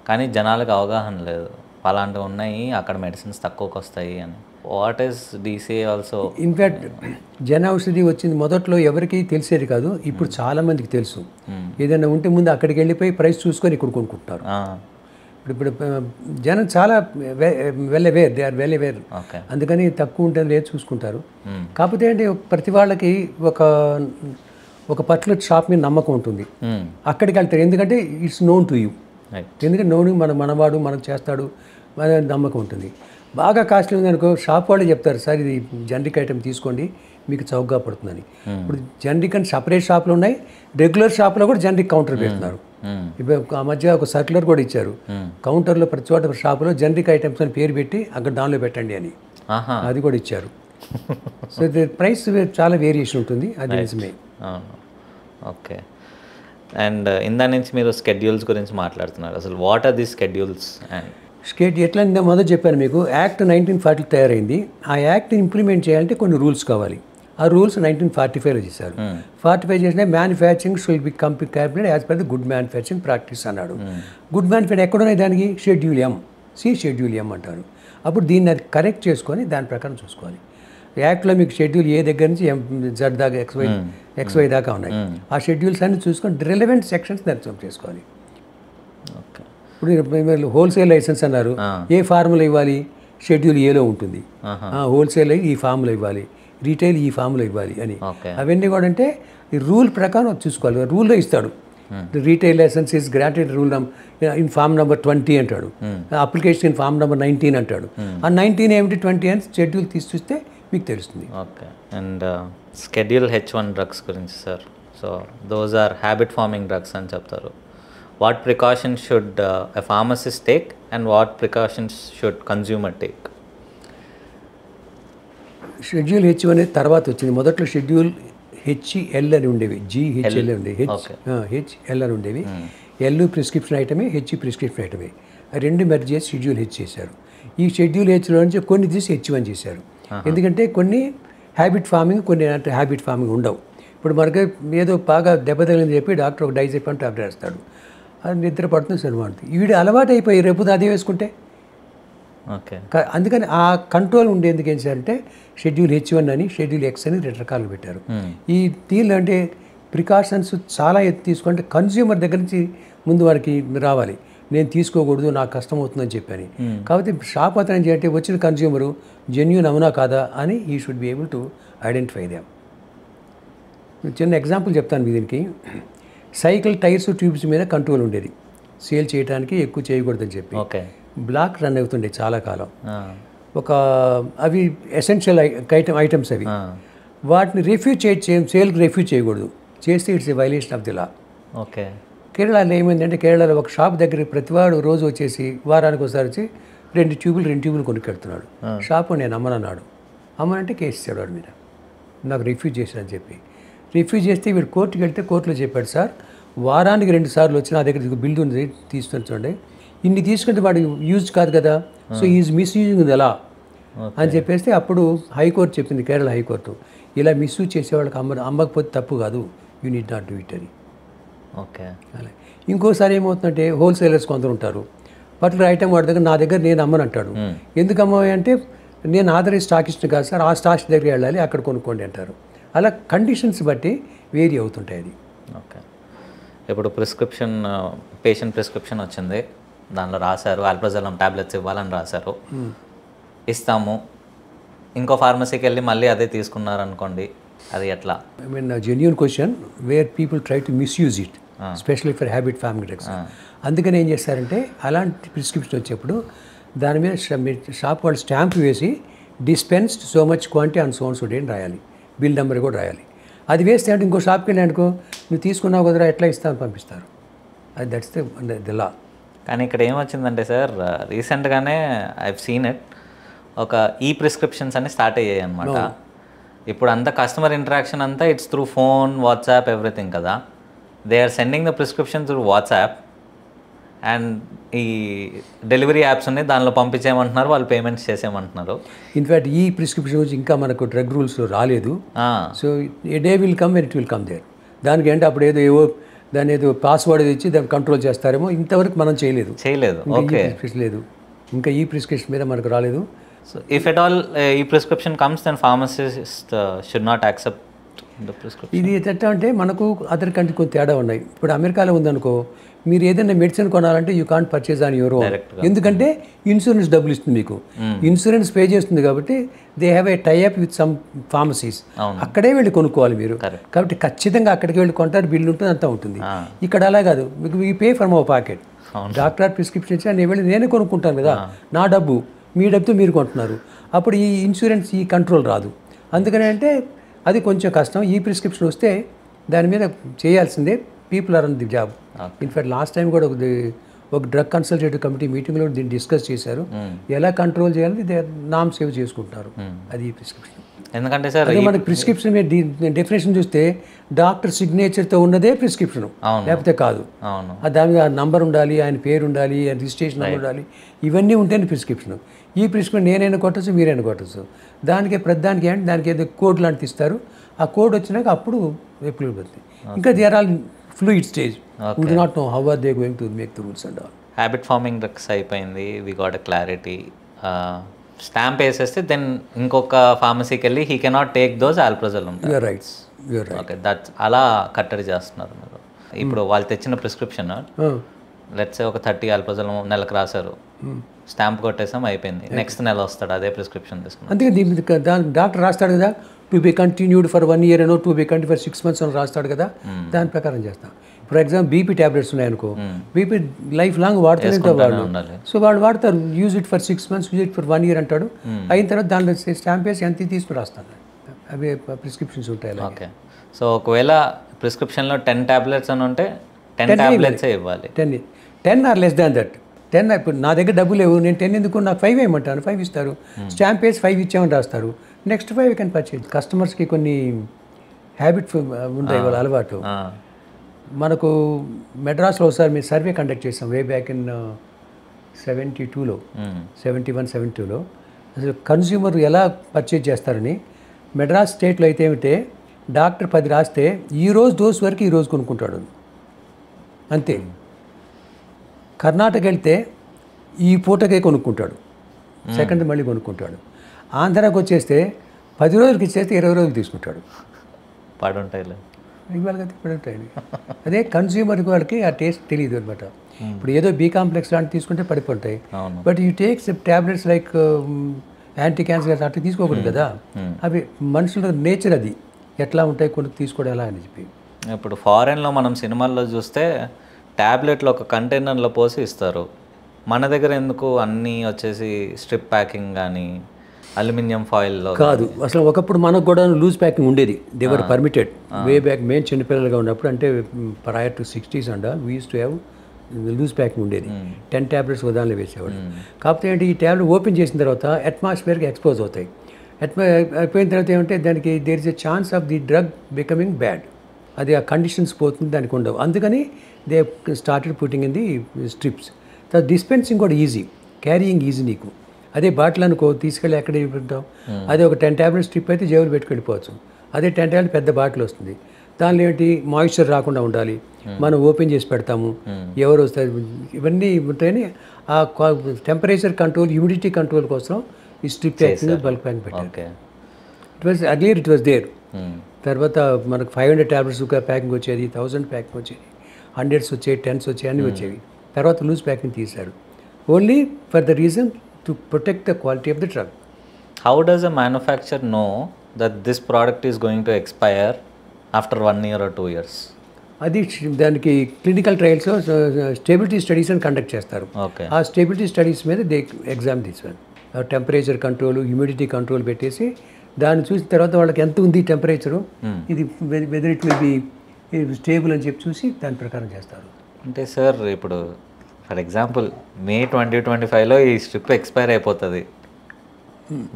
కానీ జనాలకు అవగాహన లేదు, అలాంటివి ఉన్నాయి అక్కడ మెడిసిన్స్ తక్కువకి వస్తాయి అని. What is DCA also? In fact Jan Aushadhi వచ్చింది మొదట్లో ఎవరికి తెలిసేది కాదు, ఇప్పుడు చాలామందికి తెలుసు. ఏదైనా ఉంటే ముందు అక్కడికి వెళ్ళిపోయి ప్రైస్ చూసుకొని ఇక్కడ కొనుక్కుంటారు. ఇప్పుడు జనం చాలా well aware, they are well aware. అందుకని తక్కువ ఉంటుంది లేదు చూసుకుంటారు. కాకపోతే అంటే ప్రతి వాళ్ళకి ఒక పర్టికులర్ షాప్ మీద నమ్మకం ఉంటుంది, అక్కడికి వెళ్తారు. ఎందుకంటే ఇట్స్ నోన్ టు యూ, ఎందుకంటే నోన్ మనవాడు మనకు చేస్తాడు మన నమ్మకం ఉంటుంది. బాగా కాస్ట్లీ ఉందనుకో షాప్ వాళ్ళే చెప్తారు, సార్ ఇది జనరిక్ ఐటమ్ తీసుకోండి మీకు చౌకగా పడుతుందని. ఇప్పుడు జనరిక్ అని సపరేట్ షాపులు ఉన్నాయి, రెగ్యులర్ షాప్లో కూడా జనరిక్ కౌంటర్ పెడుతున్నారు. ఇప్పుడు ఆ మధ్య ఒక సర్క్యులర్ కూడా ఇచ్చారు, కౌంటర్లో ప్రతి చోట షాపులో జనరిక్ ఐటమ్స్ అని పేరు పెట్టి అక్కడ దానిలో పెట్టండి అని, అది కూడా ఇచ్చారు. సో ప్రైస్ చాలా వేరియేషన్ ఉంటుంది, అది నిజమే. ఓకే. అండ్ ఇందా నుంచి మీరు స్కెడ్యూల్స్ గురించి మాట్లాడుతున్నారు. అసలు what are the schedules? And ఎట్లా నేను మొదలు చెప్పాను మీకు, యాక్ట్ 1940 తయారైంది. ఆ యాక్ట్ని ఇంప్లిమెంట్ చేయాలంటే కొన్ని రూల్స్ కావాలి. ఆ రూల్స్ 1945లో చేశారు. 45 చేసిన manufacturing should be complete as per the good manufacturing practice అన్నాడు. గుడ్ మ్యానుఫ్యాక్చరింగ్ ఎక్కడున్నాయి దానికి? షెడ్యూల్ ఎం, షెడ్యూల్ ఎం అంటారు. అప్పుడు దీన్ని అది కరెక్ట్ చేసుకొని దాని ప్రకారం చూసుకోవాలి. యాక్ట్లో మీకు షెడ్యూల్ ఏ దగ్గర నుంచి జెడ్ దాకా ఎక్స్వై దాకా ఉన్నాయి. ఆ షెడ్యూల్స్ అన్ని చూసుకొని రిలవెంట్ సెక్షన్స్ దర్శనం చేసుకోవాలి. ఇప్పుడు హోల్సేల్ లైసెన్స్ అన్నారు, ఏ ఫార్ములా ఇవ్వాలి? షెడ్యూల్ ఏలో ఉంటుంది. హోల్సేల్ ఈ ఫార్ములా ఇవ్వాలి, రీటైల్ ఈ ఫార్ములా ఇవ్వాలి అని. అవన్నీ కూడా అంటే ఈ రూల్ ప్రకారం చూసుకోవాలి. రూల్లో ఇస్తాడు, retail licence is granted rule in form number 20 అంటాడు, అప్లికేషన్ ఇన్ ఫార్మ్ నెంబర్ 19 అంటాడు. ఆ 19 ఏమిటి 20 అని షెడ్యూల్ తీసి చూస్తే మీకు తెలుస్తుంది. Okay. And schedule H1 drugs గురించి sir, so those are habit forming drugs అని చెప్తారు. What precautions should a pharmacist take and what precautions should consumer take? Schedule H అనేది తర్వాత వచ్చింది. మొదట్లో షెడ్యూల్ HL అని ఉండేవి, GHL ఉండేవి, HL అని ఉండేవి. ఎల్ ప్రిస్క్రిప్షన్ ఐటమే, హెచ్ ప్రిస్క్రిప్షన్ ఐటమే. రెండు మెర్జ్ చేసి షెడ్యూల్ H చేశారు. ఈ షెడ్యూల్ Hలో నుంచి కొన్ని తీసి H1 చేశారు. ఎందుకంటే కొన్ని హ్యాబిట్ ఫార్మింగ్, కొన్ని అంటే హ్యాబిట్ ఫార్మింగ్ ఉండవు. ఇప్పుడు మనకి ఏదో బాగా దెబ్బతగిలింది చెప్పి డాక్టర్ ఒక డైజెపాన్ టాబ్లెట్ వేస్తాడు, అది నిద్ర పడుతుంది సరిమాడుతుంది. వీడు అలవాటు అయిపోయి రేపు అదే వేసుకుంటే ఓకే. అందుకని ఆ కంట్రోల్ ఉండేందుకు ఏం చేయాలంటే షెడ్యూల్ H1 అని, షెడ్యూల్ X అని 2 రకాలు పెట్టారు. ఈ దీనిలో అంటే ప్రికాషన్స్ చాలా తీసుకుంటే కన్జ్యూమర్ దగ్గర నుంచి ముందు వారికి రావాలి, నేను తీసుకోకూడదు నాకు కష్టం అవుతుందని చెప్పని. కాబట్టి షాప్ అతను చేయంటే వచ్చిన కన్జ్యూమరు జెన్యూన్ అవునా కాదా అని ఈ should be able to identify them. చిన్న ఎగ్జాంపుల్ చెప్తాను దీనికి. సైకిల్ టైర్స్ ట్యూబ్స్ మీద కంట్రోల్ ఉండేది, సేల్ చేయడానికి ఎక్కువ చేయకూడదని చెప్పి. బ్లాక్ రన్ అవుతుండే చాలా కాలం. అవి ఎసెన్షియల్ ఐటమ్స్ అవి, వాటిని రిఫ్యూజ్ సేల్కి రిఫ్యూజ్ చేయకూడదు, చేస్తే it's a violation of the law. Okay. కేరళలో ఏమైందంటే, కేరళలో ఒక షాప్ దగ్గరికి ప్రతివాడు రోజు వచ్చేసి వారానికి ఒకసారి వచ్చి 2 ట్యూబులు కొనుక్కెడుతున్నాడు. షాపు నేను అమ్మనన్నాడు, అమ్మనంటే కేసు ఇచ్చాడు వాడి మీద, నాకు రిఫ్యూజ్ చేశాడని చెప్పి. రిఫ్యూజ్ చేస్తే వీడు కోర్టుకి వెళ్తే కోర్టులో చెప్పాడు, సార్ వారానికి 2 సార్లు వచ్చి నా దగ్గర బిల్లు ఉంది తీసుకొని చూడండి, ఇన్ని తీసుకుంటే వాడు యూజ్ కాదు కదా, so is misusing the law అని చెప్పేస్తే అప్పుడు హైకోర్టు చెప్పింది, కేరళ హైకోర్టు, ఇలా మిస్యూజ్ చేసేవాళ్ళకి అమ్మకపోతే తప్పు కాదు, you need not do it అని. ఓకే. అలా ఇంకోసారి ఏమవుతుందంటే హోల్సేలర్స్ కొందరు ఉంటారు, పర్టికులర్ ఐటమ్ వాడి దగ్గర నా దగ్గర నేను అమ్మని అంటాడు. ఎందుకు అమ్మాయి అంటే నేను ఆథరైజ్ స్టాకిస్ట్ కాదు సార్, ఆ స్టాక్ దగ్గరికి వెళ్ళాలి అక్కడ కొనుక్కోండి అంటారు. అలా కండిషన్స్ బట్టి వేరీ అవుతుంటాయి అది. ఓకే. ఇప్పుడు ప్రిస్క్రిప్షన్, పేషెంట్ ప్రిస్క్రిప్షన్ వచ్చింది, దానిలో రాశారు ఆల్ప్రజోలం టాబ్లెట్స్ ఇవ్వాలని రాశారు, ఇస్తాము, ఇంకో ఫార్మసీకి వెళ్ళి మళ్ళీ అదే తీసుకున్నారు అనుకోండి, అది ఎట్లా? I mean genuine question where people try to misuse it, specially for habit forming drugs. అందుకని ఏం చేస్తారంటే అలాంటి ప్రిస్క్రిప్షన్ వచ్చేప్పుడు దాని మీద షాప్ వాళ్ళు స్టాంప్ వేసి dispensed so much quantity and so and so day అని రాయాలి, బిల్ నెంబర్ కూడా రాయాలి. అది వేస్తే అంటే ఇంకో షాప్కి వెళ్ళి అనుకో, నువ్వు తీసుకున్నావు కదరా ఎట్లా ఇస్తాను పంపిస్తారు, అది దట్స్ ది లా. కానీ ఇక్కడ ఏమొచ్చిందంటే సార్, రీసెంట్గానే ఐవ్ సీన్ ఇట్, ఒక ఈ ప్రిస్క్రిప్షన్స్ అన్ని స్టార్ట్ అయ్యాయి అనమాట. ఇప్పుడు అంతా కస్టమర్ ఇంటరాక్షన్ అంతా it's through phone, WhatsApp, everything కదా. They are sending the prescription through WhatsApp and ఈ డెలివరీ యాప్స్ ఉన్నాయి దానిలో పంపించేయమంటున్నారు, వాళ్ళు పేమెంట్స్ చేసేయమంటున్నారు. ఇన్ఫ్యాక్ట్ ఈ ప్రిస్క్రిప్షన్ గురించి ఇంకా మనకు డ్రగ్ రూల్స్లో రాలేదు. So a day will come when it will come there. దానికి ఏంటి అప్పుడు దాని ఏదో పాస్వర్డ్ ఇచ్చి దాన్ని కంట్రోల్ చేస్తారేమో, ఇంతవరకు మనం చేయలేదు. ఓకే. లేదు, ఇంకా ఈ ప్రిస్క్రిప్షన్ మీద మనకు రాలేదు. So if at all e prescription comes then pharmacist should not accept the prescription. ఇది ఎట్లా అంటే మనకు అదర్ కంట్రీ కొంచెం తేడా ఉన్నాయి. ఇప్పుడు అమెరికాలో ఉందనుకో, మీరు ఏదైనా మెడిసిన్ కొనాలంటే you can't purchase on your own, ఎందుకంటే ఇన్సూరెన్స్ డబ్బులు ఇస్తుంది మీకు, ఇన్సూరెన్స్ పే చేస్తుంది కాబట్టి they have a tie up with some pharmacies, అక్కడే వెళ్ళి కొనుక్కోవాలి మీరు. కాబట్టి ఖచ్చితంగా అక్కడికి వెళ్ళి కొంటారు, బిల్లు ఉంటుంది, అంతా ఉంటుంది. ఇక్కడ అలా కాదు, మీకు ఈ pay from our pocket. Doctor prescription ఇచ్చి నేను వెళ్ళి నేనే కొనుక్కుంటాను కదా, నా డబ్బు, మీ డబ్బుతో మీరు కొంటున్నారు. అప్పుడు ఈ ఇన్సూరెన్స్ ఈ కంట్రోల్ రాదు. అందుకని అంటే అది కొంచెం కష్టం. ఈ ప్రిస్క్రిప్షన్ వస్తే దాని మీద చేయాల్సిందే. People are on the job. In fact last time కూడా ఒక డ్రగ్ కన్సల్టేటివ్ కమిటీ మీటింగ్లో దీన్ని డిస్కస్ చేశారు. ఎలా కంట్రోల్ చేయాలని దే నామ్ సేవ్ చేసుకుంటున్నారు. అది ప్రిస్క్రిప్షన్. ఎందుకంటే సార్ మనకి ప్రిస్క్రిప్షన్ మీద డెఫినేషన్ చూస్తే డాక్టర్ సిగ్నేచర్తో ఉన్నదే ప్రిస్క్రిప్షన్, లేకపోతే కాదు. దాని మీద నంబర్ ఉండాలి, ఆయన పేరు ఉండాలి, ఆయన రిజిస్ట్రేషన్ నెంబర్ ఉండాలి, ఇవన్నీ ఉంటేనే ప్రిస్క్రిప్షన్. ఈ ప్రిస్క్రిప్షన్ నేనైనా కొట్టచ్చు, మీరైనా కొట్టచ్చు. దానికి ప్రతిదానికి ఏంటి, దానికి ఏదో కోడ్ లాంటిది ఇస్తారు. ఆ కోడ్ వచ్చినాక అప్పుడు అప్లికబుల్ అవుతుంది. ఇంకా they are all fluid stage. We do not know how are they going to make the rules and all. Habit forming drugs అయిపోయింది, we got a clarity. Stamp వేసేస్తే దెన్ ఇంకొక ఫార్మసీకి వెళ్ళి he cannot take those alprazolam ఉంటాయి. Right. Okay, that's అలా కట్టడి చేస్తున్నారు మీరు. ఇప్పుడు వాళ్ళు తెచ్చిన ప్రిస్క్రిప్షన్ లెట్స్ ఒక 30 ఆల్ప్రజల్ నెలకు రాశారు, స్టాంప్ కొట్టేసాం, అయిపోయింది. నెక్స్ట్ నెల వస్తాడు అదే ప్రిస్క్రిప్షన్ తీసుకుని. అందుకే డాక్టర్ రాస్తాడు కదా, to be continued for 1 year అనో, to be continue for 6 months అని రాస్తాడు కదా, దాని ప్రకారం చేస్తాం. ఫర్ ఎగ్జాంపుల్ బీపీ ట్యాబ్లెట్స్ ఉన్నాయనుకో, బీపీ లైఫ్ లాంగ్ వాడుతూనే వాళ్ళు. సో వాళ్ళు వాడతారు, use it for 6 months, use it for 1 year అంటాడు. అయిన తర్వాత దాంట్లో స్టాంప్ వేసి ఎంత తీసుకుని రాస్తాను. అవి ప్రిస్క్రిప్షన్స్ ఉంటాయి. ఓకే, సో ఒకవేళ ప్రిస్క్రిప్షన్లో 10 tablets అని ఉంటే 10 tablets ఇవ్వాలి. 10 ఆర్ లెస్ దాన్ దట్. 10 ఇప్పుడు నా దగ్గర డబ్బు లేవు, నేను 10 ఎందుకు, నాకు 5 వేయమంటాను, 5 ఇస్తారు. స్టాంప్ వేసి 5 ఇచ్చామని రాస్తారు. Next 5 can purchase. కస్టమర్స్కి కొన్ని హ్యాబిట్స్ ఉంటాయి, వాళ్ళ అలవాటు. మనకు మెడ్రాస్లో ఒకసారి మేము సర్వే కండక్ట్ చేసాం, వే బ్యాక్ ఇన్ 72లో, 71, 72లో. అసలు కన్స్యూమర్ ఎలా పర్చేజ్ చేస్తారని. మెడ్రాస్ స్టేట్లో అయితే ఏమిటే, డాక్టర్ 10 రాస్తే ఈరోజు డోస్ వరకు ఈరోజు కొనుక్కుంటాడు అంతే. కర్ణాటక వెళ్తే ఈ పూటకే కొనుక్కుంటాడు, సెకండ్ మళ్ళీ కొనుక్కుంటాడు. ఆంధ్రాకి వచ్చేస్తే 10 రోజులకి ఇచ్చేస్తే 20 రోజులు తీసుకుంటాడు. పడుంటాయి ఇవాళ పడుంటాయి. అదే కన్స్యూమర్ వాళ్ళకి ఆ టేస్ట్ తెలియదు అనమాట. ఇప్పుడు ఏదో బీ కాంప్లెక్స్ లాంటి తీసుకుంటే పడిపోతాయి. But you takes tablets like anti cancer అట్లా తీసుకోకూడదు కదా. అవి మనుషుల నేచర్, అది ఎట్లా ఉంటాయి కొన్ని తీసుకోవడం ఎలా అని చెప్పి. ఇప్పుడు ఫారెన్లో మనం సినిమాల్లో చూస్తే ట్యాబ్లెట్లు ఒక కంటైనర్లో పోసి ఇస్తారు. మన దగ్గర ఎందుకు అన్నీ వచ్చేసి స్ట్రిప్ ప్యాకింగ్ కానీ అల్యూమినియం ఫాయిల్లో కాదు. అసలు ఒకప్పుడు మనకు కూడా లూజ్ ప్యాకింగ్ ఉండేది. They were permitted way back. మేము చిన్నపిల్లలుగా ఉన్నప్పుడు, అంటే prior to 60s and we use to have loose packing ఉండేది. 10 tablets ఉదాహరణ వేసేవాడు. కాకపోతే ఏంటి, ఈ ట్యాబ్లెట్ ఓపెన్ చేసిన తర్వాత అట్మాస్ఫియర్కి ఎక్స్పోజ్ అవుతాయి. అయిపోయిన తర్వాత ఏమంటే దానికి there is a chance of the drug becoming bad. అది ఆ కండిషన్స్ పోతుంది, దానికి ఉండవు. అందుకని they started putting in the strips. తర్వాత డిస్పెన్సింగ్ కూడా ఈజీ, క్యారీయింగ్ ఈజీ నీకు. అదే బాటిల్ అనుకో, తీసుకెళ్ళి ఎక్కడ పెడతాం. అదే ఒక 10 tablets స్ట్రిప్ అయితే జేబులు పెట్టుకెళ్ళిపోవచ్చు. అదే 10 tablets పెద్ద బాటిల్ వస్తుంది. దానిలో ఏంటి, మాయిశ్చర్ రాకుండా ఉండాలి, మనం ఓపెన్ చేసి పెడతాము, ఎవరు వస్తారు, ఇవన్నీ ఉంటాయని ఆ టెంపరేచర్ కంట్రోల్, హ్యూమిడిటీ కంట్రోల్ కోసం ఈ స్ట్రిప్ ప్యాకింగ్, బల్క్ ప్యాకింగ్ పెట్టారు. It was earlier, it was there. తర్వాత మనకు 500 tablets ప్యాకింగ్ వచ్చేది, 1000 ప్యాకింగ్ వచ్చేది, 100s వచ్చేవి, 10s వచ్చేవి, అన్నీ వచ్చేవి. తర్వాత లూజ్ ప్యాకింగ్ తీశారు, only for the reason to protect the quality of the drug. How does a manufacture know that this product is going to expire after 1 year or 2 years? అది దానికి clinical trials, stability studies అని conduct చేస్తారు. ఆ stability studies మీద they exam తీసారు. Temperature control, humidity control పెట్టేసి దాన్ని చూసిన తర్వాత వాళ్ళకి ఎంత ఉంది టెంపరేచరు, ఇది whether it will be stable అని చెప్పి చూసి దాని ప్రకారం చేస్తారు. అంటే సార్ ఇప్పుడు ఫర్ ఎగ్జాంపుల్ May 2025లో ఈ స్ట్రిప్ ఎక్స్పైర్ అయిపోతుంది.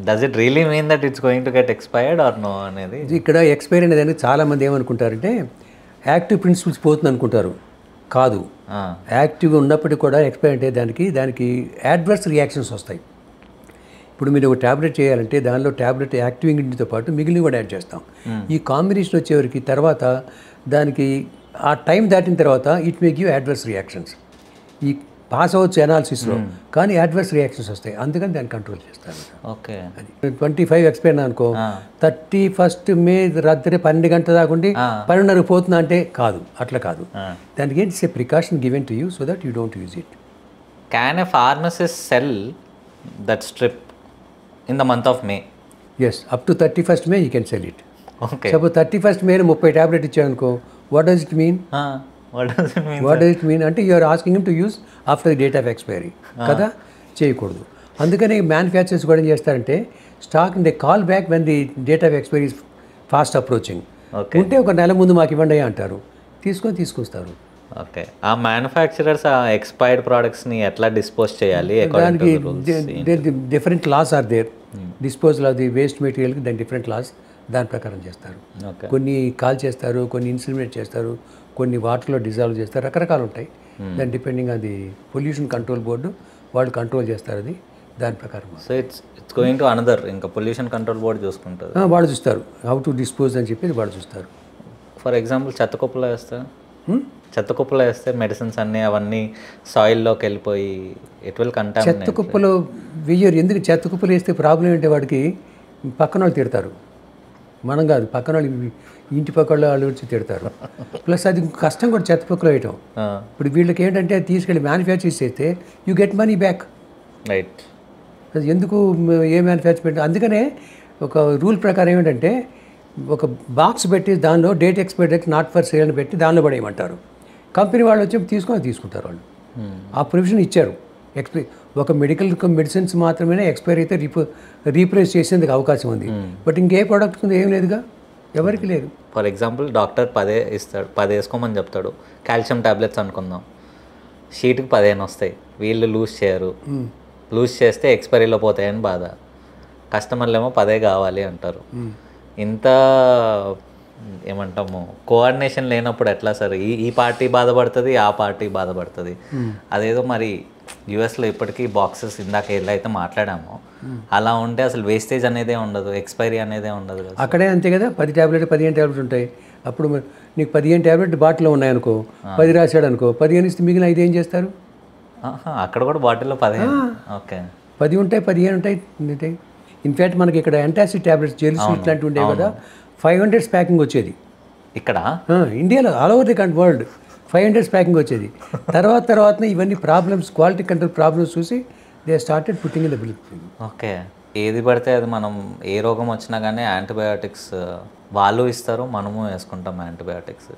Does it really mean that it's going to get expired or no అనేది? ఇక్కడ ఎక్స్పైర్ అనేది చాలామంది ఏమనుకుంటారంటే యాక్టివ్ ప్రిన్సిపల్స్ పోతుంది అనుకుంటారు. కాదు, యాక్టివ్గా ఉన్నప్పటికీ కూడా ఎక్స్పైర్ అంటే దానికి యాడ్వర్స్ రియాక్షన్స్ వస్తాయి. ఇప్పుడు మీరు ఒక ట్యాబ్లెట్ చేయాలంటే దానిలో ట్యాబ్లెట్ యాక్టివ్ ఇంగ్రీడియంట్తో పాటు మిగిలిన కూడా యాడ్ చేస్తాం. ఈ కాంబినేషన్ వచ్చేవరకు తర్వాత దానికి ఆ టైం దాటిన తర్వాత it may give adverse reactions. ఈ పాస్ అవ్వచ్చు అనాలిసిస్లో, కానీ అడ్వర్స్ రియాక్షన్స్ వస్తాయి, అందుకని దాన్ని కంట్రోల్ చేస్తాను. ఓకే. 25 ఎక్స్పైర్ అనుకో, 31 మే రాత్రి 12 గంటల దాకా ఉండి 12:30 పోతుందా అంటే కాదు, అట్లా కాదు. దానికి ఏంటి say precaution given to you so that you don't use it. Can a pharmacist sell that strip in the month of May? Yes, up to 31st May you can sell it. Okay. Suppose 31st May 30 tablet ఇచ్చావనుకో, what does it mean? What does it mean? What does it mean అంటే you're asking him to use after the date of expiry కదా, చేయకూడదు. అందుకని manufacturers కూడా ఏం చేస్తారంటే stock they call back when the date of expiry is fast approaching. ఉంటే ఒక నెల ముందు మాకు ఇవ్వండి అంటారు, తీసుకొస్తారు. ఓకే. ఆ మ్యానుఫ్యాక్చరర్స్ ఆ ఎక్స్పైర్డ్ ప్రోడక్ట్స్ని ఎట్లా డిస్పోజ్ చేయాలి? దానికి different laws are there. Disposal of the waste మెటీరియల్కి దాని డిఫరెంట్ లాస్, దాని ప్రకారం చేస్తారు. కొన్ని కాల్ చేస్తారు, కొన్ని ఇన్సిమినేట్ చేస్తారు, కొన్ని వాటర్లో డిజాల్వ్ చేస్తారు, రకరకాలు ఉంటాయి. దాని డిపెండింగ్ అది పొల్యూషన్ కంట్రోల్ బోర్డు వాళ్ళు కంట్రోల్ చేస్తారు, అది దాని ప్రకారం. So it's going to another, ఇంకా పొల్యూషన్ కంట్రోల్ బోర్డు చూసుకుంటారు. వాళ్ళు చూస్తారు హౌ టు డిస్పోజ్ అని చెప్పి వాళ్ళు చూస్తారు. ఫర్ ఎగ్జాంపుల్ చెత్త కుప్పలో వేస్తే మెడిసిన్స్ అన్నీ అవన్నీ సాయిల్లోకి వెళ్ళిపోయి ఇట్ విల్ కంటామినేట్. చెత్త కుప్పలో వెయ్యరు. ఎందుకు చెత్త కుప్పలు వేస్తే ప్రాబ్లం ఏంటి, వాడికి పక్కన వాళ్ళు తిడతారు, మనం కాదు, పక్కన వాళ్ళు ఇంటి పక్కన వాళ్ళు వచ్చి తిడతారు. ప్లస్ అది కష్టం కూడా చెత్త కుప్పలో వేయటం. ఇప్పుడు వీళ్ళకి ఏంటంటే తీసుకెళ్ళి మ్యానుఫ్యాక్చర్ చేస్తే you get money back. Right. అది ఎందుకు ఏ మ్యానుఫ్యాక్చర్, అందుకనే ఒక రూల్ ప్రకారం ఏమిటంటే ఒక బాక్స్ పెట్టి దానిలో date expiry date not for sale అని పెట్టి దానిలో పడేయమంటారు. కంపెనీ వాళ్ళు వచ్చి తీసుకుంటారు వాళ్ళు. ఆ ప్రొవిజన్ ఇచ్చారు. ఒక మెడికల్ మెడిసిన్స్ మాత్రమే ఎక్స్పైరీ అయితే రీప్లేస్ చేసేందుకు అవకాశం ఉంది. బట్ ఇంకే ప్రోడక్ట్ ఉంది ఏం లేదుగా, ఎవరికి లేదు. ఫర్ ఎగ్జాంపుల్ డాక్టర్ 10 ఇస్తాడు, 10 వేసుకోమని చెప్తాడు. కాల్షియం టాబ్లెట్స్ అనుకుందాం, షీట్కి 15 వస్తాయి, వీళ్ళు లూజ్ చేయరు. లూజ్ చేస్తే ఎక్స్పైరీలో పోతాయని బాధ. కస్టమర్లు ఏమో 10 కావాలి అంటారు. ఇంత ఏమంటాము కోఆర్డినేషన్ లేనప్పుడు ఎట్లా సార్? ఈ పార్టీ బాధపడుతుంది, ఆ పార్టీ బాధపడుతుంది. అదేదో మరి యూఎస్లో ఇప్పటికీ బాక్సెస్ ఇందాక ఎలా అయితే మాట్లాడామో అలా ఉంటే అసలు వేస్టేజ్ అనేదే ఉండదు, ఎక్స్పైరీ అనేదే ఉండదు కదా. అక్కడే అంతే కదా, 10 టాబ్లెట్ 15 టాబ్లెట్ ఉంటాయి. అప్పుడు నీకు 15 టాబ్లెట్ బాటిల్లో ఉన్నాయనుకో, 10 రాశాడు అనుకో, 15 ఇస్తే మిగిలిన 5 ఏం చేస్తారు? అక్కడ కూడా బాటిల్లో 15. ఓకే. 10 ఉంటాయి, 15 ఉంటాయి. ఇన్ఫ్యాక్ట్ మనకి ఇక్కడ యాంటాసిడ్ టాబ్లెట్స్ జెల్స్ ఇట్లాంటివి ఉండేవి కదా, 500 ప్యాకింగ్ వచ్చేది ఇక్కడ ఇండియాలో. All over the world 500 packing వచ్చేది. తర్వాత ఇవన్నీ ప్రాబ్లమ్స్, క్వాలిటీ కంట్రోల్ ప్రాబ్లమ్స్ చూసి they started putting in the bill. Okay. ఏది పడితే అది మనం ఏ రోగం వచ్చినా కానీ యాంటీబయాటిక్స్ వాళ్ళు ఇస్తారు, మనము వేసుకుంటాం యాంటీబయాటిక్స్.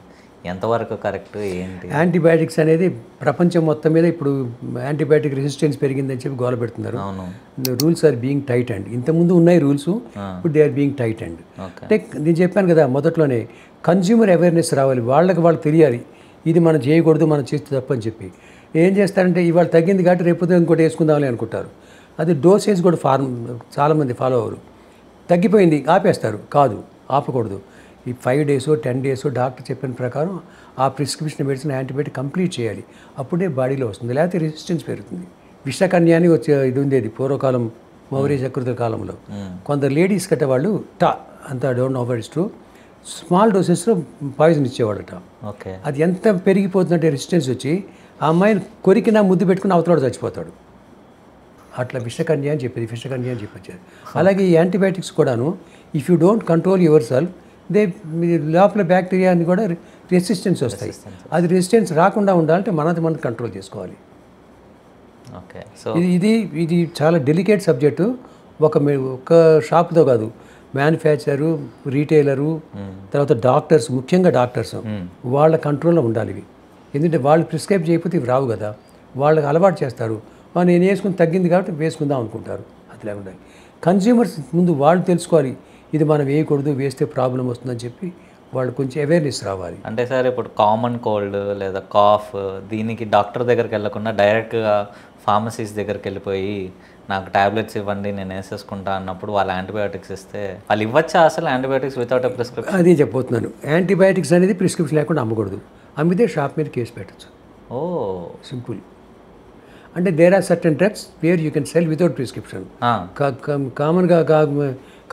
ఎంతవరకు కరెక్ట్ ఏంటి? యాంటీబయాటిక్స్ అనేది ప్రపంచం మొత్తం మీద ఇప్పుడు యాంటీబయాటిక్ రెసిస్టెన్స్ పెరిగిందని చెప్పి గోల పెడుతున్నారు. అవును. Rules are being tight and ఇంతకుముందు ఉన్నాయి రూల్స్, ఇప్పుడు they are being tight and. అంటే నేను చెప్పాను కదా మొదట్లోనే, కన్జ్యూమర్ అవేర్నెస్ రావాలి, వాళ్ళకి తెలియాలి ఇది మనం చేయకూడదు, మనం చేస్తే తప్పని చెప్పి. ఏం చేస్తారంటే ఇవాళ తగ్గింది కాబట్టి రేపు ఇంకోటి వేసుకుందామని అనుకుంటారు. అది డోసేజ్ కూడా చాలామంది ఫాలో అవ్వరు. తగ్గిపోయింది ఆపేస్తారు, కాదు ఆపకూడదు. ఈ 5 days 10 days డాక్టర్ చెప్పిన ప్రకారం ఆ ప్రిస్క్రిప్షన్ మెడిసిన్ యాంటీబయాటిక్ కంప్లీట్ చేయాలి, అప్పుడే బాడీలో వస్తుంది, లేకపోతే రెసిస్టెన్స్ పెరుగుతుంది. విషకన్య అని వచ్చే ఇది ఉండేది పూర్వకాలం మౌర్య చక్రవర్తుల కాలంలో. కొందరు లేడీస్ కట్టే వాళ్ళు అంత don't know it's true, small డోసెస్లో పాయిజన్ ఇచ్చేవాళ్ళట. ఓకే. అది ఎంత పెరిగిపోతుందంటే రెసిస్టెన్స్ వచ్చి ఆ అమ్మాయిని కొరికినా ముద్దు పెట్టుకుని అవతలాడు చచ్చిపోతాడు. అట్లా విషకన్య అని చెప్పొచ్చారు. అలాగే ఈ యాంటీబయాటిక్స్ కూడాను if you don't control your self లోపల బ్యాక్టీరియా అని కూడా రెసిస్టెన్స్ వస్తాయి. అది రెసిస్టెన్స్ రాకుండా ఉండాలంటే మనం కంట్రోల్ చేసుకోవాలి. ఓకే. సో ఇది చాలా డెలికేట్ సబ్జెక్టు. ఒక షాప్తో కాదు, మ్యానుఫ్యాక్చరరు, రీటైలరు, తర్వాత డాక్టర్స్, ముఖ్యంగా డాక్టర్స్ వాళ్ళ కంట్రోల్లో ఉండాలి ఇవి. ఎందుకంటే వాళ్ళు ప్రిస్క్రైబ్ చేయకపోతే ఇవి రావు కదా, వాళ్ళకి అలవాటు చేస్తారు. నేను వేసుకుని తగ్గింది కాబట్టి వేసుకుందాం అనుకుంటారు. అట్లా ఉండాలి. కన్జ్యూమర్స్ ముందు వాళ్ళు తెలుసుకోవాలి, ఇది మనం వేయకూడదు, వేస్తే ప్రాబ్లం వస్తుందని చెప్పి వాళ్ళు కొంచెం అవేర్నెస్ రావాలి. అంటే సార్ ఇప్పుడు కామన్ కోల్డ్ లేదా కాఫ్ దీనికి డాక్టర్ దగ్గరికి వెళ్ళకుండా డైరెక్ట్గా ఫార్మసీస్ దగ్గరికి వెళ్ళిపోయి నాకు ట్యాబ్లెట్స్ ఇవ్వండి నేను వేసేసుకుంటా అన్నప్పుడు వాళ్ళు యాంటీబయాటిక్స్ ఇస్తే వాళ్ళు ఇవ్వచ్చా అసలు యాంటీబయాటిక్స్ వితౌట్ ఎ ప్రిస్క్రిప్షన్? అదే చెప్పబోతున్నాను. యాంటీబయాటిక్స్ అనేది ప్రిస్క్రిప్షన్ లేకుండా అమ్మకూడదు. అమ్మితే షాప్ మీద కేసు పెట్టచ్చు. ఓ సింపుల్. అంటే there are certain drugs where you can sell without prescription. కామన్గా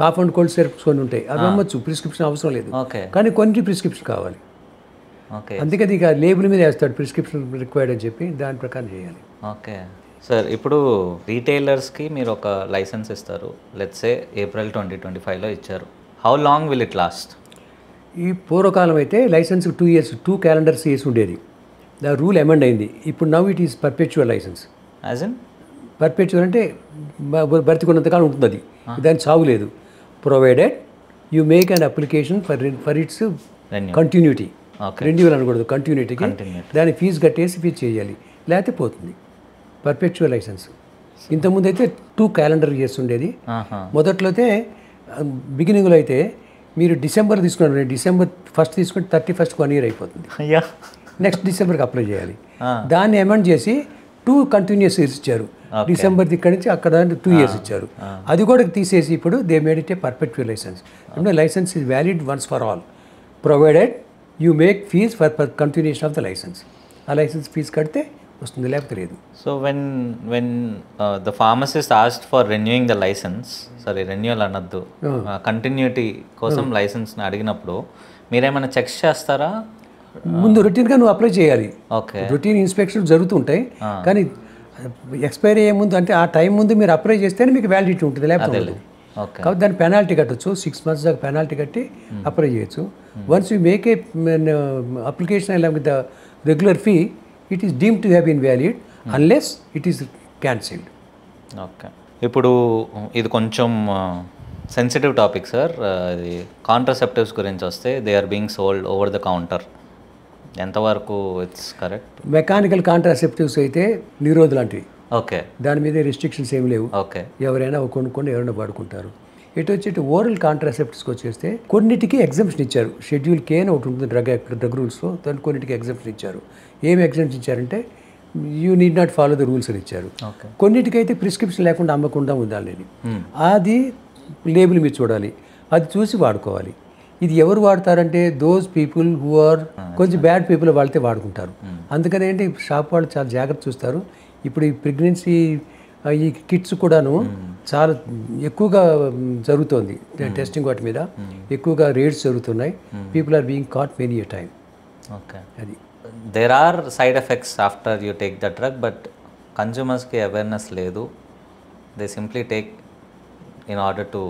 కాఫ్ అండ్ కోల్డ్ సిరప్స్ కొన్ని ఉంటాయి, అవి అమ్మచ్చు, ప్రిస్క్రిప్షన్ అవసరం లేదు. కానీ కొన్ని ప్రిస్క్రిప్షన్ కావాలి. అందుకని ఇక లేబుల్ మీద వేస్తాడు ప్రిస్క్రిప్షన్ రిక్వైర్డ్ అని చెప్పి దాని ప్రకారం చేయాలి. ఓకే సార్, ఇప్పుడు రీటైలర్స్కి మీరు ఒక లైసెన్స్ ఇస్తారు, లెట్సే April 2025లో ఇచ్చారు. How long will it last? ఈ పూర్వకాలం అయితే లైసెన్స్ 2 years 2 calendar years ఉండేది. ద రూల్ అమెండ్ అయింది. ఇప్పుడు now it is perpetual licence. As in perpetual అంటే బ్రతికున్నంతకాలం ఉంటుంది అది, దాని చావు లేదు. Provided you make an application for its continuity. Renewal అనకూడదు, కంటిన్యూటీకి దాని ఫీజు కట్టేసి ఫీజు చేయాలి, లేకపోతే పోతుంది. Perpetual licence. ఇంతకుముందు అయితే 2 calendar years ఉండేది. మొదట్లో అయితే బిగినింగ్లో అయితే మీరు డిసెంబర్ తీసుకున్నారు, December 1st తీసుకుంటే 31st 1 year అయిపోతుంది. అయ్యా, నెక్స్ట్ డిసెంబర్కి అప్లై చేయాలి. దాన్ని అమెండ్ చేసి 2 continuous years ఇచ్చారు. డిసెంబర్ ఇక్కడి నుంచి అక్కడ 2 years ఇచ్చారు. అది కూడా తీసేసి ఇప్పుడు they made it a perpetual license. అంటే license is valid once for all provided you make fees for continuation of the license. ఆ లైసెన్స్ ఫీజు కడితే వస్తుంది, లేకపోతే లేదు. So when the pharmacist asked for renewing the license, sorry renewal అనద్దు, continuity కోసం లైసెన్స్ని అడిగినప్పుడు మీరేమైనా చెక్స్ చేస్తారా? ముందు రొటీన్గా నువ్వు అప్లై చేయాలి. ఓకే, రొటీన్ ఇన్స్పెక్షన్ జరుగుతుంటాయి, కానీ ఎక్స్పైరీ అయ్యే ముందు అంటే ఆ టైం ముందు మీరు అప్లై చేస్తేనే మీకు వ్యాలిడిటీ ఉంటుంది, లేకపోతే ఉండదు. ఓకే, కాబట్టి దాన్ని పెనాల్టీ కట్టచ్చు, 6 months దాకా పెనాల్టీ కట్టి అప్లై చేయొచ్చు. Once you make a application along with the regular fee, it is deemed to have been valid unless it is cancelled. Okay. ఇప్పుడు ఇది కొంచెం సెన్సిటివ్ టాపిక్ సార్. ఇది కాంట్రాసెప్టివ్స్ గురించి వస్తే they are being sold over the counter, ఎంతవరకు it's correct? Mechanical contraceptives అయితే నిరోధ లాంటివి. Okay, దాని మీద రెస్ట్రిక్షన్స్ ఏమి లేవు. ఓకే, ఎవరైనా కొనుక్కొని ఎవరైనా వాడుకుంటారు. ఇటు వచ్చి ఓరల్ కాంట్రాసెప్టివ్స్కి వచ్చేస్తే కొన్నిటికి ఎగ్జంప్షన్ ఇచ్చారు. షెడ్యూల్ K అని ఒకటి ఉంటుంది డ్రగ్ రూల్స్లో, దాన్ని కొన్నిటికి ఎగ్జంప్షన్ ఇచ్చారు. ఏమి ఎగ్జంప్షన్ ఇచ్చారంటే you need not follow the rules అని ఇచ్చారు. కొన్నిటికైతే ప్రిస్క్రిప్షన్ లేకుండా అమ్మకుండా ఉండాలని, అది లేబుల్ మీద చూడాలి, అది చూసి వాడుకోవాలి. ఇది ఎవరు వాడతారంటే దోస్ పీపుల్ హూ ఆర్ కొంచెం బ్యాడ్ పీపుల్ వాడితే వాడుకుంటారు. అందుకని ఏంటి షాప్ వాళ్ళు చాలా జాగ్రత్త చూస్తారు. ఇప్పుడు ఈ ప్రెగ్నెన్సీ ఈ కిట్స్ కూడాను చాలా ఎక్కువగా జరుగుతోంది టెస్టింగ్, వాటి మీద ఎక్కువగా రేట్స్ జరుగుతున్నాయి. People are being caught many a time. Okay, అది there are side effects after you take the drug, but కన్జ్యూమర్స్కి అవేర్నెస్ లేదు. They simply take in order to,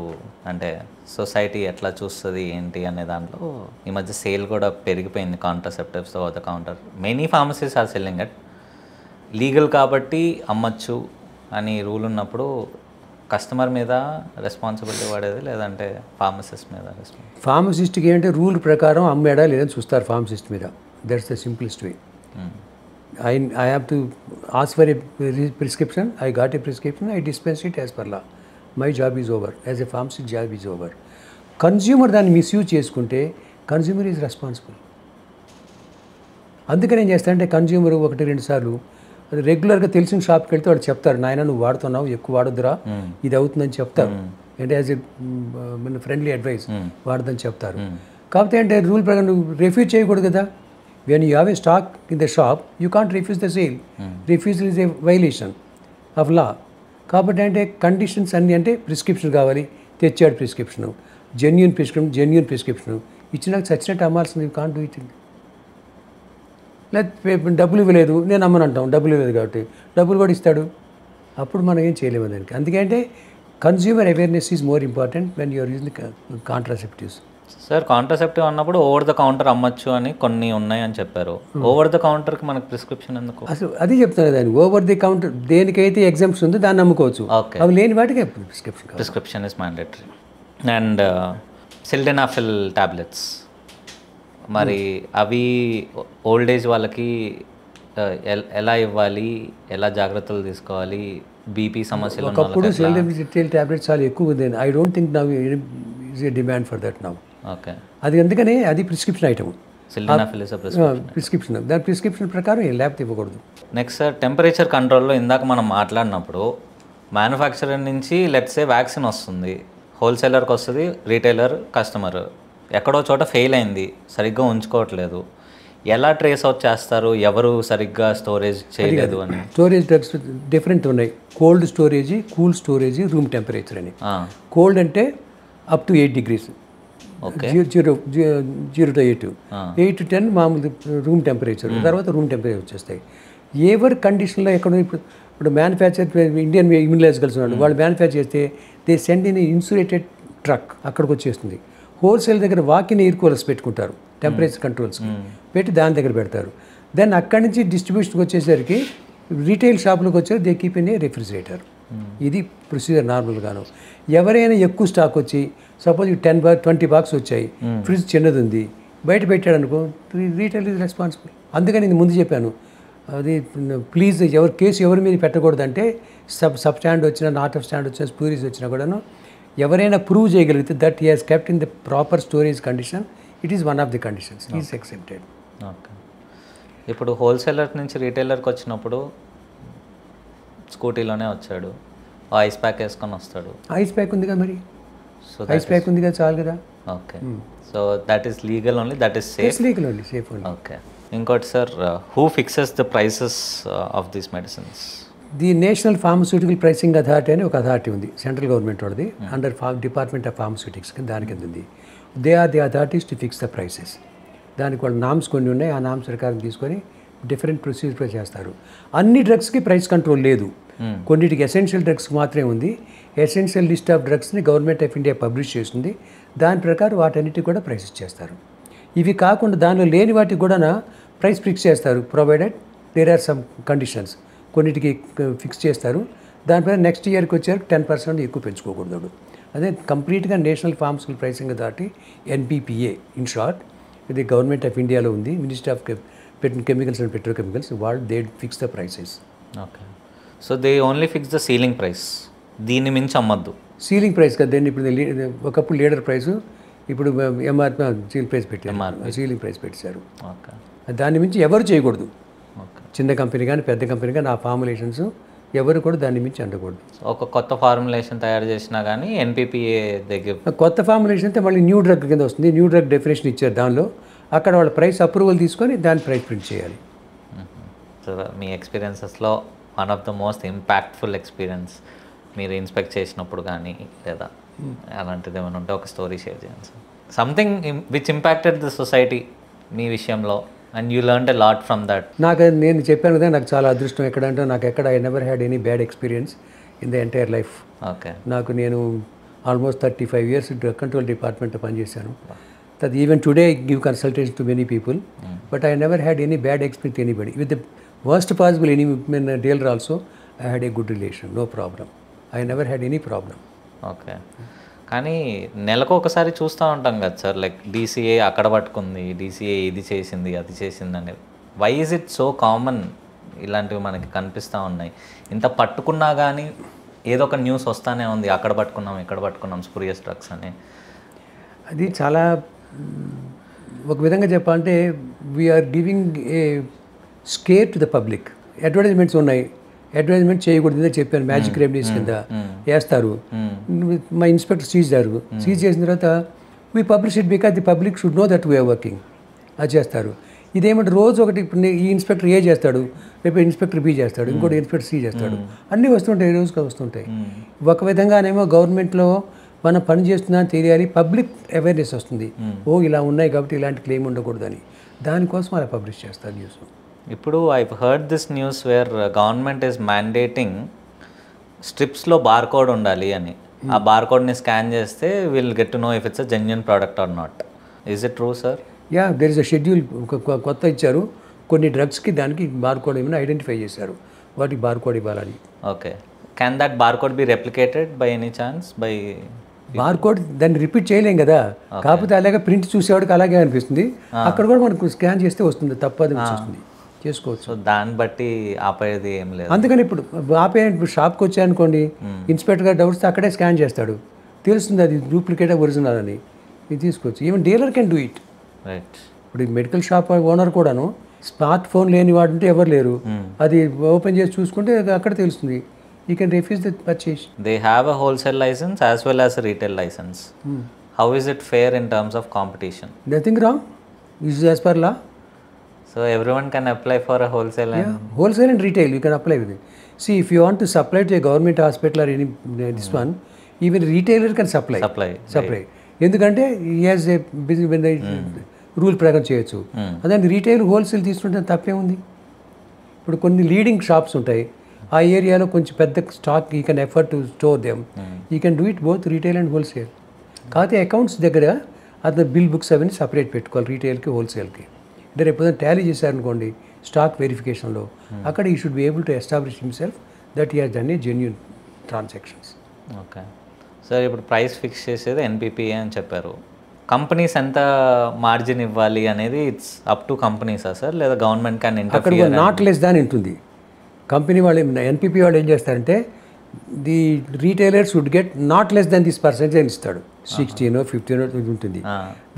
అంటే సొసైటీ ఎట్లా చూస్తుంది ఏంటి అనే దాంట్లో ఈ మధ్య సేల్ కూడా పెరిగిపోయింది contraceptives over the counter. Many pharmacies are selling it. Legal కాబట్టి అమ్మచ్చు అని రూల్ ఉన్నప్పుడు కస్టమర్ మీద రెస్పాన్సిబిలిటీ పడేది, లేదంటే ఫార్మసిస్ట్ మీద రెస్పాన్సిబిలిటీ? ఫార్మసిస్ట్కి ఏంటంటే రూల్ ప్రకారం అమ్మేడా లేదని చూస్తారు ఫార్మసిస్ట్ మీద. That's the simplest way. I have to ask for a prescription. I got a prescription. I dispense it as per law. My job is over. As a pharmacist, job is over. Consumer దాన్ని misuse చేసుకుంటే consumer is responsible. అందుకని ఏం చేస్తానంటే consumer 1-2 సార్లు అది రెగ్యులర్గా తెలిసిన షాప్కి వెళ్తే వాడు చెప్తారు, నాయన నువ్వు వాడుతున్నావు, ఎక్కువ వాడొద్దురా, ఇది అవుతుందని చెప్తారు. అంటే యాజ్ ఎ ఫ్రెండ్లీ అడ్వైస్ వాడదని చెప్తారు. కాకపోతే అంటే రూల్ ప్రకారం నువ్వు రిఫ్యూజ్ చేయకూడదు కదా. When you have a stock in the shop you can't refuse the sale. Refusal is a violation of law. కాబట్టి అంటే కండిషన్స్ అన్నీ అంటే ప్రిస్క్రిప్షన్ కావాలి, తెచ్చాడు ప్రిస్క్రిప్షను, జెన్యూన్ ప్రిస్క్రిప్షను ఇచ్చినాక చచ్చినట్టు అమ్మాల్సింది. You can't do it. లేదా డబ్బులు ఇవ్వలేదు, నేను అమ్మను అంటాం, డబ్బులు ఇవ్వలేదు కాబట్టి డబ్బులు కూడా ఇస్తాడు, అప్పుడు మనం ఏం చేయలేము దానికి. అందుకంటే consumer awareness is more important when you're using contraceptives. Sir, contraceptive అన్నప్పుడు ఓవర్ ద కౌంటర్ అమ్మచ్చు అని కొన్ని ఉన్నాయని చెప్పారు. ఓవర్ ద కౌంటర్కి మనకు ప్రిస్క్రిప్షన్ ఎందుకు? అసలు అది చెప్తాను దాన్ని. ఓవర్ ది కౌంటర్ దేనికైతే ఎగ్జామ్స్ ఉందో దాన్ని నమ్ముకోవచ్చు. ఓకే, అవి లేని వాటికి prescription is mandatory. And sildenafil tablets, మరి అవి ఓల్డ్ ఏజ్ వాళ్ళకి ఎలా ఇవ్వాలి, ఎలా జాగ్రత్తలు తీసుకోవాలి, బీపీ సమస్యలు? ఒకప్పుడు సిల్డెనాఫిల్ టాబ్లెట్స్ చాలా ఎక్కువ ఉంది. I don't think now is a demand for that now. Okay, అది అందుకనే అది prescription item. Sildenafil is prescription, దాని ప్రిస్క్రిప్షన్ ప్రకారం లేకపోతే ఇవ్వకూడదు. నెక్స్ట్ సార్, టెంపరేచర్ కంట్రోల్లో ఇందాక మనం మాట్లాడినప్పుడు మ్యానుఫ్యాక్చరర్ నుంచి లెట్సే వ్యాక్సిన్ వస్తుంది, హోల్సేలర్కి వస్తుంది, రీటైలర్ కస్టమర్ ఎక్కడో చోట ఫెయిల్ అయింది, సరిగ్గా ఉంచుకోవట్లేదు, ఎలా ట్రేస్ అవుట్ చేస్తారు ఎవరు సరిగ్గా స్టోరేజ్ చేయలేదు అని? స్టోరేజ్ డ్రగ్స్ డిఫరెంట్ ఉన్నాయి. Cold storage, cool storage, room temperature అని. కోల్డ్ అంటే up to 8 degrees, 0 to 8, 8 to 10 మామూలు రూమ్ టెంపరేచర్, తర్వాత రూమ్ టెంపరేచర్ వచ్చేస్తాయి. ఎవరి కండిషన్లో ఎక్కడ ఇప్పుడు మ్యానుఫ్యాక్చర్ ఇండియన్ ఇమ్యునైజ్ కలిసి ఉన్నాడు, వాళ్ళు మ్యానుఫ్యాక్చర్ చేస్తే they send in insulated truck అక్కడికి వచ్చేస్తుంది. హోల్సేల్ దగ్గర వాకిన్ ఎయిర్ కూలర్స్ పెట్టుకుంటారు, టెంపరేచర్ కంట్రోల్స్కి పెట్టి దాని దగ్గర పెడతారు. దెన్ అక్కడి నుంచి డిస్ట్రిబ్యూషన్కి వచ్చేసరికి రీటైల్ షాపులకు వచ్చారు, they keep in a refrigerator. ఇది ప్రొసీజర్ నార్మల్గాను. ఎవరైనా ఎక్కువ స్టాక్ వచ్చి సపోజ్ 20 బాక్స్ వచ్చాయి, ఫ్రిడ్జ్ చిన్నది ఉంది, బయట పెట్టాడు అనుకో, రీటైల్ ఈజ్ రెస్పాన్సిబుల్. అందుకని నేను ముందు చెప్పాను, అది ప్లీజ్ కేసు ఎవరి మీద పెట్టకూడదంటే సబ్ స్టాండ్ వచ్చినా, నాట్ ఆఫ్ స్టాండ్ వచ్చినా, స్పూరీస్ వచ్చినా కూడాను ఎవరైనా ప్రూవ్ చేయగలిగితే that he has kept in the proper storage condition, it is one of the conditions, is accepted. Okay. ఇప్పుడు హోల్సేలర్ నుంచి రీటైలర్కి వచ్చినప్పుడు స్కూటీలోనే వచ్చాడు, ఐస్ ప్యాక్ వేసుకొని వస్తాడు. ఐస్ ప్యాక్ ఉంది కదా, మరి ఐస్ ప్యాక్ ఉంది కదా, చాలు కదా. Okay. So that is legal only, that is safe. Legal only, safe only. Okay. ఇంకోటి sir, who fixes the prices of these medicines? The national pharmaceutical pricing authority అని ఒక అథారిటీ ఉంది, సెంట్రల్ గవర్నమెంట్ వాళ్ళది, under department of pharmaceutics కింద దాని కింద ఉంది. They are the authorities to fix the prices. దానికి వాళ్ళు నామ్స్ కొన్ని ఉన్నాయి, ఆ నామ్స్ ప్రకారం తీసుకొని డిఫరెంట్ ప్రొసీజర్ చేస్తారు. అన్ని డ్రగ్స్కి ప్రైస్ కంట్రోల్ లేదు, కొన్నిటికి ఎసెన్షియల్ డ్రగ్స్కి మాత్రమే ఉంది. ఎసెన్షియల్ లిస్ట్ ఆఫ్ డ్రగ్స్ని గవర్నమెంట్ ఆఫ్ ఇండియా పబ్లిష్ చేస్తుంది, దాని ప్రకారం వాటన్నిటికి కూడా ప్రైసెస్ చేస్తారు. ఇవి కాకుండా దానిలో లేని వాటికి కూడా ప్రైస్ ఫిక్స్ చేస్తారు, provided there are some conditions. కొన్నిటికి ఫిక్స్ చేస్తారు, దానిపై నెక్స్ట్ ఇయర్కి వచ్చేసరికి 10% ఎక్కువ పెంచుకోకూడదు. అదే కంప్లీట్గా national pharmaceutical pricing authority, NPPA in short. ఇది గవర్నమెంట్ ఆఫ్ ఇండియాలో ఉంది, ministry of chemicals and petrochemicals, వాళ్ళు they fix the prices. Okay. So they only fix the ceiling price, దీన్ని మించి అమ్మద్దు. సీలింగ్ ప్రైస్ కదా, దాన్ని ఇప్పుడు ఒకప్పుడు లీడర్ ప్రైస్, ఇప్పుడు MRP సీలింగ్ ప్రైస్ పెట్టారు, సీలింగ్ ప్రైస్ పెట్టారు. ఓకే. దాన్ని మించి ఎవరు చేయకూడదు, ఓకే. చిన్న కంపెనీ కానీ పెద్ద కంపెనీ కానీ ఆ ఫార్ములేషన్స్ ఎవరు కూడా దాన్ని మించి అందకూడదు. ఒక కొత్త ఫార్ములేషన్ తయారు చేసినా కానీ NPPA దగ్గర కొత్త ఫార్ములేషన్ అయితే మళ్ళీ న్యూ డ్రగ్ కింద వస్తుంది, న్యూ డ్రగ్ డెఫినేషన్ ఇచ్చారు, దానిలో అక్కడ వాళ్ళ ప్రైస్ అప్రూవల్ తీసుకొని దాని ప్రైస్ ప్రింట్ చేయాలి. సో మీ ఎక్స్పీరియన్సెస్లో one of the most impactful experience మీరు ఇన్స్పెక్ట్ చేసినప్పుడు కానీ లేదా అలాంటిది ఏమైనా ఉంటే ఒక స్టోరీ షేర్ చేయండి sir. Something which impacted the society మీ విషయంలో and you learned a lot from that. నేను చెప్పాను కదా, నాకు చాలా అదృష్టం ఎక్కడంటే నాకు ఎక్కడ I never had any bad experience in the entire life. Okay. నేను ఆల్మోస్ట్ 35 years డ్రగ్ కంట్రోల్ డిపార్ట్మెంట్లో పనిచేశాను. that even today I give consultation to many people, but I never had any bad experience with anybody. With the worst possible dealer also, I had a good relation, no problem. I never had any problem. Okay. కానీ నెలకు ఒకసారి చూస్తూ ఉంటాం కదా sir, like DCA అక్కడ పట్టుకుంది, DCA ఇది చేసింది అది చేసింది అనేది. Why is it so common? ఇలాంటివి మనకి కనిపిస్తూ ఉన్నాయి. ఇంత పట్టుకున్నా కానీ ఏదో ఒక న్యూస్ వస్తూనే ఉంది, అక్కడ పట్టుకున్నాం ఇక్కడ పట్టుకున్నాం స్పూరియస్ డ్రగ్స్ అని. అది చాలా ఒక విధంగా చెప్పాలంటే we're giving a scare to the public. Advertisements ఉన్నాయి, అడ్వర్టైజ్మెంట్ చేయకూడదు చెప్పాను, మ్యాజిక్ రెమెడీస్ కింద వేస్తారు. మా ఇన్స్పెక్టర్ సీజ్ చేసిన తర్వాత we publish it because the public should know that we're working, అది చేస్తారు. ఇదేమంటే రోజు ఒకటి, ఇప్పుడు ఈ ఇన్స్పెక్టర్ A చేస్తాడు, రేపు ఇన్స్పెక్టర్ B చేస్తాడు, ఇంకోటి ఇన్స్పెక్టర్ C చేస్తాడు, అన్నీ వస్తుంటాయి, రోజుగా వస్తుంటాయి. ఒక విధంగానేమో గవర్నమెంట్లో మనం పని చేస్తున్నా తెలియాలి, పబ్లిక్ అవేర్నెస్ వస్తుంది, ఇలా ఉన్నాయి కాబట్టి ఇలాంటి క్లెయిమ్ ఉండకూడదని, దానికోసం అలా పబ్లిష్ చేస్తారు న్యూస్. ఇప్పుడు I heard this news where government is mandating స్ట్రిప్స్లో బార్కోడ్ ఉండాలి అని. ఆ బార్కోడ్ని స్కాన్ చేస్తే will get to know if it's a genuine product or not. Is it true sir? Yeah, there is a schedule కొత్త ఇచ్చారు, కొన్ని డ్రగ్స్కి దానికి బార్కోడ్ ఏమైనా ఐడెంటిఫై చేశారు, వాటికి బార్కోడ్ ఇవ్వాలని. ఓకే. Can that barcode be replicated by any chance? By barcode దాన్ని రిపీట్ చేయలేం కదా, కాకపోతే అలాగే ప్రింట్ చూసేవాడికి అలాగే అనిపిస్తుంది, అక్కడ కూడా మనకు స్కాన్ చేస్తే వస్తుంది, తప్పది వస్తుంది, చేసుకోవచ్చు. సో దాన్ని బట్టి ఆపేది ఏం లేదు. అందుకని ఇప్పుడు ఆపే షాప్కి వచ్చాయనుకోండి, ఇన్స్పెక్టర్ గారు డౌట్స్ అక్కడే స్కాన్ చేస్తాడు, తెలుస్తుంది అది డూప్లికేట్ ఒరిజినల్ అని, ఇది తీసుకోవచ్చు. Even dealer can do it. Right. ఇప్పుడు ఈ మెడికల్ షాప్ ఓనర్ కూడాను స్మార్ట్ ఫోన్ లేని వాడంటే ఎవరు లేరు, అది ఓపెన్ చేసి చూసుకుంటే అక్కడ తెలుస్తుంది. You can refuse the purchase. They have a wholesale license as well as a retail license. How is it fair in terms of competition? Nothing wrong. This is as per law. So everyone can apply for a wholesale and wholesale and retail you can apply with it. See, if you want to supply to a government hospital or any this one, even retailer can supply. Supply. ఎందుకంటే he has a business rule ప్రకారం చేయొచ్చు. అదే retail wholesale తీసుకుంటే తప్పే ఉంది. ఇప్పుడు కొన్ని leading shops ఉంటాయి, ఆ ఏరియాలో కొంచెం పెద్ద stock you can effort to store them, you can do it both retail and wholesale. కాకపోతే అకౌంట్స్ దగ్గర అతను బిల్ బుక్స్ అవన్నీ సపరేట్ పెట్టుకోవాలి, రీటైల్కి హోల్సేల్కి. అంటే రేపు ట్యాలీ చేశారనుకోండి స్టాక్ వెరిఫికేషన్లో, అక్కడ ఈ should be able to establish himself that he has done a genuine transactions. Okay sir, ఇప్పుడు ప్రైస్ ఫిక్స్ చేసేది ఎన్పిపిఏ అని చెప్పారు. కంపెనీస్ ఎంత మార్జిన్ ఇవ్వాలి అనేది ఇట్స్ అప్ టు కంపెనీసా సార్, లేదా గవర్నమెంట్ క్యాన్ అక్కడ ఇంటర్ఫియర్? నాట్ లెస్ దాన్ ఉంటుంది. కంపెనీ వాళ్ళు ఎన్పిపి వాళ్ళు ఏం చేస్తారంటే the retailer should get not less than this percentage అని ఇస్తాడు, 16 15 ఉంటుంది.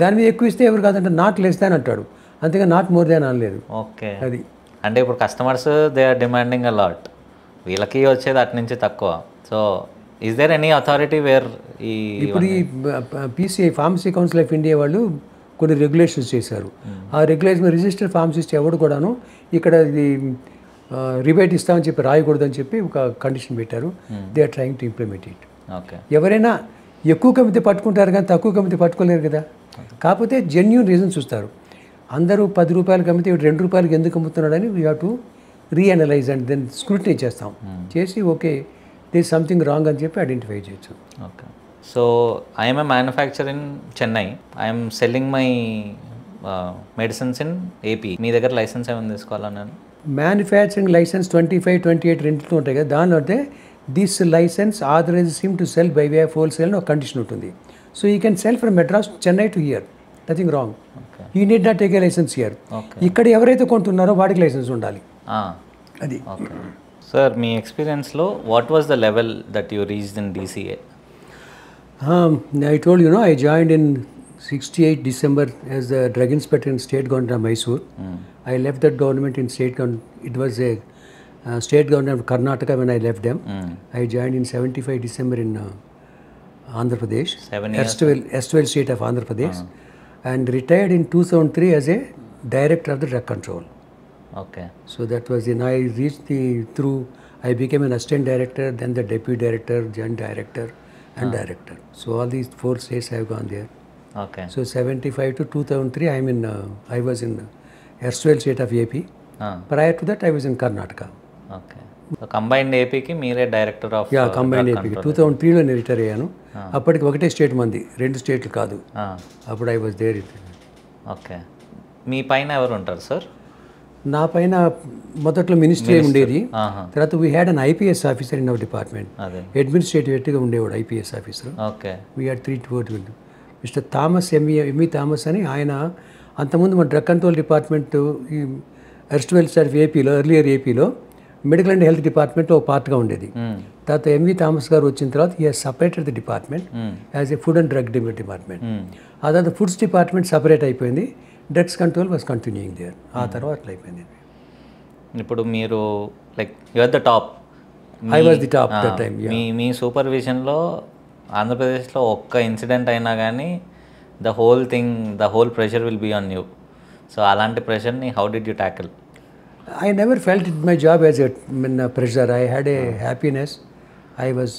దాని మీద ఎక్కువ ఇస్తే ఎవరు కాదంటే నాట్ లెస్ దాన్ అంటాడు, అంతేగా నాట్ మోర్ దాన్ అనలేదు. ఓకే, అది అంటే ఇప్పుడు customers they are demanding a lot, వీళ్ళకి వచ్చేది అటు నుంచి తక్కువ. So is there any authority where ఈ ఇప్పుడు ఈ PCI pharmacy council of India వాళ్ళు కొన్ని రెగ్యులేషన్స్ చేశారు. ఆ రెగ్యులేషన్ రిజిస్టర్డ్ ఫార్మసిస్ట్ ఎవడు కూడాను ఇక్కడ ఇది రిబేట్ ఇస్తామని చెప్పి రాయకూడదని చెప్పి ఒక కండిషన్ పెట్టారు. They are trying to implement it. Okay, ఎవరైనా ఎక్కువ కమిటీ పట్టుకుంటారు కానీ తక్కువ కమిటీ పట్టుకోలేరు కదా. కాకపోతే జెన్యూన్ రీజన్ చూస్తారు. అందరూ 10 రూపాయలకి అమ్మితే 2 రూపాయలకి ఎందుకు అమ్ముతున్నాడని we have to reanalyze and then scrutiny చేస్తాం. చేసి ఓకే దే సంథింగ్ రాంగ్ అని చెప్పి ఐడెంటిఫై చేయొచ్చు. Okay, so I'm a manufacturer in Chennai, I'm selling my medicines in AP. మీ దగ్గర లైసెన్స్ ఏమైనా తీసుకోవాలా నేను? మ్యానుఫ్యాక్చరింగ్ లైసెన్స్ 25, 28 రెండుతో ఉంటాయి కదా, దానిలో అంటే this license authorize him to sell by way of wholesale అని ఒక కండిషన్ ఉంటుంది. So you can sell from Madras Chennai to here, nothing wrong. You need not take a license here. ఇక్కడ ఎవరైతే కొంటున్నారో వాడికి లైసెన్స్ ఉండాలి. అది. ఓకే సార్, మీ ఎక్స్పీరియన్స్లో what was the level that you reached in DCA? I told you, I joined in 68 December as the drug inspector in state government of Mysore. I left that government in state government. It was a state government of Karnataka when I left them. I joined in 75 December in Andhra Pradesh, erstwhile state of Andhra Pradesh, and retired in 2003 as a director of the drug control. Okay. So that was in I reached I became an assistant director, then the deputy director, joint director, and director. So all these 4 states I have gone there. Okay. So 75 to 2003 I was in erstwhile state of AP. Prior to that I was in Karnataka. Okay. So combined APకి మీరే director of? Yeah, combined ఏపీకి 2003లో నేను retire అయ్యాను. అప్పటికి ఒకటే state మంది, 2 స్టేట్లు కాదు. అప్పుడు I was there. Okay, మీ పైన ఎవరు ఉంటారు సార్? నా పైన మొదట్లో మినిస్ట్రీ ఉండేది. తర్వాత we had an IPS officer in our department. Administrative హెడ్గా ఉండేవాడు IPS officer. Okay, we had 3 to 4 mister Thomas ME Thomas అని ఆయన. అంతకుముందు మన డ్రగ్ కంట్రోల్ డిపార్ట్మెంట్ ఈ ఎర్స్ట్వెల్ స్టార్ ఏపీలో, ఎర్లియర్ ఏపీలో మెడికల్ అండ్ హెల్త్ డిపార్ట్మెంట్ ఒక పార్ట్గా ఉండేది. తర్వాత ఎంవి థామస్ గారు వచ్చిన తర్వాత ఈ separated the department as a food and drug department. ఆ తర్వాత ఫుడ్స్ డిపార్ట్మెంట్ సపరేట్ అయిపోయింది, drugs control was continuing there. ఆ తర్వాత అట్లా అయిపోయింది. ఇప్పుడు మీరు like you are the top. I was the top that time. మీ సూపర్విజన్లో ఆంధ్రప్రదేశ్లో ఒక్క ఇన్సిడెంట్ అయినా కానీ the whole pressure will be on you. So అలాంటి ప్రెషర్ని how did you tackle? I never felt it my job as a pressure. I had a happiness. I was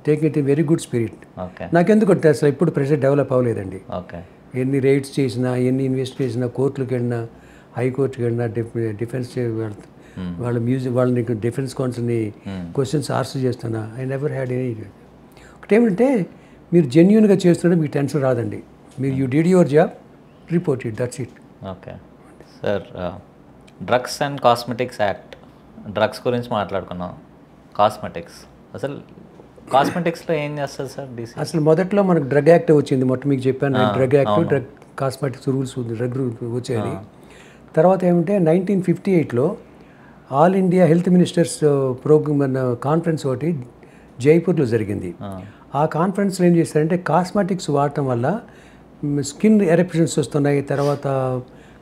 taking it in very good spirit. Okay. నాకెందుకు అసలు ఇప్పుడు pressure develop అవ్వలేదండి. Okay, ఎన్ని rides చేసినా, ఎన్ని invest చేసినా, కోర్టులకు వెళ్ళినా, హైకోర్టుకి వెళ్ళినా, డిఫెన్స్ వాళ్ళ వాళ్ళని డిఫెన్స్ కౌన్సిల్ని క్వశ్చన్స్ ఆన్సర్ చేస్తున్నా, ఐ నెవర్ హ్యాడ్ ఎనీ. ఒకటేమంటే మీరు జెన్యూన్గా చేస్తుంటే మీకు టెన్షన్ రాదండి. మీరు you did your job, report it, that's it. Okay sir, drugs and cosmetics act, drugs గురించి మాట్లాడుకున్నాం. కాస్మెటిక్స్, అసలు కాస్మెటిక్స్లో ఏం చేస్తారు సార్ DC? అసలు మొదట్లో మనకు డ్రగ్ యాక్ట్ వచ్చింది. మొట్ట మీకు చెప్పాను, drug act, drug cosmetics rules, drug వచ్చేది. తర్వాత ఏమంటే 1958లో all India health ministers programme conference ఒకటి జైపూర్లో జరిగింది. ఆ కాన్ఫరెన్స్లో ఏం చేశారంటే కాస్మెటిక్స్ వాడటం వల్ల స్కిన్ ఎరప్షన్స్ వస్తున్నాయి, తర్వాత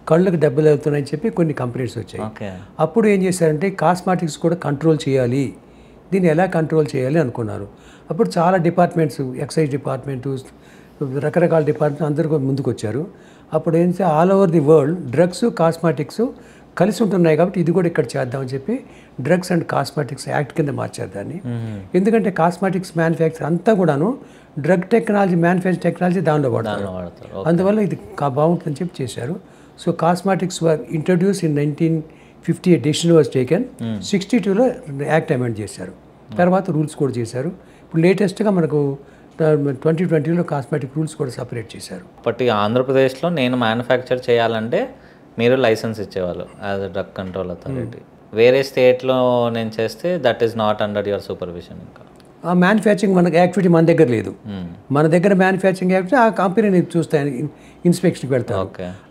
కళ్ళకు దెబ్బలు అవుతున్నాయని చెప్పి కొన్ని కంప్లైంట్స్ వచ్చాయి. అప్పుడు ఏం చేశారంటే కాస్మెటిక్స్ కూడా కంట్రోల్ చేయాలి, దీన్ని ఎలా కంట్రోల్ చేయాలి అనుకున్నారు. అప్పుడు చాలా డిపార్ట్మెంట్స్, ఎక్సైజ్ డిపార్ట్మెంటు, రకరకాల డిపార్ట్మెంట్స్ అందరూ ముందుకు వచ్చారు. అప్పుడు ఏంటంటే all over the world drugs, cosmetics కలిసి ఉంటున్నాయి కాబట్టి ఇది కూడా ఇక్కడ చేద్దామని చెప్పి డ్రగ్స్ అండ్ కాస్మెటిక్స్ యాక్ట్ కింద మార్చారు దాన్ని. ఎందుకంటే కాస్మెటిక్స్ మ్యానుఫ్యాక్చర్ అంతా కూడాను డ్రగ్ టెక్నాలజీ, మ్యానుఫ్యాక్చర్ టెక్నాలజీ దానిలో వాడతారు. అందువల్ల ఇది బాగుంటుందని చెప్పి చేశారు. So cosmetics were introduce in 58 decision was taken. 62లో యాక్ట్ అమెండ్ చేశారు. తర్వాత రూల్స్ కూడా చేశారు. ఇప్పుడు లేటెస్ట్గా మనకు 2020లో కాస్మెటిక్ రూల్స్ కూడా సపరేట్ చేశారు. బట్ ఆంధ్రప్రదేశ్లో నేను మ్యానుఫ్యాక్చర్ చేయాలంటే మీరు లైసెన్స్ ఇచ్చేవాళ్ళు as a drug control authority. వేరే స్టేట్లో నేను చేస్తే that is not under your supervision. ఇంకా ఆ మ్యానుఫ్యాక్చరింగ్ మనకు యాక్టివిటీ మన దగ్గర లేదు. మన దగ్గర మ్యానుఫ్యాక్చరింగ్ యాక్టివిటీ ఆ కంపెనీని చూస్తాయి, ఇన్స్పెక్షన్కి వెళ్తారు.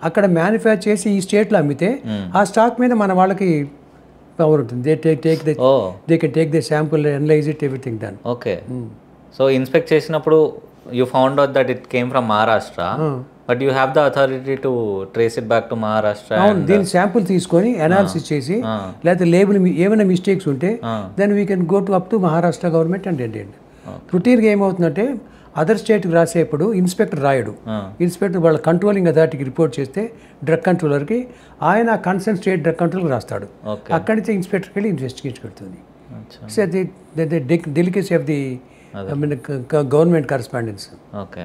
అక్కడ మ్యానుఫ్యాక్చర్ చేసి ఈ స్టేట్లో అమ్మితే ఆ స్టాక్ మీద మన వాళ్ళకి పవర్ ఉంటుంది. They can take the sample, analyze it, everything done. Okay. So inspect చేసినప్పుడు you found out that it came from Maharashtra, but you have the authority to trace it back to Maharashtra. అవును, దీని sample తీసుకొని analysis చేసి లేకపోతే label ఏమైనా mistakes ఉంటే then we can go to up to Maharashtra government and end. రొటీన్గా ఏమవుతుందంటే other స్టేట్కి రాసేప్పుడు ఇన్స్పెక్టర్ రాయడు. ఇన్స్పెక్టర్ వాళ్ళ కంట్రోలింగ్ అథారిటీకి రిపోర్ట్ చేస్తే డ్రగ్ కంట్రోలర్కి, ఆయన కన్సర్న్ స్టేట్ డ్రగ్ కంట్రోల్కి రాస్తాడు. అక్కడి నుంచి ఇన్స్పెక్టర్కి వెళ్ళి ఇన్వెస్టిగేషన్ పెడుతుంది. So the delicacy of the government correspondence. Okay.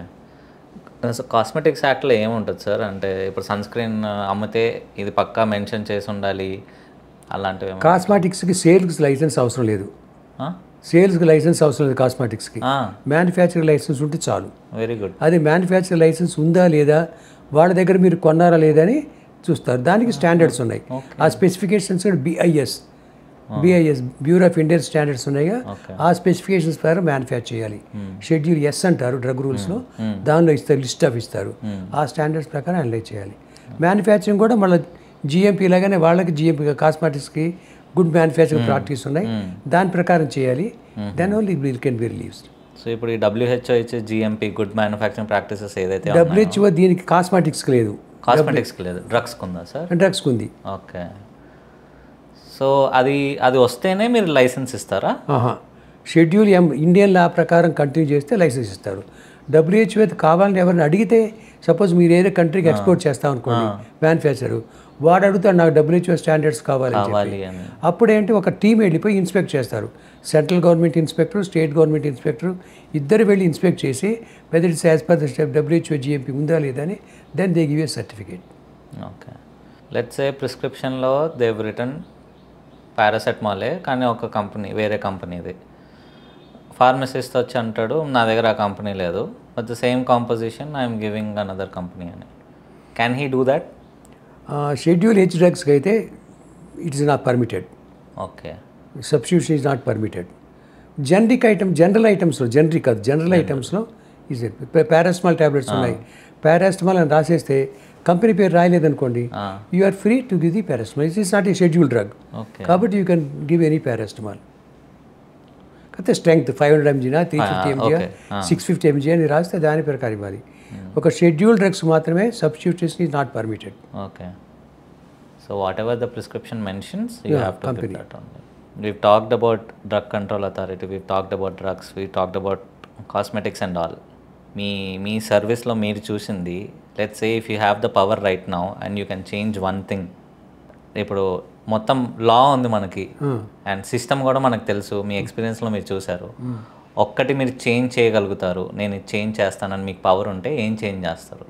Cosmetics యాక్ట్లో ఏముంటుంది సార్? అంటే ఇప్పుడు సన్ స్క్రీన్ అమ్మితే ఇది పక్కా మెన్షన్ చేసి ఉండాలి అలాంటివి. కాస్మెటిక్స్కి సేల్స్ లైసెన్స్ అవసరం లేదు. సేల్స్కి లైసెన్స్ అవసరం లేదు కాస్మెటిక్స్కి. మ్యానుఫ్యాక్చరింగ్ లైసెన్స్ ఉంటే చాలు. Very good. అది మ్యానుఫ్యాక్చరింగ్ లైసెన్స్ ఉందా లేదా, వాళ్ళ దగ్గర మీరు కొన్నారా లేదా అని చూస్తారు. దానికి స్టాండర్డ్స్ ఉన్నాయి. ఆ స్పెసిఫికేషన్స్ కూడా BIS bureau of Indian standards ఉన్నాయిగా, ఆ స్పెసిఫికేషన్స్ ప్రకారం మ్యానుఫ్యాక్చర్ చేయాలి. షెడ్యూల్ ఎస్ అంటారు డ్రగ్ రూల్స్లో, దానిలో ఇస్తారు, లిస్ట్ ఆఫ్ ఇస్తారు. ఆ స్టాండర్డ్స్ ప్రకారం అనలైజ్ చేయాలి. మ్యానుఫ్యాక్చరింగ్ కూడా మళ్ళీ జిఎంపీ లాగానే వాళ్ళకి జిఎంపీ కాస్మెటిక్స్కి గుడ్ మ్యానుఫ్యాక్చరింగ్ ప్రాక్టీస్ ఉన్నాయి, దాని ప్రకారం చేయాలి. Then only will can be relieved. So ఇప్పుడు ఈ WHO ఇచ్చే జిఎంపీ గుడ్ మ్యానుఫ్యాక్చరింగ్ ప్రాక్టీసెస్ ఏదైతే WHO దీనికి కాస్మెటిక్స్కి లేదు. కాస్మెటిక్స్కి లేదు, డ్రగ్స్కి ఉందా సార్? డ్రగ్స్కి ఉంది. ఓకే. సో అది వస్తేనే మీరు లైసెన్స్ ఇస్తారా? షెడ్యూల్ ఇండియన్ లా ప్రకారం కంటిన్యూ చేస్తే లైసెన్స్ ఇస్తారు. WHO కావాలని ఎవరిని అడిగితే, సపోజ్ మీరు ఏదో కంట్రీకి ఎక్స్పోర్ట్ చేస్తాం అనుకోండి, మ్యానుఫ్యాక్చర్ వాడు అడుగుతాడు నాకు WHO స్టాండర్డ్స్ కావాలి అని. అప్పుడేంటి ఒక టీం వెళ్ళిపోయి ఇన్స్పెక్ట్ చేస్తారు. Central government inspector, state government inspector ఇద్దరు వెళ్ళి ఇన్స్పెక్ట్ చేసి whether it's as per the WHO GMP ఉందా లేదా అని then they give a certificate. Okay. Let's say ప్రిస్క్రిప్షన్లో దేవ్ రిటర్న్ పారాసెటమాలే, కానీ ఒక కంపెనీ, వేరే కంపెనీది. ఫార్మసిస్ట్ వచ్చి అంటాడు నా దగ్గర ఆ కంపెనీ లేదు, but the same composition I'm giving another company అని. Can he do that? Schedule H డ్రగ్స్కి అయితే it is not permitted. Okay. Substitution is not permitted. General ఐటమ్స్లో ఈజ్ పారాసిటమాల్ ట్యాబ్లెట్స్ ఉన్నాయి, పారాసిటమాల్ అని రాసేస్తే కంపెనీ పేరు రాయలేదనుకోండి, you are free to give the paracetamol. It is not a schedule drug, కాబట్టి you can give any paracetamol. అయితే strength 500 mg, 350 mg, 650 mg అని రాస్తే దాని ప్రకారం ఇవ్వాలి. ఒక షెడ్యూల్ డ్రగ్స్ మాత్రమే substitution is not permitted. Okay. So what ever the prescription mentions you have to give that only. We've talked about drug control authority, we've talked about drugs, we talked about cosmetics and all. మీ సర్వీస్లో మీరు చూసింది, let's say if you have the power right now and you can change one thing. ఇప్పుడు మొత్తం లా ఉంది మనకి and system కూడా మనకు తెలుసు, మీ ఎక్స్పీరియన్స్లో మీరు చూసారు. ఒక్కటి మీరు చేంజ్ చేయగలుగుతారు, నేను ఇది చేంజ్ చేస్తానని మీకు పవర్ ఉంటే ఏం చేంజ్ చేస్తారు?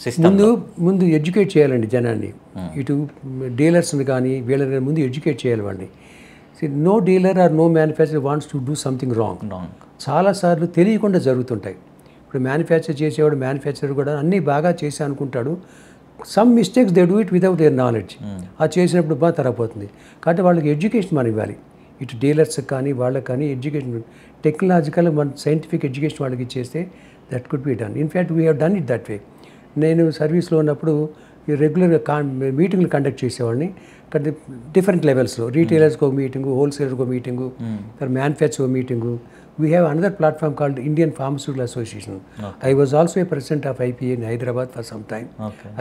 సిస్టమ్ ముందు ఎడ్యుకేట్ చేయాలండి జనాన్ని. ఇటు డీలర్స్ని కానీ వీళ్ళని ముందు ఎడ్యుకేట్ చేయాలి వాడిని. No dealer or no manufacturer wants to do something wrong. చాలాసార్లు తెలియకుండా జరుగుతుంటాయి. ఇప్పుడు మ్యానుఫ్యాక్చర్ చేసేవాడు, మ్యానుఫ్యాక్చర్ కూడా అన్నీ బాగా చేసి అనుకుంటాడు. Some mistakes they do it without their knowledge. అది చేసినప్పుడు బాగా తరపోతుంది. కాబట్టి వాళ్ళకి ఎడ్యుకేషన్ మనం ఇవ్వాలి. ఇటు డీలర్స్కి కానీ వాళ్ళకి కానీ ఎడ్యుకేషన్, టెక్నాలజికల్ మన సైంటిఫిక్ ఎడ్యుకేషన్ వాళ్ళకి ఇచ్చేస్తే that could be done. In fact we have done it that way. నేను సర్వీస్లో ఉన్నప్పుడు రెగ్యులర్గా మీటింగ్లు కండక్ట్ చేసేవాడిని. డిఫరెంట్ లెవెల్స్లో రీటైలర్స్కి ఒక మీటింగు, హోల్సేలర్కి ఒక మీటింగు, తర్వాత మ్యానుఫ్యాక్చర్ ఒక meeting. We have another platform called Indian Pharmaceutical Association. I was also a president of IPA in Hyderabad for some time.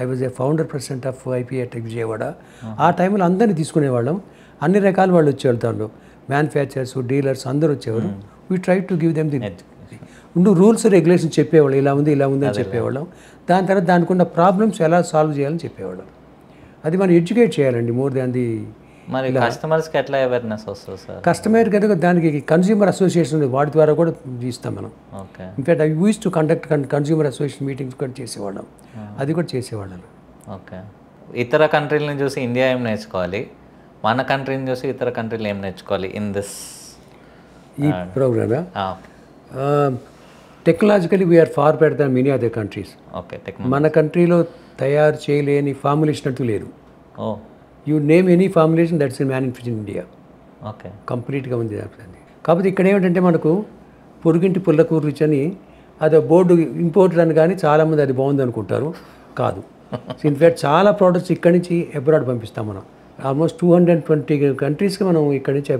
I was a founder president of IPA at Vijayawada. ఆ టైంలో అందరినీ తీసుకునేవాళ్ళం. అన్ని రకాల వాళ్ళు వచ్చేవాళ్ళు, దానిలో manufacturers, dealers అందరూ వచ్చేవారు. We try to give them the rules regulation చెప్పేవాళ్ళు, ఇలా ఉంది అని చెప్పేవాళ్ళం. దాని తర్వాత దానికి ఉన్న ప్రాబ్లమ్స్ ఎలా సాల్వ్ చేయాలని చెప్పేవాళ్ళం. అది మనం ఎడ్యుకేట్ చేయాలండి మోర్ దాన్ ది. మరి కస్టమర్స్కి ఎట్లా అవేర్నెస్ వస్తుంది సార్? కస్టమర్ కదా, దానికి కన్స్యూమర్ అసోసియేషన్ ఉంది, వాటి ద్వారా కూడా ఇస్తాం మనం. Okay. In fact I use to conduct consumer association meetings కూడా చేసేవాళ్ళం. అది కూడా చేసేవాళ్ళం. ఓకే. ఇతర కంట్రీలని చూసి ఇండియా ఏం నేర్చుకోవాలి? మన కంట్రీని చూసి ఇతర కంట్రీలు ఏం నేర్చుకోవాలి ఇన్ దిస్ ఈ ప్రోగ్రామా technologically we're far better than many other countries. Okay. మన కంట్రీలో తయారు చేయలేని ఫార్ములేషన్ అంటూ లేదు. Oh you name any formulation that's in manufacture in India. Okay. కంప్లీట్గా ఉంది దాంట్లో. కాకపోతే ఇక్కడ ఏమిటంటే మనకు పొరుగింటి పుల్లకూర రుచి అని అది బోర్డు ఇంపోర్టెడ్ అని కానీ చాలామంది అది బాగుంది అనుకుంటారు. కాదు. ఇన్ఫ్యాక్ట్ చాలా ప్రోడక్ట్స్ ఇక్కడి నుంచి అబ్రాడ్ పంపిస్తాం మనం. ఆల్మోస్ట్ 220 కంట్రీస్కి మనం ఇక్కడి నుంచి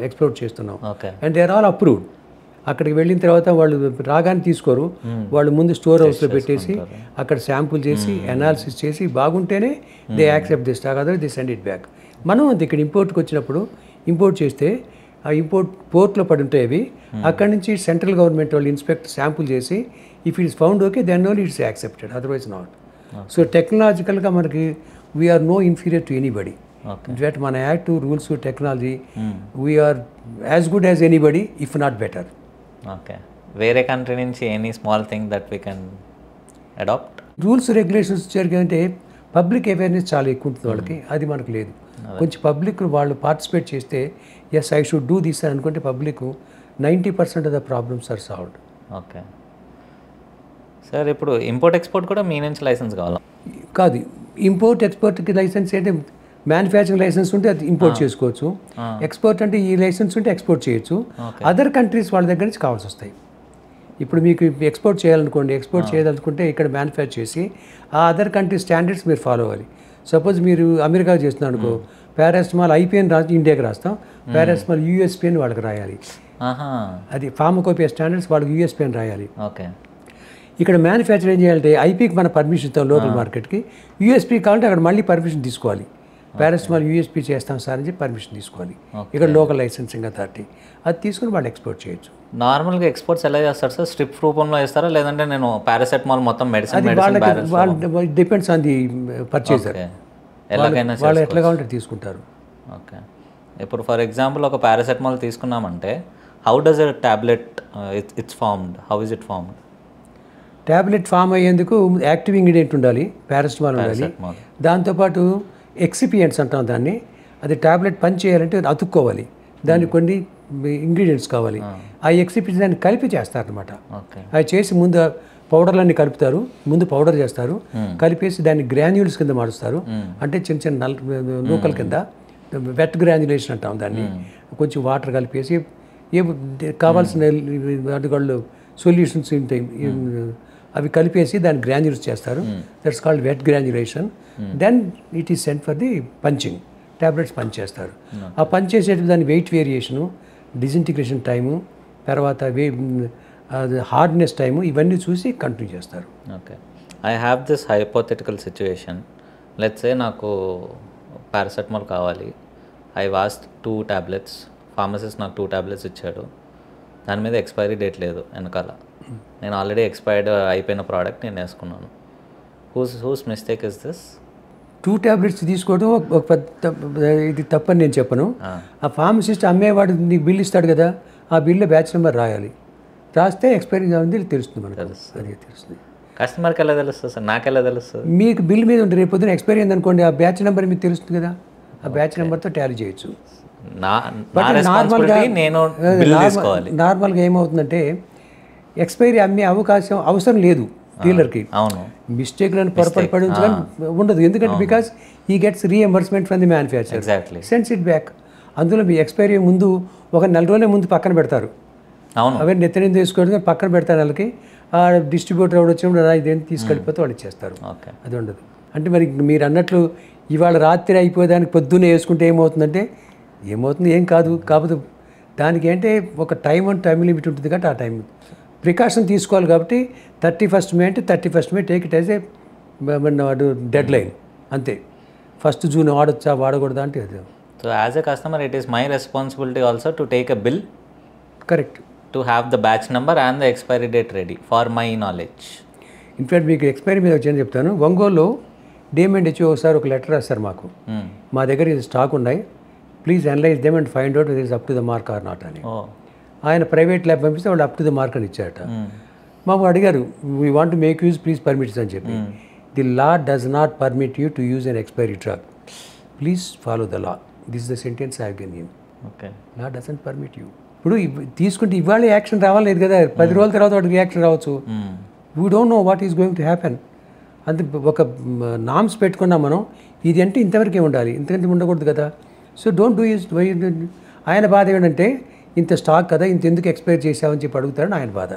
ఎక్స్పోర్ట్ చేస్తున్నాం. Okay. And they are all approved. అక్కడికి వెళ్ళిన తర్వాత వాళ్ళు రాగానే తీసుకోరు, వాళ్ళు ముందు స్టోర్ హౌస్లో పెట్టేసి అక్కడ శాంపుల్ చేసి అనాలిసిస్ చేసి బాగుంటేనే they accept this stock, other they send it back. మనం అంతే ఇక్కడ ఇంపోర్ట్కి వచ్చినప్పుడు ఇంపోర్ట్ చేస్తే ఆ ఇంపోర్ట్ పోర్ట్లో పడి ఉంటాయి అవి. అక్కడి నుంచి సెంట్రల్ గవర్నమెంట్ వాళ్ళు ఇన్స్పెక్ట్ శాంపుల్ చేసి if it is found okay then only it's accepted, otherwise not. So టెక్నాలజికల్గా మనకి we're no inferior to anybody. In fact మన act rules technology we're as good as anybody if not better. Okay. వేరే country నుంచి any small thing that we can adopt? Rules regulations జరిగితే public awareness చాలా ఎక్కువ ఉంటుంది వాళ్ళకి, అది మనకు లేదు. కొంచెం పబ్లిక్ వాళ్ళు పార్టిసిపేట్ చేస్తే yes I should do this అని అనుకుంటే public 90% of the problems are solved. Okay sir. ఇప్పుడు ఇంపోర్ట్ ఎక్స్పోర్ట్ కూడా మీ నుంచి లైసెన్స్ కావాలా? కాదు, ఇంపోర్ట్ ఎక్స్పోర్ట్కి లైసెన్స్ అంటే మ్యానుఫ్యాక్చరింగ్ లైసెన్స్ ఉంటే అది ఇంపోర్ట్ చేసుకోవచ్చు. ఎక్స్పోర్ట్ అంటే ఈ లైసెన్స్ ఉంటే ఎక్స్పోర్ట్ చేయొచ్చు. అదర్ కంట్రీస్ వాళ్ళ దగ్గర నుంచి కావాల్సి వస్తాయి. ఇప్పుడు మీకు ఎక్స్పోర్ట్ చేయాలనుకోండి, ఎక్స్పోర్ట్ చేయాలనుకుంటే ఇక్కడ మ్యానుఫ్యాక్చర్ చేసి ఆ అదర్ కంట్రీ స్టాండర్డ్స్ మీరు ఫాలో అవ్వాలి. సపోజ్ మీరు అమెరికా చేస్తున్నారు అనుకో, పారాసిటమాల్ ఐపీఎన్ రాసి ఇండియాకి రాస్తాం, పారాసిటమాల్ యూఎస్పీఎన్ వాళ్ళకి రాయాలి. అది ఫార్మకోపియా స్టాండర్డ్స్ వాళ్ళకి యూఎస్పీఎన్ రాయాలి. ఓకే. ఇక్కడ మ్యానుఫ్యాక్చర్ ఏం చేయాలంటే ఐపీకి మన పర్మిషన్ ఇస్తాం లోకల్ మార్కెట్కి, యూఎస్పీ కావాలంటే అక్కడ మళ్ళీ పర్మిషన్ తీసుకోవాలి. పారాసిటమాల్ యూఎస్పీ చేస్తాం సార్ అని చెప్పి పర్మిషన్ తీసుకోవాలి. ఇక్కడ లోకల్ లైసెన్సింగ్ అథారిటీ అది తీసుకుని వాళ్ళు ఎక్స్పోర్ట్ చేయొచ్చు. నార్మల్గా ఎక్స్పోర్ట్స్ ఎలా చేస్తారు సార్? స్ట్రిప్ రూపంలో వేస్తారా, లేదంటే నేను పారాసెటమాల్ మొత్తం మెడిసిన్ అది వాళ్ళకి డిపెండ్స్ ఆన్ ది పర్చేజర్, ఎలాగైనా వాళ్ళు ఎట్లా కావాలంటే తీసుకుంటారు. ఓకే. ఇప్పుడు ఫర్ ఎగ్జాంపుల్ ఒక పారాసెటమాల్ తీసుకున్నామంటే how does a tablet it's formed, how is it formed? Tablet form అయ్యేందుకు యాక్టివ్ ఇంగ్రీడియంట్ ఉండాలి, పారాసిటమాల్ ఉండాలి. దాంతోపాటు ఎక్సిపియంట్స్ అంటాం దాన్ని, అది ట్యాబ్లెట్ పని చేయాలంటే అతుక్కోవాలి, దానికి కొన్ని ఇంగ్రీడియంట్స్ కావాలి. ఆ ఎక్సిపియంట్స్ దాన్ని కలిపి చేస్తారనమాట. అవి చేసి ముందు పౌడర్లన్నీ కలుపుతారు, ముందు పౌడర్ చేస్తారు, కలిపేసి దాన్ని గ్రాన్యూల్స్ కింద మారుస్తారు. అంటే చిన్న చిన్న నూకల కింద వెట్ గ్రాన్యులేషన్ అంటాం దాన్ని. కొంచెం వాటర్ కలిపేసి ఏ కావాల్సిన అడుగుళ్ళు సొల్యూషన్స్ ఉంటాయి అవి కలిపేసి దాన్ని గ్రాన్యుల్స్ చేస్తారు. That's called wet granulation. Then it is sent for the punching, tablets punch చేస్తారు. ఆ పంచ్ చేసేటప్పుడు దాని వెయిట్ వేరియేషను, డిజింటిగ్రేషన్ టైము, తర్వాత హార్డ్నెస్ టైము, ఇవన్నీ చూసి కంటిన్యూ చేస్తారు. Okay. I have this hypothetical situation. Let's say నాకు పారాసెటమాల్ కావాలి, ఐ వాస్ట్ 2 tablets, ఫార్మసిస్ట్ నాకు 2 tablets ఇచ్చాడు, దాని మీద ఎక్స్పైరీ డేట్ లేదు వెనకాల, నేను ఆల్రెడీ ఎక్స్పైర్డ్ అయిపోయిన ప్రోడక్ట్ నేను వేసుకున్నాను. Whose mistake is this? 2 tablets తీసుకోవడం ఒక పెద్ద ఇది తప్పని నేను చెప్పను. ఆ ఫార్మసిస్ట్ అమ్మేవాడు నీకు బిల్ ఇస్తాడు కదా, ఆ బిల్లో బ్యాచ్ నెంబర్ రాయాలి, రాస్తే ఎక్స్పైరీ ఉంది తెలుస్తుంది మనకు, అది తెలుస్తుంది. కస్టమర్కి ఎలా తెలుస్తుంది సార్? నాకు ఎలా తెలుస్తుంది? మీకు బిల్ మీద ఉంటుంది, రేపు పొద్దున ఎక్స్పైరీ అయింది అనుకోండి, ఆ బ్యాచ్ నెంబర్ మీకు తెలుస్తుంది కదా, ఆ బ్యాచ్ నెంబర్తో టాలీ చేయొచ్చు. నార్మల్గా ఏమవుతుందంటే ఎక్స్పైరీ అమ్మే అవసరం లేదు డీలర్కి. అవును, మిస్టేక్లను పొరపాటు పడి ఉండదు, ఎందుకంటే because he gets reimbursement from the manufacturer, exactly sends it back. అందులో మీ ఎక్స్పైరీ ముందు ఒక 4 రోజులే ముందు పక్కన పెడతారు. అవును, అవే నెత్తని తీసుకోవడం పక్కన పెడతారు. వాళ్ళకి ఆ డిస్ట్రిబ్యూటర్ ఎవరు వచ్చినప్పుడు ఇదేంటి తీసుకెళ్ళిపోతే వాళ్ళు ఇచ్చేస్తారు. అది ఉండదు. అంటే మరి మీరు అన్నట్లు ఇవాళ రాత్రి అయిపోయేదానికి పొద్దున్నే వేసుకుంటే ఏమవుతుందంటే ఏమవుతుంది, ఏం కాదు. కాకపోతే దానికి ఏంటంటే ఒక టైం లిమిట్ ఉంటుంది కాబట్టి ఆ టైం ప్రికాషన్ తీసుకోవాలి. కాబట్టి 31st May అంటే 31st May take it as a dead line, అంతే. 1st June వాడొచ్చా వాడకూడదా అంటే అది. So as a customer it is my responsibility also to take a bill, correct, to have the batch number and the expiry date ready for my knowledge. In fact మీకు expiry మీద వచ్చి చెప్తాను. ఒంగోలులో DMHO ఒకసారి ఒక లెటర్ రాస్తారు మాకు, మా దగ్గర ఇది స్టాక్ ఉన్నాయి, please analyse them and find out it is up to the mark or not అని. ఆయన ప్రైవేట్ ల్యాబ్ పంపిస్తే వాళ్ళు అప్ టు ద మార్క్ అని ఇచ్చారట. మాకు అడిగారు we want to make use, please permits అని చెప్పి. The law does not permit you to use an expiry drug, please follow the law. This is the sentence I given you, okay. Law doesn't permit you. ఇప్పుడు తీసుకుంటే ఇవాళ action రావాలేదు కదా, 10 రోజుల తర్వాత వాడికి reaction రావచ్చు. We don't know what is going to happen. అంత ఒక నామ్స్ పెట్టుకున్నాం మనం, ఇది అంటే ఇంతవరకే ఉండాలి, ఇంతకంటే ఉండకూడదు కదా. So don't do is. ఆయన బాధ ఏంటంటే ఇంత స్టాక్ కదా, ఇంత ఎందుకు ఎక్స్పైర్ చేసామని చెప్పి అడుగుతారని ఆయన బాధ.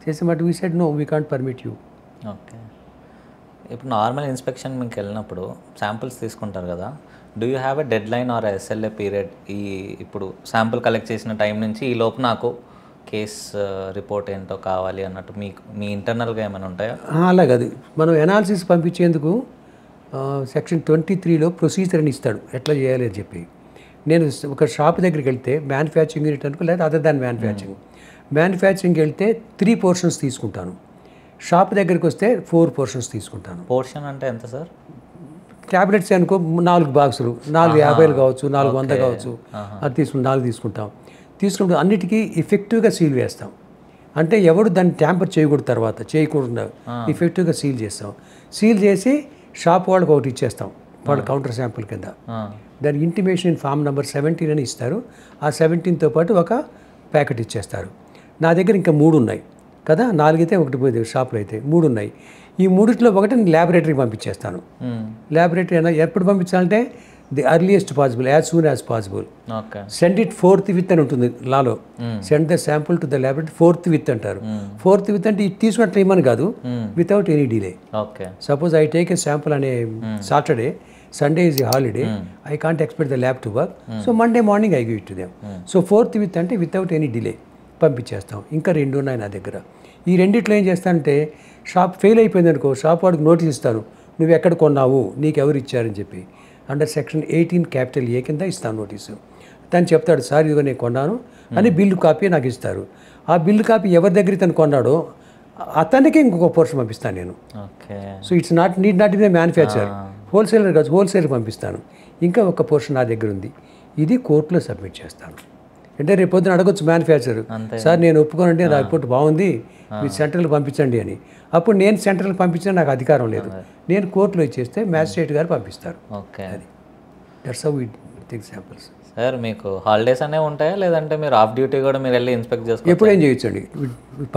చేసే మాట we said no, we can't permit you. Okay. ఇప్పుడు నార్మల్ ఇన్స్పెక్షన్ మీకు వెళ్ళినప్పుడు శాంపుల్స్ తీసుకుంటారు కదా, do you have a deadline or SLA period? ఇప్పుడు శాంపుల్ కలెక్ట్ చేసిన టైం నుంచి ఈ లోపు నాకు కేస్ రిపోర్ట్ ఏంటో కావాలి అన్నట్టు మీకు మీ ఇంటర్నల్గా ఏమైనా ఉంటాయా? అలా కాదు, మనం ఎనాలిసిస్ పంపించేందుకు సెక్షన్ 23లో ప్రొసీజర్ అని ఇస్తాడు, ఎట్లా చేయాలి అని చెప్పి. నేను ఒక షాప్ దగ్గరికి వెళ్తే మ్యానుఫ్యాక్చరింగ్ యూనిట్ అనుకో, లేదా అదర్ దాన్ మ్యానుఫ్యాక్చరింగ్కి వెళ్తే 3 పోర్షన్స్ తీసుకుంటాను. షాప్ దగ్గరికి వస్తే 4 పోర్షన్స్ తీసుకుంటాను. పోర్షన్ అంటే ఎంత సార్? ట్యాబ్లెట్స్ అనుకో 4 బాక్సులు, 450 కావచ్చు, 400 కావచ్చు, అది తీసుకుంటాం. 4 తీసుకుంటే అన్నిటికీ ఎఫెక్టివ్గా సీల్ వేస్తాం. అంటే ఎవడు దాన్ని ట్యాంపర్ చేయకుండా ఎఫెక్టివ్గా సీల్ చేస్తాం. సీల్ చేసి షాప్ వాళ్ళకి ఒకటి ఇచ్చేస్తాం, వాళ్ళ కౌంటర్ శాంపుల్ కింద. దాని ఇంటిమేషన్ ఇన్ ఫామ్ నెంబర్ 17 అని ఇస్తారు. ఆ 17తో పాటు ఒక ప్యాకెట్ ఇచ్చేస్తారు. నా దగ్గర ఇంకా 3 ఉన్నాయి కదా, 4 అయితే ఒకటి పోయింది, షాప్లో అయితే 3 ఉన్నాయి. ఈ 3లో ఒకటి నేను ల్యాబొరేటరీకి పంపించేస్తాను. ల్యాబొరేటరీ అయినా ఎప్పుడు పంపించాలంటే the earliest possible, as soon as possible. Send it 4th with అని ఉంటుంది లాలో. Send the sample to the laboratory 4th with అంటారు. 4th విత్ అంటే ఇది తీసుకున్నట్లు ఏమని కాదు, without any delay. Suppose I take a sample అనే Saturday, Sunday is a holiday, I can't expect the lab to work, so Monday morning I give it to them. So 4th with అంటే without any delay పంపించేస్తాం. ఇంకా 2 ఉన్నాయి నా దగ్గర. ఈ రెండిట్లో ఏం చేస్తానంటే, షాప్ ఫెయిల్ అయిపోయింది అనుకో, షాప్ వాడికి నోటీస్ ఇస్తాను, నువ్వు ఎక్కడ కొన్నావు, నీకు ఎవరు ఇచ్చారని చెప్పి. అండర్ సెక్షన్ 18A కింద ఇస్తాను నోటీసు. తను చెప్తాడు, సార్ ఇదిగో నేను కొన్నాను అని బిల్లు కాపీ నాకు ఇస్తారు. ఆ బిల్లు కాపీ ఎవరి దగ్గర తను కొన్నాడో అతనికి ఇంకొక పోర్షన్ పంపిస్తాను నేను. So it's not in manufacture, wholesaler కాదు, హోల్సేలర్ పంపిస్తాను. ఇంకా ఒక పోర్షన్ నా దగ్గర ఉంది, ఇది కోర్టులో సబ్మిట్ చేస్తాను. అంటే రేపు పొద్దున అడగొచ్చు మ్యానుఫ్యాక్చర్, సార్ నేను ఒప్పుకోనండి, నా రిపోర్ట్ బాగుంది, మీరు సెంట్రల్కి పంపించండి అని. అప్పుడు నేను సెంట్రల్కి పంపించిన నాకు అధికారం లేదు, నేను కోర్టులో ఇచ్చేస్తే మ్యాజిస్ట్రేట్ గారు పంపిస్తారు. అది that's how it examples. Sir మీకు హాలిడేస్ అనేవి ఉంటాయా, లేదంటే మీరు ఆఫ్ డ్యూటీ కూడా మీరు వెళ్ళి ఇన్స్పెక్ట్ చేసుకోవచ్చు? ఎప్పుడేం చేయొచ్చండి.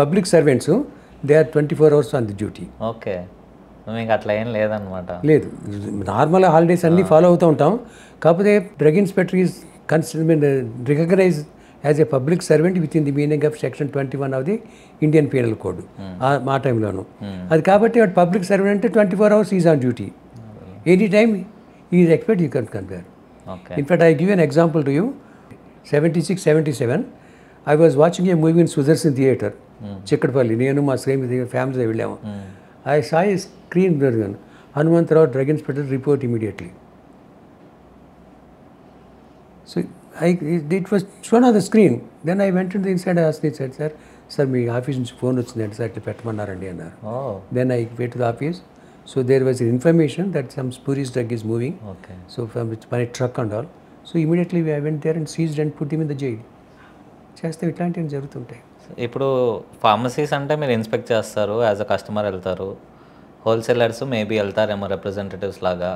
Public servants they are 24 hours on the duty. Okay, మీకు అట్లా ఏం లేదనమాట? లేదు, నార్మల్ హాలిడేస్ అన్నీ ఫాలో అవుతూ ఉంటాం. కాకపోతే drug inspector is recognize as a public servant within the meaning of section 21 of the Indian penal code. మా టైంలోను అది. కాబట్టి వాడు పబ్లిక్ సర్వెంట్ అంటే 24 hours is on duty. Any time is expect you can compare. In fact I give an example to you. 76, 77 I was watching a movie in Sudarshan theatre, Chikkadpally. నేను మా ఫ్యామిలీతో వెళ్ళాము. I saw a screen Hanumantharao drug inspector report immediately. So it was shown on the screen. Then I went into the inside, I asked it, said, sir, me office నుంచి phone వచ్చిందంటే sir ఇట్లా పెట్టమన్నారండి అన్నారు. Then I went to the office. So there was information that some spurious drug is moving. So from by truck and all. So immediately I went there and seized and put him in the jail. చేస్తే ఇట్లాంటివి జరుగుతుంటాయి. ఇప్పుడు pharmacies అంటే మీరు inspect చేస్తారు, as a customer వెళ్తారు, wholesalers maybe వెళ్తారేమో representatives లాగా.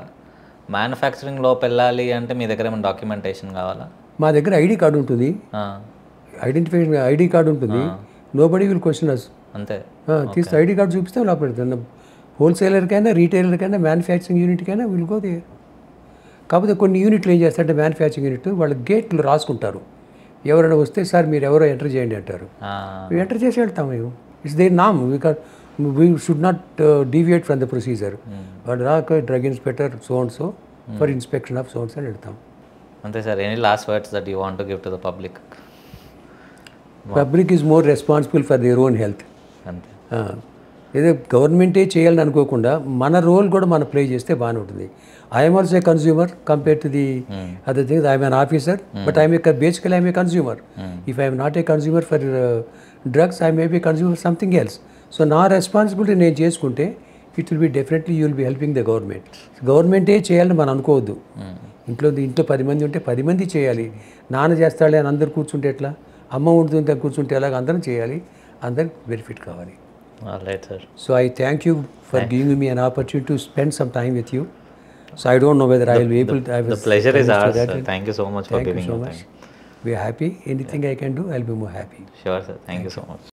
Manufacturing లోపు వెళ్ళాలి అంటే మీ దగ్గర ఏమైనా డాక్యుమెంటేషన్ కావాలా? మా దగ్గర ఐడి కార్డు ఉంటుంది, ఐడెంటిఫికేషన్ ఐడి కార్డు ఉంటుంది. నోబడీ విల్ క్వశ్చన్ అస్. అంతే, తీస్తే ఐడి కార్డు చూపిస్తే లోపల హోల్సేలర్కైనా, రీటైలర్కైనా, మ్యానుఫ్యాక్చరింగ్ యూనిట్కైనా విల్ గో దేర్. కాకపోతే కొన్ని యూనిట్లు ఏం చేస్తారంటే మ్యానుఫ్యాక్చరింగ్ యూనిట్ వాళ్ళ గేట్లు రాసుకుంటారు. ఎవరైనా వస్తే సార్ మీరు ఎవరో ఎంటర్ చేయండి అంటారు. మేము ఎంటర్ చేసి వెళ్తాం. మేము ఇట్స్ దేర్ నామ్, we should not deviate from the procedure. వాడు రాక drug inspector so and so for inspection of so and so అని వెళ్తాం. అంతే sir. Any last words that you want to give to the public? Public is more responsible for their own health. అంతే. ఏదో గవర్నమెంటే చేయాలని అనుకోకుండా మన role కూడా మనం ప్లే చేస్తే బాగానే ఉంటుంది. I'm also a consumer compare to the other things. I'm an officer but basically I'm a consumer. If I'm not a consumer for drugs, I may be consumer for something else. So నా responsibility నేను చేసుకుంటే it will be definitely you will be helping the government. గవర్నమెంటే చేయాలని మనం అనుకోవద్దు. ఇంట్లో 10 మంది ఉంటే 10 మంది చేయాలి. నాన్న చేస్తాడే అని అందరు కూర్చుంటే ఎట్లా, అమ్మ ఉంటుంది కూర్చుంటే ఎలాగ అందరం చేయాలి, అందరికి బెనిఫిట్ కావాలి. All right, sir. So I thank you for giving me an opportunity to spend some time with you. So I don't know whether I will be able to. I The was pleasure is convinced ours, to sir. Thank you so much for Thank you giving so your much. time. We are happy. Anything I can do, I'll be more happy. Sure, sir. Thank you so much.